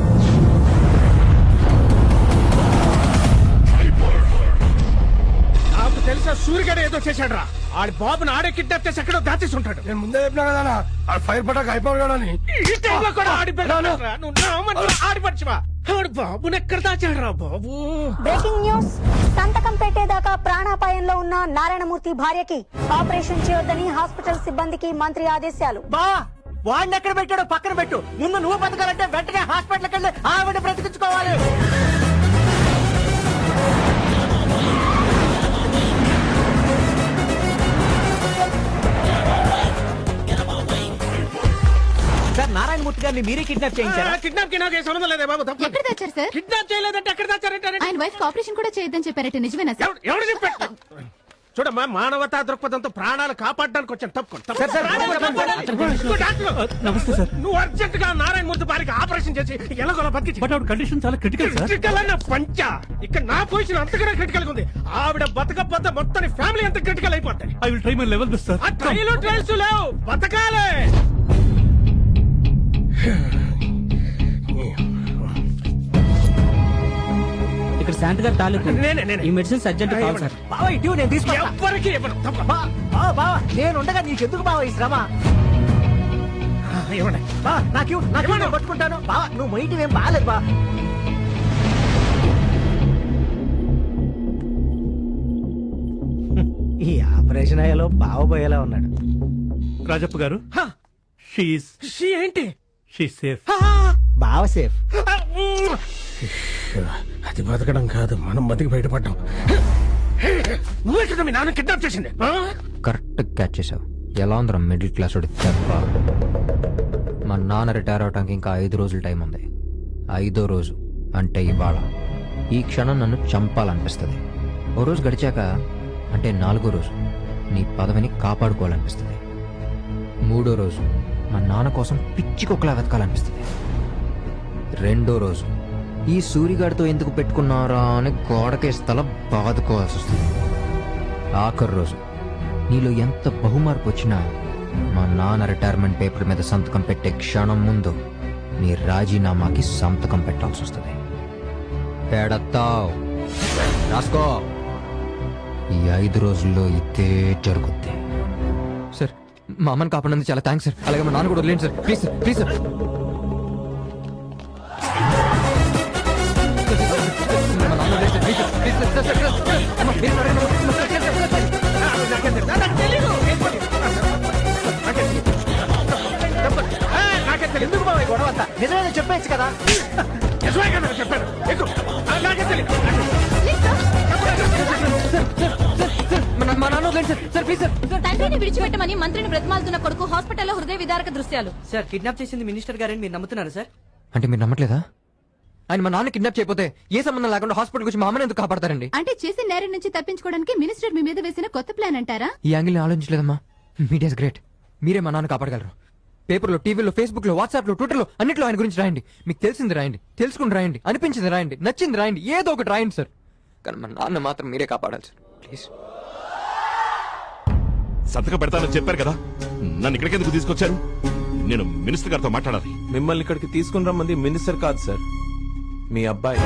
నాకు తెలుసా, సూర్యగడ ఏదో చేశాడు రా. ఆడి బాబుని ఆడే కిడ్నాప్ చేసి ఎక్కడో దాచేసి ఉంటాడు. నేను ముందే చెప్పినా కదా, ఫైర్ పటాక అయిపోయాడని. ఈ టైంలో కూడా ఆడిపడిచివా ఆడి బాబుని ఎక్కడ దాచాడు రా బాబు. బ్రేకింగ్ న్యూస్, సంతకం పెట్టేదాకా ప్రాణాపాయంలో ఉన్న నారాయణమూర్తి భార్యకి ఆపరేషన్ చేయొద్దని హాస్పిటల్ సిబ్బందికి మంత్రి ఆదేశాలు. బా వాడిని ఎక్కడ పెట్టాడో పక్కన పెట్టు. ముందు నువ్వు బతకాలంటే వెంటనే హాస్పిటల్కి వెళ్ళి ఆవిడ బ్రతికించుకోవాలి. సార్, నారాయణమూర్తి గారిని మీరే కిడ్నాప్ చేయించారా? కిడ్నాప్ కి నాకు ఏ సంబంధం లేదే బాబు. తప్పు. ఎక్కడ తెచ్చారు సార్? కిడ్నాప్ చేయలేదంటే ఎక్కడ దాచారంటే ఆయన వైఫ్ ఆపరేషన్ కూడా చేయొద్దని చెప్పారట, నిజమేనా సార్? ఎవరు చెప్పారు? చూడమ్మా, మానవతా దృక్పథంతో ప్రాణాలు కాపాడడానికి వచ్చాను. నమస్తే సార్. నువ్వు అర్జెంట్ గా నారాయణమూర్తి భార్యకి ఆపరేషన్ చేసి ఎలాగోలా బతికి. బట్ ఆవిడ కండిషన్ చాలా క్రిటికల్ సార్. క్రిటికల్ అన్న పంచ ఇక్కడ నా పొజిషన్ అంతకన్నా క్రిటికల్ ఉంది. ఆవిడ బతకపోతే మొత్తం ఫ్యామిలీ అంత క్రిటికల్ అయిపోతాయి. I will try my level best sir. ఆ ట్రైలు ట్రైల్స్ లేవు, బతకాలే. ఇక్కడ శాంతి గారు తాలూకు ఈ మెడిసిన్స్ అర్జెంట్ కావాలి సార్. బావా ఇటు నేను తీసుకుంటా. ఎవ్వరికి ఇవ్వను. బావా నేను ఉండగా నీకెందుకు బావా ఈ శ్రమ? ఇవ్వండి. నాకు పట్టుకుంటాను. బావా నువ్వు మొయిటి ఏం బాగాలేదు బా. ఈ ఆపరేషన్ అయ్యలో బావ పోయేలా ఉన్నాడు. రాజప్ప గారు, షీ ఏంటి? She safe. బావ సేఫ్. అది బతకడం కాదు, మనం బతికి బయటపడ్డాం. నువ్వే కదా మీ నాన్న కిడ్నాప్ చేసింది. కరెక్ట్ క్యాచ్ చేసావు. ఎలా ఉందిరా మిడిల్ క్లాస్ దెబ్బ. మా నాన్న రిటైర్ అవడానికి ఇంకా 5 రోజులు టైం ఉంది. 5వ రోజు అంటే ఇవాళ. ఈ క్షణం నన్ను చంపాలనిపిస్తుంది. ఓ రోజు గడిచాక అంటే 4వ రోజు నీ పదవిని కాపాడుకోవాలనిపిస్తుంది. 3వ రోజు మా నాన్న కోసం పిచ్చి కుక్కలా వెతకాలనిపిస్తుంది. 2వ రోజు ఈ సూరిగాడితో ఎందుకు పెట్టుకున్నారా అని గోడకేస్తల బాదుకోవాల్సి వస్తుంది. ఆఖరి రోజు నీలో ఎంత బహుమార్పు వచ్చినా మా నాన్న రిటైర్మెంట్ పేపర్ మీద సంతకం పెట్టే క్షణం ముందు నీ రాజీనామాకి సంతకం పెట్టాల్సి వస్తుంది. పెడతావ్, రాసుకో. ఈ 5 రోజుల్లో ఇదే జరుగుద్ది. సార్, మా అమ్మని కాపాడినందుకు చాలా థ్యాంక్స్ సార్. అలాగే మా నాన్న కూడా వదిలేండి sir. Please sir, please sir. ఎందుకు బావ ఈ గొడవ అంతా? నిజమేదో చెప్పేచ్చు కదా. చెప్పాను. మా నాన్న వదిలేండి సార్. Sir please sir. తండ్రిని విడిచిపెట్టమని మంత్రిని బ్రతిమాలుతున్న కొడుకు హాస్పిటల్లో హృదయ విదారక దృశ్యాలు. సార్, కిడ్నాప్ చేసింది మినిస్టర్ గారని మీరు నమ్ముతున్నారు సార్? అంటే మీరు నమ్మట్లేదా? ఆయన మా నాన్న కిడ్నాప్ చేయకపోతే ఏ సంబంధం లేకుండా హాస్పిటల్ వచ్చి మా అమ్మని ఎందుకు కాపాడతారండి? అంటే చేసిన నేరం నుంచి తప్పించుకోవడానికి మినిస్టర్ మీ మీద వేసిన కొత్త ప్లాన్ అంటారా? ఈ యాంగిల్ ఆలోచించలేదమ్మా. Medias great. మీరే మా నాన్న కాపాడగలరు. పేపర్లో, టీవీలో, ఫేస్బుక్ లో, వాట్సాప్ లో, ట్విట్టర్ లో అన్నిట్లో ఆయన గురించి రాయండి. మీకు తెలిసింది రాయండి, తెలుసుకుని రాయండి, అనిపించింది రాయండి, నచ్చింది రాయండి, ఏదో ఒకటి రాయండి సార్. కానీ మా నాన్న మాత్రం మీరే కాపాడాలి సార్, ప్లీజ్. సంతకం పెడతానని చెప్పారు కదా, నన్ను ఇక్కడికి ఎందుకు తీసుకొచ్చారు? నేను మినిస్టర్ గారితో మాట్లాడాలి. మిమ్మల్ని ఇక్కడికి తీసుకుని రమ్మంది మినిస్టర్ కాదు సార్, మీ అబ్బాయి.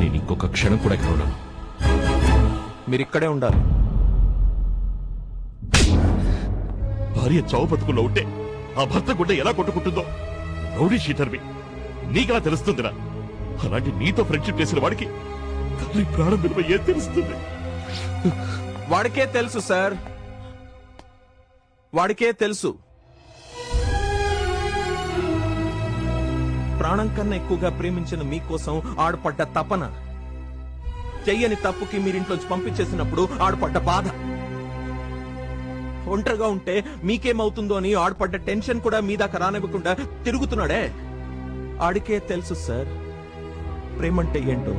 నేను ఇంకొక క్షణం కూడా ఇక్కడ ఉన్నాను. మీరు ఇక్కడే ఉండాలి. భార్య చావు బతుకుల్లో ఉంటే ఆ భర్త గుడ్డ ఎలా కొట్టుకుంటుందో రౌడీ షీటర్వి. నీకెలా తెలుస్తుందిరా? అలాంటి నీతో ఫ్రెండ్షిప్ చేసిన వాడికి తల్లి ప్రాణం విలువ ఏం తెలుస్తుంది? వాడికే తెలుసు సార్, వాడికే తెలుసు. ప్రాణం కన్నా ఎక్కువగా ప్రేమించిన మీకోసం ఆడపడ్డ తపన, చెయ్యని తప్పుకి మీరింట్లోంచి పంపించేసినప్పుడు ఆడపడ్డ బాధ, ఒంటరిగా ఉంటే మీకేమవుతుందో అని ఆడపడ్డ టెన్షన్ కూడా మీ దాకా రానివ్వకుండా తిరుగుతున్నాడే, ఆడికే తెలుసు సార్ ప్రేమంటే ఏంటో.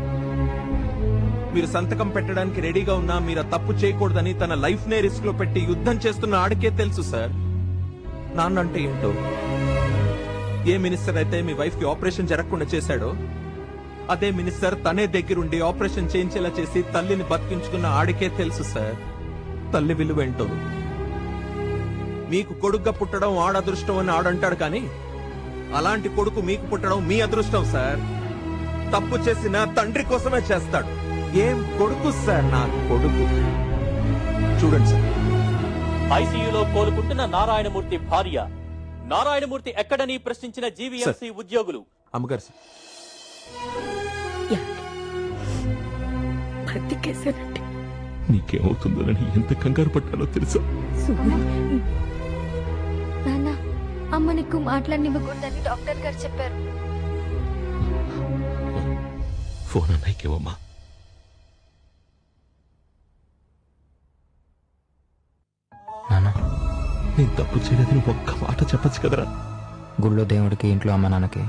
మీరు సంతకం పెట్టడానికి రెడీగా ఉన్నా మీరు తప్పు చేయకూడదని తన లైఫ్ నే రిస్క్ లో పెట్టి యుద్ధం చేస్తున్న ఆడికే తెలుసు సార్ నాన్న అంటే ఏంటో. ఏ మినిస్టర్ అయితే మీ వైఫ్ కి ఆపరేషన్ జరగకుండా చేశాడో అదే మినిస్టర్ తనే దగ్గరుండి ఆపరేషన్ చేయించేలా చేసి తల్లిని బతికించుకున్న ఆడికే తెలుసు సార్ తల్లి విలువేంటో. మీకు కొడుగ్గా పుట్టడం ఆడదృష్టం అని ఆడంటాడు కానీ అలాంటి కొడుకు మీకు పుట్టడం మీ అదృష్టం సార్. తప్పు చేసిన తండ్రి కోసమే చేస్తాడు. ఏం కొడుకు సార్ నా కొడుకు. చూడండి సార్, ఐసీయూలో కోలుకుంటున్న నారాయణమూర్తి భార్య. నారాయణమూర్తి ఎక్కడని ప్రశ్నించిన జీవీఎంసీ ఉద్యోగులు. అమ్మగారు సార్, నీకేమవుతుందోనని ఎంత కంగారు పట్టాలో తెలుసా? నాన్న, అమ్మ నీకు మాట్లాడనివ్వకూడదని డాక్టర్ గారు చెప్పారు. ఫోన్ అన్నయ్యకేవమ్మా. నాన్న, నేను తప్పు చేయలేదని ఒక్క మాట చెప్పచ్చు కదరా? గుళ్ళో దేవుడికి, ఇంట్లో అమ్మ నాన్నకి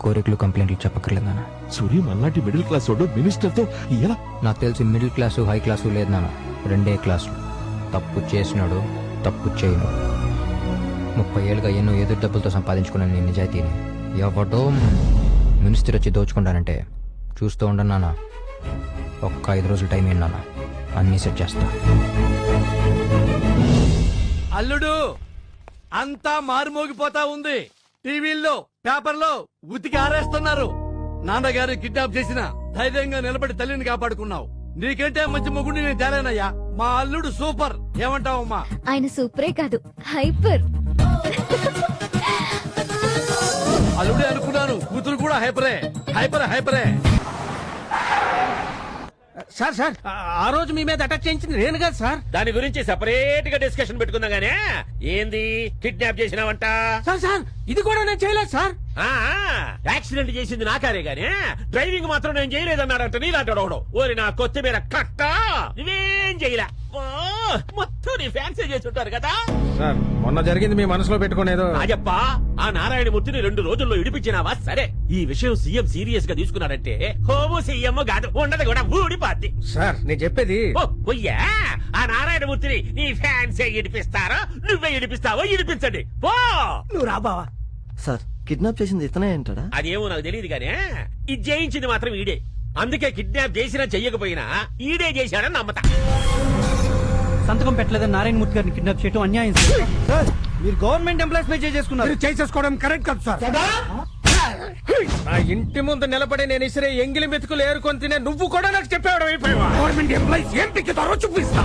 కోరికలు కంప్లైంట్లు చెప్పక్కర్లేదు నాన్న. సూర్యం అలాంటి మిడిల్ క్లాస్ వాడు మినిస్టర్ తో ఎలా? నాకు తెలిసి మిడిల్ క్లాసు హై క్లాసు లేదు నాన్న, రెండే క్లాసులు. తప్పు చేసినాడు, తప్పు చేయను. 30 ఏళ్ళుగా ఎన్నో ఎదురు డబ్బులతో సంపాదించుకున్నాను నేను నిజాయితీని. ఎవడో మినిస్టర్ వచ్చి దోచుకుంటానంటే చూస్తూ ఉండను నాన్న. ఒక్క 5 రోజులు టైం ఏంటి నాన్న, అన్నీ సెట్ చేస్తా. అల్లుడు, అంతా మారుమోగిపోతా ఉంది. టీవీల్లో పేపర్లో ఉతికి ఆరేస్తున్నారు. నాన్నగారు కిడ్నాప్ చేసిన ధైర్యంగా నిలబడి తల్లిని కాపాడుకున్నావు. నీకంటే మంచి మొగుడిని నేను తేలేనయ్యా. మా అల్లుడు సూపర్. ఏమంటావమ్మా? ఆయన సూపరే కాదు, హైపర్. అల్లుడే అనుకున్నాను, కూతురు కూడా హైపరే. హైపరే. సార్ సార్, ఆ రోజు మీ మీద అటాక్ చేయించింది నేను కాదు సార్. దాని గురించి సెపరేట్ గా డిస్కషన్ పెట్టుకుందాం గానే. ఏంది కిడ్నాప్ చేసినావంట? సార్ సార్, ఇది కూడా నేను చేయలేదు సార్. యాక్సిడెంట్ చేసింది నా కారే గానీ డ్రైవింగ్ మాత్రం నేను చేయలేదన్నాడంట నీలాంటాడు. ఓరి నా కొత్తిమీర కట్ట, నువ్వేం చేయలే. మొత్తం నీ ఫ్యాన్సీ చేసి ఉంటారు కదా సార్. మొన్న జరిగింది మీ మనసులో పెట్టుకునేదో. రాజప్ప, ఆ నారాయణమూర్తిని 2 రోజుల్లో ఇడిపించినావా? సరే, ఈ విషయం సీఎం సీరియస్ గా తీసుకున్నాడంటే హోము సీఎం కాదు, ఉండదు కూడా ఊడిపోద్ది. సార్ నేను చెప్పేది పొయ్యా, ఆ నారాయణమూర్తిని నీ ఫ్యాన్సే ఇడిపిస్తారో నువ్వే ఇడిపిస్తావో ఇడిపించండి పో. నువ్వు రా బావా. సార్, కిడ్నాప్ చేసింది ఇతనే అంటాడా? అదేమో నాకు తెలియదు గానే, ఇది జయించింది మాత్రం ఈడే. అందుకే కిడ్నాప్ చేసినా చెయ్యకపోయినా ఈడే చేశాడని నమ్మతా. సంతకం పెట్టలేదని నారాయణమూర్తి గారిని కిడ్నాప్ చేయడం అన్యాయం సార్. మీరు గవర్నమెంట్ ఎంప్లాయీస్ పే చేసుకున్నారు. చేసేసుకోవడం కరెక్ట్ కాదు సార్. నా ఇంటి ముందు నిలబడి నేను ఇసిరే ఎంగిలి మెతుకులు ఏరుకొని తినే నువ్వు కూడా నాకు చెప్పేవాడు అయిపోయావా? గవర్నమెంట్ ఎంప్లాయీస్ ఏం పిక్కుతారో చూపిస్తా.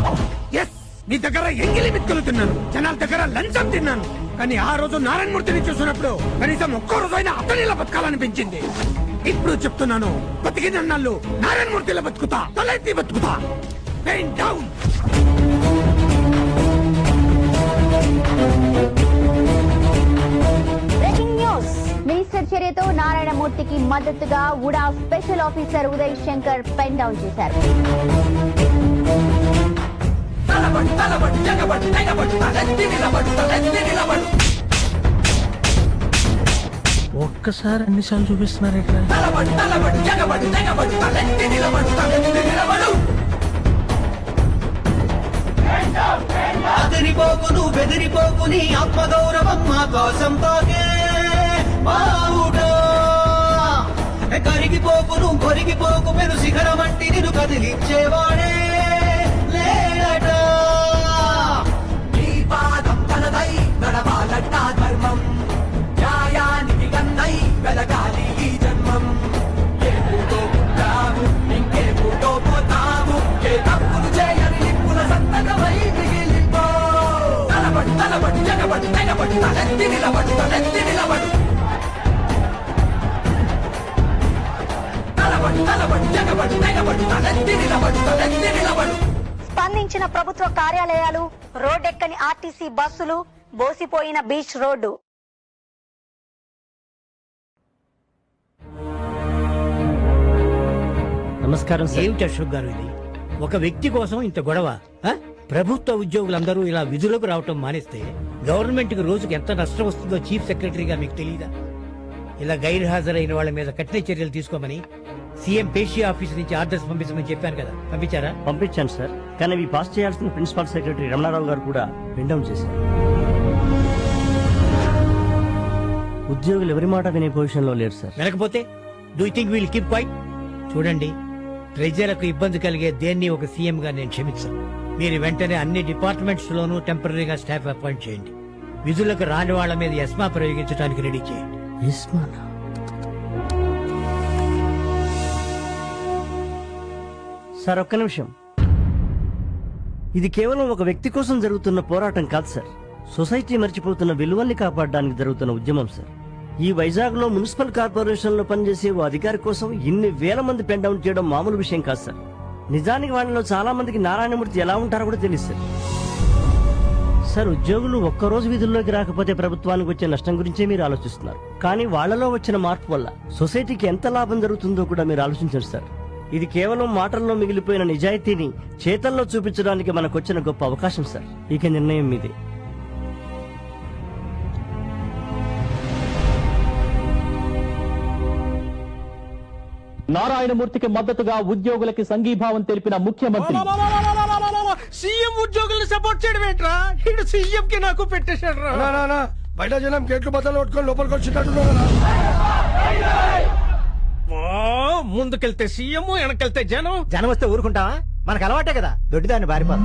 ఎస్, నీ దగ్గర ఎంగిలి మెతుకులు తిన్నాను, జనాల దగ్గర లంచం తిన్నాను. కానీ ఆ రోజు నారాయణమూర్తిని చూసినప్పుడు కనీసం ఒక్కో రోజైనా అతనిలా బతకాలనిపించింది. ఇప్పుడు చెప్తున్నాను, బతికినన్నాళ్ళు నారాయణమూర్తిలా బతుకుతా, తలెత్తి బతుకుతా. Pain down. Breaking news. Minister చర్యతో నారాయణమూర్తికి మద్దతుగా ఉడా special officer Uday Shankar pen down చేశారు. ఒక్కసారి అన్నిసార్లు చూపిస్తున్నారు ఇక్కడ. అదిరిపోకును బెదిరిపోకు నీ ఆత్మగౌరవం మా కోసం తాకే మావుడా. కరిగిపోకును కొరిగిపోకు పెను శిఖరం వంటి నిన్ను కదిలించేవాడే లేడట. నీ పాదం తనదై నడవాలట ధర్మం, న్యాయానికి కన్నై వెలగాలి ఈ జన్మం. ఏ పూటో పుట్టాము, ఇంకే పూటో పోతాము, ఏ తప్పులు చేయని నిప్పుల సంతకమై మిగిలిపో. తలబడి ఎగబడి తెగబడి తలెత్తి నిలబడి. స్పందించిన ప్రభుత్వ కార్యాలయాలు, రోడ్డెక్కని ఆర్టీసీ బస్సులు, బోసిపోయిన బీచ్ రోడ్డు. నమస్కారం. ఏమిటి అశోక్ గారు ఇది? ఒక వ్యక్తి కోసం ఇంత గొడవ? ప్రభుత్వ ఉద్యోగులందరూ ఇలా విధులకు రావటం మానేస్తే గవర్నమెంట్ కి రోజుకి ఎంత నష్టం వస్తుందో చీఫ్ సెక్రటరీగా మీకు తెలియదా? ఇలా గైర్ హాజరైన వాళ్ళ మీద కఠిన చర్యలు తీసుకోమని సీఎం పేషీ ఆఫీస్ నుంచి ఆర్డర్స్ పంపించమని చెప్పాను కదా, పంపించారా? పంపించాను సార్, కానీ అవి పాస్ చేయాల్సిన ప్రిన్సిపల్ సెక్రటరీ రమణారావు గారు కూడా ప్రింట్ డౌన్ చేశారు. ఉద్యోగులు ఎవరి మాట వినే పొజిషన్ లో లేరు సార్. లేకపోతే do you think will keep quiet? చూడండి, ప్రజలకు ఇబ్బంది కలిగే దేన్ని ఒక సీఎం గా నేను క్షమించను. మీరు వెంటనే అన్ని డిపార్ట్మెంట్స్ లోనూ టెంపరీగా స్టాఫ్ అపాయింట్ చేయండి. విధులకు రాని వాళ్ళ మీద ఎస్మా ప్రయోగించడానికి రెడీ చేయండి. సార్ ఒక్క నిమిషం. ఇది కేవలం ఒక వ్యక్తి కోసం జరుగుతున్న పోరాటం కాదు సార్. సొసైటీ మర్చిపోతున్న విలువల్ని కాపాడడానికి జరుగుతున్న ఉద్యమం సార్. ఈ వైజాగ్ లో మున్సిపల్ కార్పొరేషన్ లో పనిచేసే ఓ అధికారి కోసం ఇన్ని వేల మంది పెన్ డౌన్ చేయడం మామూలు విషయం కాదు సార్. నిజానికి వాళ్ళలో చాలా మందికి నారాయణమూర్తి ఎలా ఉంటారో కూడా తెలియదు సార్. సార్, ఉద్యోగులు ఒక్కరోజు విధుల్లోకి రాకపోతే ప్రభుత్వానికి వచ్చే నష్టం గురించే మీరు ఆలోచిస్తున్నారు. కానీ వాళ్లలో వచ్చిన మార్పు వల్ల సొసైటీకి ఎంత లాభం జరుగుతుందో కూడా మీరు ఆలోచించండి సార్. ఇది కేవలం మాటల్లో మిగిలిపోయిన నిజాయితీని చేతల్లో చూపించడానికి మనకొచ్చిన గొప్ప అవకాశం సార్. ఇక నిర్ణయం మీదే. నారాయణమూర్తికి మద్దతుగా ఉద్యోగులకి సంఘీభావం తెలిపిన ముఖ్యమంత్రి. సీఎం ఉద్యోగుల్ని సపోర్ట్ చేయడం ఏంట్రా? ఇడు సీఎం కి నాకు పెట్టేశాడు రా. బయట జనం గేట్లు బద్దలు కొట్టుకొని లోపలికి వచ్చినట్టు. ముందుకెళ్తే సీఎం, వెనకెళ్తే జనం. జనం వస్తే ఊరుకుంటావా? మనకు అలవాటే కదా, దొడ్డిదాన్ని బారిపోదు.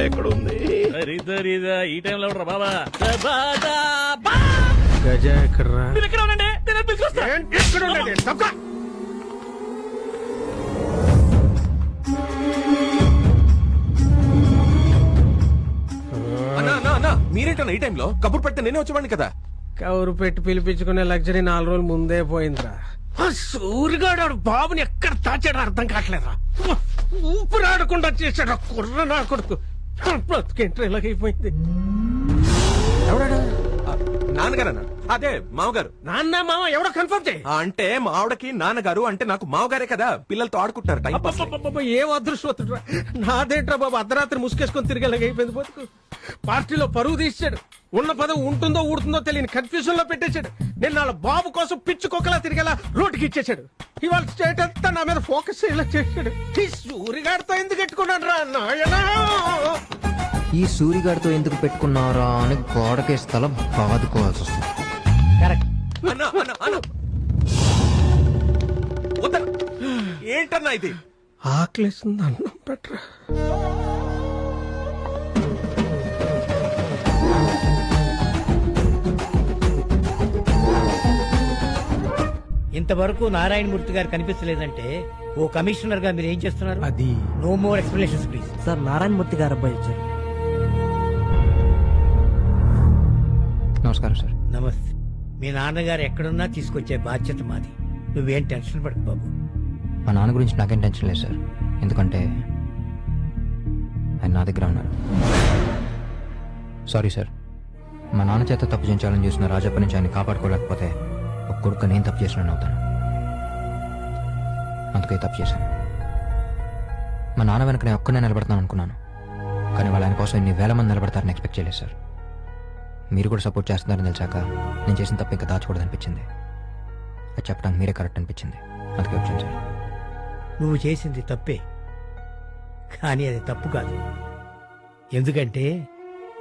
ఎక్కడుంది ఈ టైంలో బాబా గజ ఎక్కడ్రా? ఇక్కడ ఉండండి, నేను పిలుచుకొస్తా. ఇక్కడ ఉండండి. మీరేంటన్నా ఈ టైంలో? కబుర్ పెడితే నేనే వచ్చేవాడిని కదా. కౌరు పెట్టి పిలిపించుకునే లగ్జరీ 4 రోజులు ముందే పోయిందిరా. సూరిగాడు బాబుని ఎక్కడ తాచాడో అర్థం కావట్లేదురా. ఊపిరాడకుండా చేశాడు కుర్ర నా కొడుకు. బ్రతుకేంట్రా ఇలాగైపోయింది. నాన్నగారన్నా? అదే మామగారు. నాన్న మామ ఎవడో కన్ఫర్మ్ చేయి. అంటే మా ఆవిడకి నాన్నగారు అంటే నాకు మామగారే కదా. పిల్లలతో ఆడుకుంటారు. Time pass. ఏం అదృష్టవంతుడురా. నాదేంట్రా బాబు, అర్ధరాత్రి ముసుకేసుకొని తిరిగేలాగైపోయింది బతుకు. పార్టీలో పరువు తీసాడు. ఉన్న పదవి ఉంటుందో ఊడుతుందో తెలియని కన్ఫ్యూజన్ లో పెట్టేశాడు. నేను వాళ్ళ బాబు కోసం పిచ్చుకోకలా తిరిగేలా రోడ్డుకి ఇచ్చేశాడు. ఇవాళ స్టేట్ అంతా నా మీద ఫోకస్ ఇలా చేశాడు. ఈ సూరిగాడితో ఎందుకు పెట్టుకున్నాడు రా నాయనా? ఈ సూరిగాడితో ఎందుకు పెట్టుకున్నారా అని గోడకేసి తల బాదుకోవాల్సి వస్తుంది. ఏంటన్నా ఇది? ఆకలిస్తుంది, అన్నం పెట్టరా. ఇంతవరకు నారాయణమూర్తి గారు కనిపించలేదంటే ఓ కమిషనర్ గా మీరు ఏం చేస్తున్నారు? అది no more explanations please. Sir, Narayana Murthy గారు అబ్బాయి వచ్చారు. నమస్కారం సార్. నమస్తే. మీ నాన్నగారు ఎక్కడున్నా తీసుకొచ్చే బాధ్యత మాది. నువ్వేం టెన్షన్ పడకు బాబు. మా నాన్న గురించి నాకేం టెన్షన్ లేదు సార్. ఎందుకంటే ఆయన నా దగ్గర ఉన్నారు. సారీ సార్, మా నాన్న చేత తప్పు చేయించాలని చూసిన రాజప్ప నుంచి ఆయన కాపాడుకోలేకపోతే ఒక కొడుకు నేను తప్పు చేసినాను అవుతాను. అందుకే తప్పు చేశాను. మా నాన్న వెనక నేను ఒక్కనే నిలబడతాను అనుకున్నాను. కానీ వాళ్ళు ఆయన కోసం ఇన్ని వేల మంది నిలబడతారని ఎక్స్పెక్ట్ చేయలేదు సార్. మీరు కూడా సపోర్ట్ చేస్తున్నారని తెలిసాక నేను చేసిన తప్పు ఇంకా దాచకూడదు అనిపించింది. అది చెప్పడానికి మీరే కరెక్ట్ అనిపించింది. అందుకే వచ్చాను సార్. నువ్వు చేసింది తప్పే, కానీ అది తప్పు కాదు. ఎందుకంటే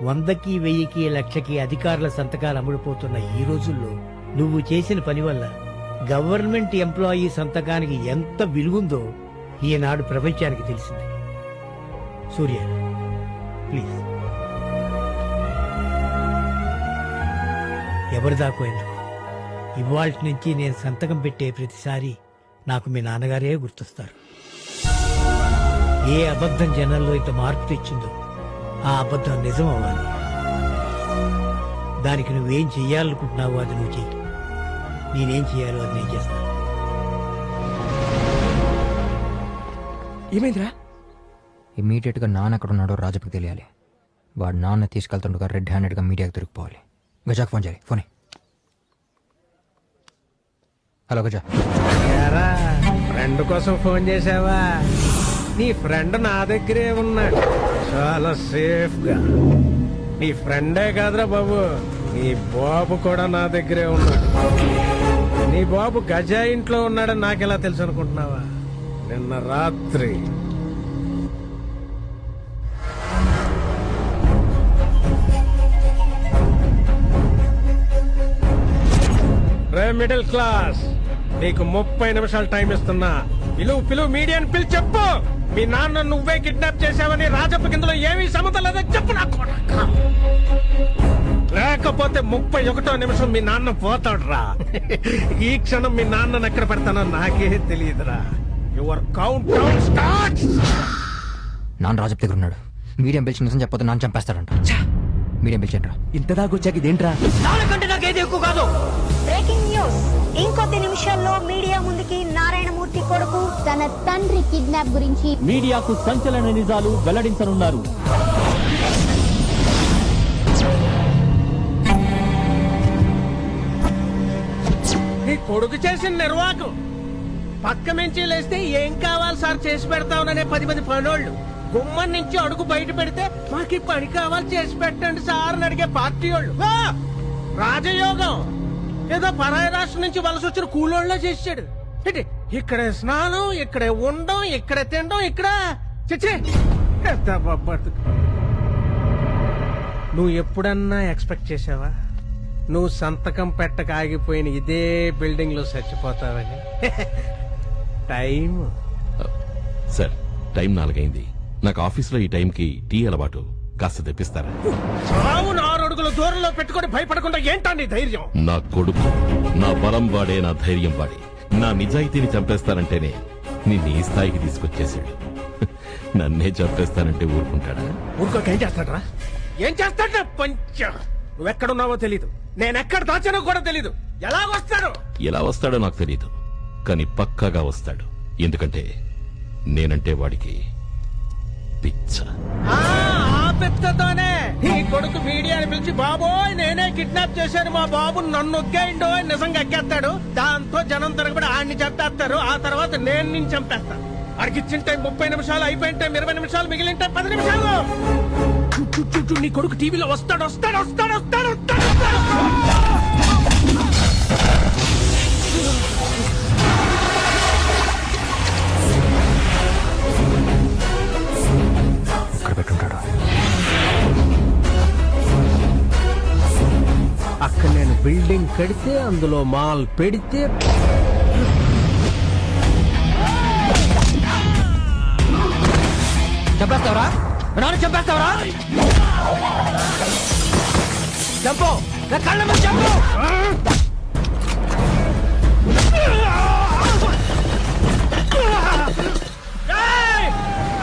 100కి 1000కి 1,00,000కి అధికారుల సంతకాలు అమ్ముడుపోతున్న ఈ రోజుల్లో నువ్వు చేసిన పని వల్ల గవర్నమెంట్ ఎంప్లాయీ సంతకానికి ఎంత విలువుందో ఈనాడు ప్రపంచానికి తెలిసింది. సూర్య, ప్లీజ్. ఎవరి దాకో ఎందుకు, ఇవాల్టి నుంచి నేను సంతకం పెట్టే ప్రతిసారి నాకు మీ నాన్నగారే గుర్తొస్తారు. ఏ అబద్ధం జనంలో ఇంత మార్పు తెచ్చిందో ఆ అబద్ధం నిజం అవ్వాలి. దానికి నువ్వేం చెయ్యాలనుకుంటున్నావో అది నువ్వు చెయ్యి. నేనేం చెయ్యాలో అది నేను చేస్తాను. ఏమైందిరా? ఇమీడియట్ గా నాన్న ఎక్కడ ఉన్నాడో రాజుకి తెలియాలి. వాడు నాన్న తీసుకెళ్తుండగా రెడ్ హ్యాండెడ్ గా మీడియాకి దొరికిపోవాలి. గజాకి ఫోన్ చేయాలి. ఫోన్. Hello Gaza. ఫ్రెండ్ కోసం ఫోన్ చేసావా? నీ ఫ్రెండ్ నా దగ్గరే ఉన్నాడు, చాలా సేఫ్ గా. నీ ఫ్రెండే కాదురా బాబు, నీ బాబు కూడా నా దగ్గరే ఉన్నాడు. నీ బాబు గజా ఇంట్లో ఉన్నాడని నాకెలా తెలుసు అనుకుంటున్నావా? నిన్న రాత్రి మిడిల్ క్లాస్, నీకు 30 నిమిషాలు టైం ఇస్తున్నా. పిలువు మీడియాని పిలిచి చెప్పు, మీ నాన్న నువ్వే కిడ్నాప్ చేశావని. రాజప్ప కిందలో ఏమీ సమత లేదని చెప్పు నాకు. లేకపోతే 31వ నిమిషం మీ నాన్న పోతాడు రా. ఈ క్షణం మీ నాన్నను ఎక్కడ పెడతానో నాకే తెలియదురా. Your count down start. నాన్న రాజప్ప దగ్గర ఉన్నాడు. మీడియం పిలిచి నిజం చెప్పొద్దు, నాన్న చంపేస్తాడంట. మీడియం పిలిచండి రా. ఇంత దాకా వచ్చాక ఇదేంట్రా? నాకంటే నాకేది ఎక్కువ కాదు. Breaking news. ఇంకొద్ది నిమిషాల్లో మీడియా ముందుకి నారాయణమూర్తి కొడుకు తన తండ్రి కిడ్నాప్ గురించి మీడియాకు సంచలన నిజాలు వెల్లడించనున్నారు. నీ కొడుకు చేసిన నిర్వాహకం. పక్క నుంచి లేస్తే ఏం కావాలి సార్ చేసి పెడతామనే 10 మంది పనోళ్ళు గుమ్మం నుంచి అడుగు బయట పెడితే మాకు పని కావాలి చేసి పెట్టండి సార్ అని అడిగే పార్టీ వాళ్ళు. రాజయోగం ఏదో పరాయి రాష్ట్రం నుంచి వలస వచ్చిన కూలోళ్ళ చేసాడు. ఇక్కడే స్నానం, ఇక్కడే ఉండడం, ఇక్కడే తినడం, ఇక్కడ చచ్చే. నువ్వు ఎప్పుడన్నా ఎక్స్పెక్ట్ చేసావా నువ్వు సంతకం పెట్టక ఆగిపోయిన ఇదే బిల్డింగ్ లో చచ్చిపోతావని? టైం సార్, టైం 4 అయింది. నాకు ఆఫీసులో ఈ టైంకి టీ అలవాటు, కాస్త తెప్పిస్తారా? చావు 6 అడుగుల దూరంలో పెట్టుకొని భయపడకుండా ఏంటా నీ ధైర్యం? నా కొడుకు, నా బలం వాడే, నా ధైర్యం వాడే, నా నిజాయితీని చంపేస్తానంటేనే నిన్ను ఈ స్థాయికి తీసుకొచ్చేసాడు. నన్నే చంపేస్తానంటే ఊరుకుంటాడా? ఊరుకోక ఏం చేస్తాడరా? ఏం చేస్తాడా? పంచ నువ్వెక్కడున్నావో తెలీదు, నేనెక్కడ దాచానో కూడా తెలీదు. ఎలా వస్తాడు? ఎలా వస్తాడో నాకు తెలీదు, కానీ పక్కాగా వస్తాడు. ఎందుకంటే నేనంటే వాడికి పిచ్చ. ఆ పిచ్చతోనే ఈ కొడుకు మీడియాని పిలిచి బాబోయ్ నేనే కిడ్నాప్ చేశాను, మా బాబు నన్ను ఒగ్గేయండో అని నిజంగా ఎక్కేస్తాడు. దాంతో జనం తిరగబడి ఆడిని చంపేస్తారు. ఆ తర్వాత నేను నిన్ను చంపేస్తాను. ఆడికి ఇచ్చిన టైం 30 నిమిషాలు, అయిపోయిన టైం 20 నిమిషాలు, మిగిలిన టైం 10 నిమిషాలు. నీ కొడుకు టీవీలో వస్తాడు వస్తాడు వస్తాడు వస్తాడు వస్తాడు. అక్కడ నేను బిల్డింగ్ కడితే అందులో మాల్ పెడితే చంపేస్తావరా? నాన్న చంపేస్తావరా? చంపు, నా కళ్ళ మీద చంపు.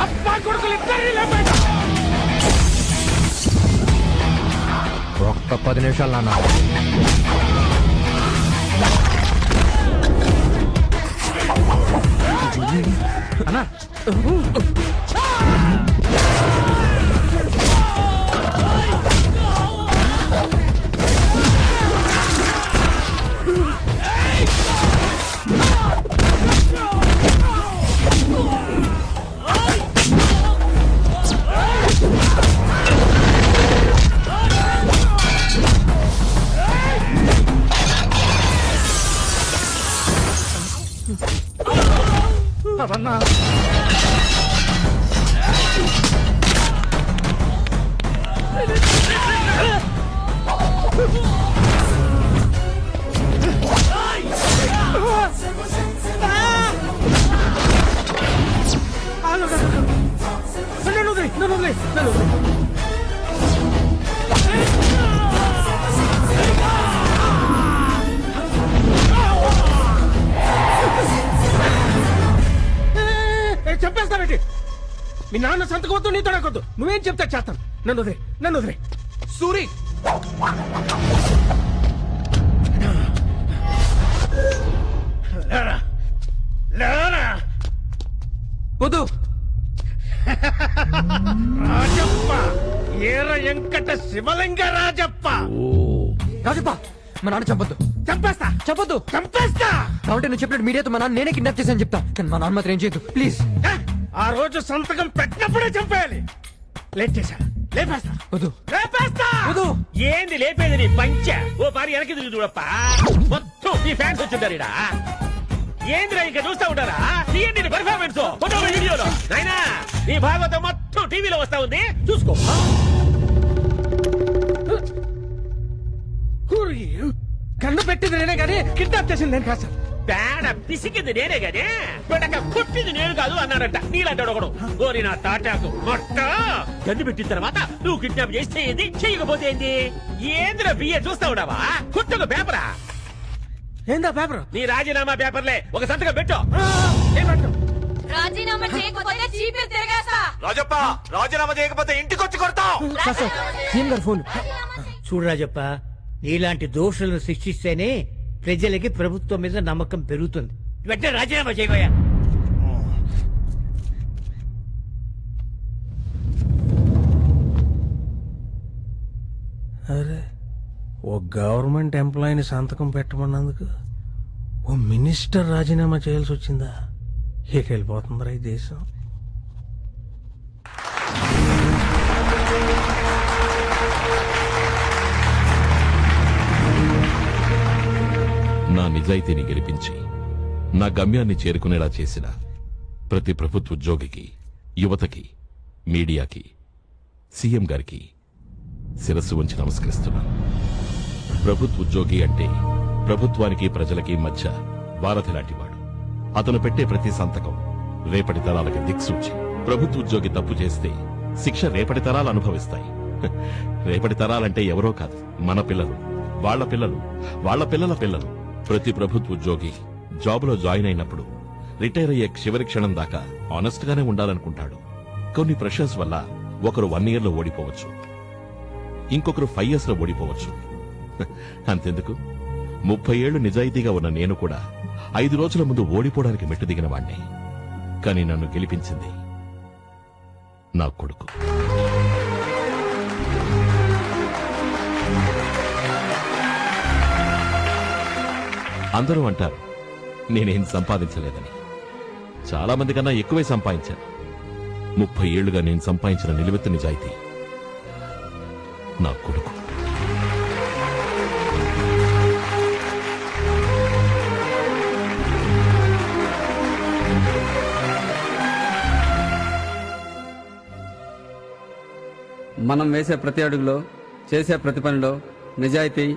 అబ్బా కొడుకులు ఇద్దరు ఒక్క 10 నిమిషాలు నాన్న. అన్నా అవన్నా చంపేస్తానండి. మీ నాన్న సంతకొద్దు, నీతో నాకొద్దు. నువ్వేం చెప్తా చేస్తాను. నన్ను వదిలే సూరి వద్దు రాజప్ప ఏర వెంకట శివలింగ రాజప్ప రాజప్ప మా నాన్న చంపొద్దు చంపేస్తా కాబట్టి నువ్వు చెప్పినట్టు మీడియాతో మా నాన్న నేనే కిడ్నాప్ చేశాను చెప్తా కానీ మా నాన్న మాత్రం ఏం చేయొద్దు ప్లీజ్. ఆ రోజు సంతకం పెట్టినప్పుడే చంపేయాలి. లేట్ చేశా, లేపేస్తా. వద్దు వద్దు. ఏంది లేపేది నీ పంచ? ఓ పారి వెనక్కి తిరిగి చూడప్ప, మొత్తం నీ ఫ్యాన్స్ వచ్చింటారు ఇడా. ఏందిరా ఇంకా చూస్తా ఉంటారా? తీయండి పర్ఫార్మెన్స్ ఫోటో వీడియోలో. నాయనా నీ భాగవతం మొత్తం టీవీలో వస్తా ఉంది, చూసుకో. కన్ను పెట్టింది నేనే కానీ కిడ్నాప్ చేసింది నేను కాదు సార్. పేడ పిసికింది నేనే గానీ బిడ్డక కొట్టింది నేను కాదు అన్నాడంట. నీలాంటాడు ఒకడు. ఓరి నా తాటాకు మొట్ట గన్ను పెట్టిన తర్వాత నువ్వు కిడ్నాప్ చేస్తే ఏంది, చేయకపోతే ఏంది? ఏందిరా బియ్య చూస్తా ఉండవా? కుట్టుకు పేపరా? ఏందా పేపర్? నీ రాజీనామా పేపర్లే, ఒక సంతకం పెట్టు. రాజీనామా చేయకపోతే చీపే తిరగేస్తా. రాజప్ప రాజీనామా చేయకపోతే ఇంటికొచ్చి కొడతాం. చూడు రాజప్ప, నీలాంటి దోషులను శిక్షిస్తేనే ప్రజలకి ప్రభుత్వం మీద నమ్మకం పెరుగుతుంది. వెంటనే రాజీనామా చేయబోయా. అరే ఓ గవర్నమెంట్ ఎంప్లాయీని సంతకం పెట్టమన్నందుకు ఓ మినిస్టర్ రాజీనామా చేయాల్సి వచ్చిందా? ఎటు వెళ్ళిపోతుందిరా ఈ దేశం? నా నిజాయితీని గెలిపించి నా గమ్యాన్ని చేరుకునేలా చేసిన ప్రతి ప్రభుత్వ ఉద్యోగికి, యువతకి, మీడియాకి, సీఎం గారికి శిరస్సు వంచి నమస్కరిస్తున్నాను. ప్రభుత్వ ఉద్యోగి అంటే ప్రభుత్వానికి ప్రజలకి మధ్య వారధి లాంటివాడు. అతను పెట్టే ప్రతి సంతకం రేపటి తరాలకి దిక్సూచి. ప్రభుత్వ ఉద్యోగి తప్పు చేస్తే శిక్ష రేపటి తరాలు అనుభవిస్తాయి. రేపటి తరాలంటే ఎవరో కాదు, మన పిల్లలు, వాళ్ల పిల్లలు, వాళ్ల పిల్లల పిల్లలు. ప్రతి ప్రభుత్వ ఉద్యోగి జాబులో జాయిన్ అయినప్పుడు రిటైర్ అయ్యే చివరి క్షణం దాకా ఆనెస్ట్ గానే ఉండాలనుకుంటాడు. కొన్ని ప్రెషర్స్ వల్ల ఒకరు 1 year లో ఓడిపోవచ్చు, ఇంకొకరు 5 years లో ఓడిపోవచ్చు. అంతెందుకు, 30 ఏళ్లు నిజాయితీగా ఉన్న నేను కూడా 5 రోజుల ముందు ఓడిపోవడానికి మెట్టు దిగిన వాణ్ణి. కానీ నన్ను గెలిపించింది నా కొడుకు. అందరూ అంటారు నేనేం సంపాదించలేదని. చాలా మంది కన్నా ఎక్కువే సంపాదించాను. 30 ఏళ్లుగా నేను సంపాదించిన నిలువెత్తు నిజాయితీ నా కొడుకు. మనం వేసే ప్రతి అడుగులో, చేసే ప్రతి పనిలో నిజాయితీ,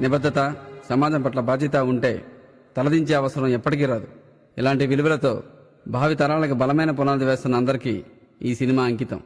నిబద్ధత, సమాజం పట్ల బాధ్యత ఉంటే తలదించే అవసరం ఎప్పటికీ రాదు. ఇలాంటి విలువలతో భావి తరాలకు బలమైన పునాది వేస్తున్న అందరికీ ఈ సినిమా అంకితం.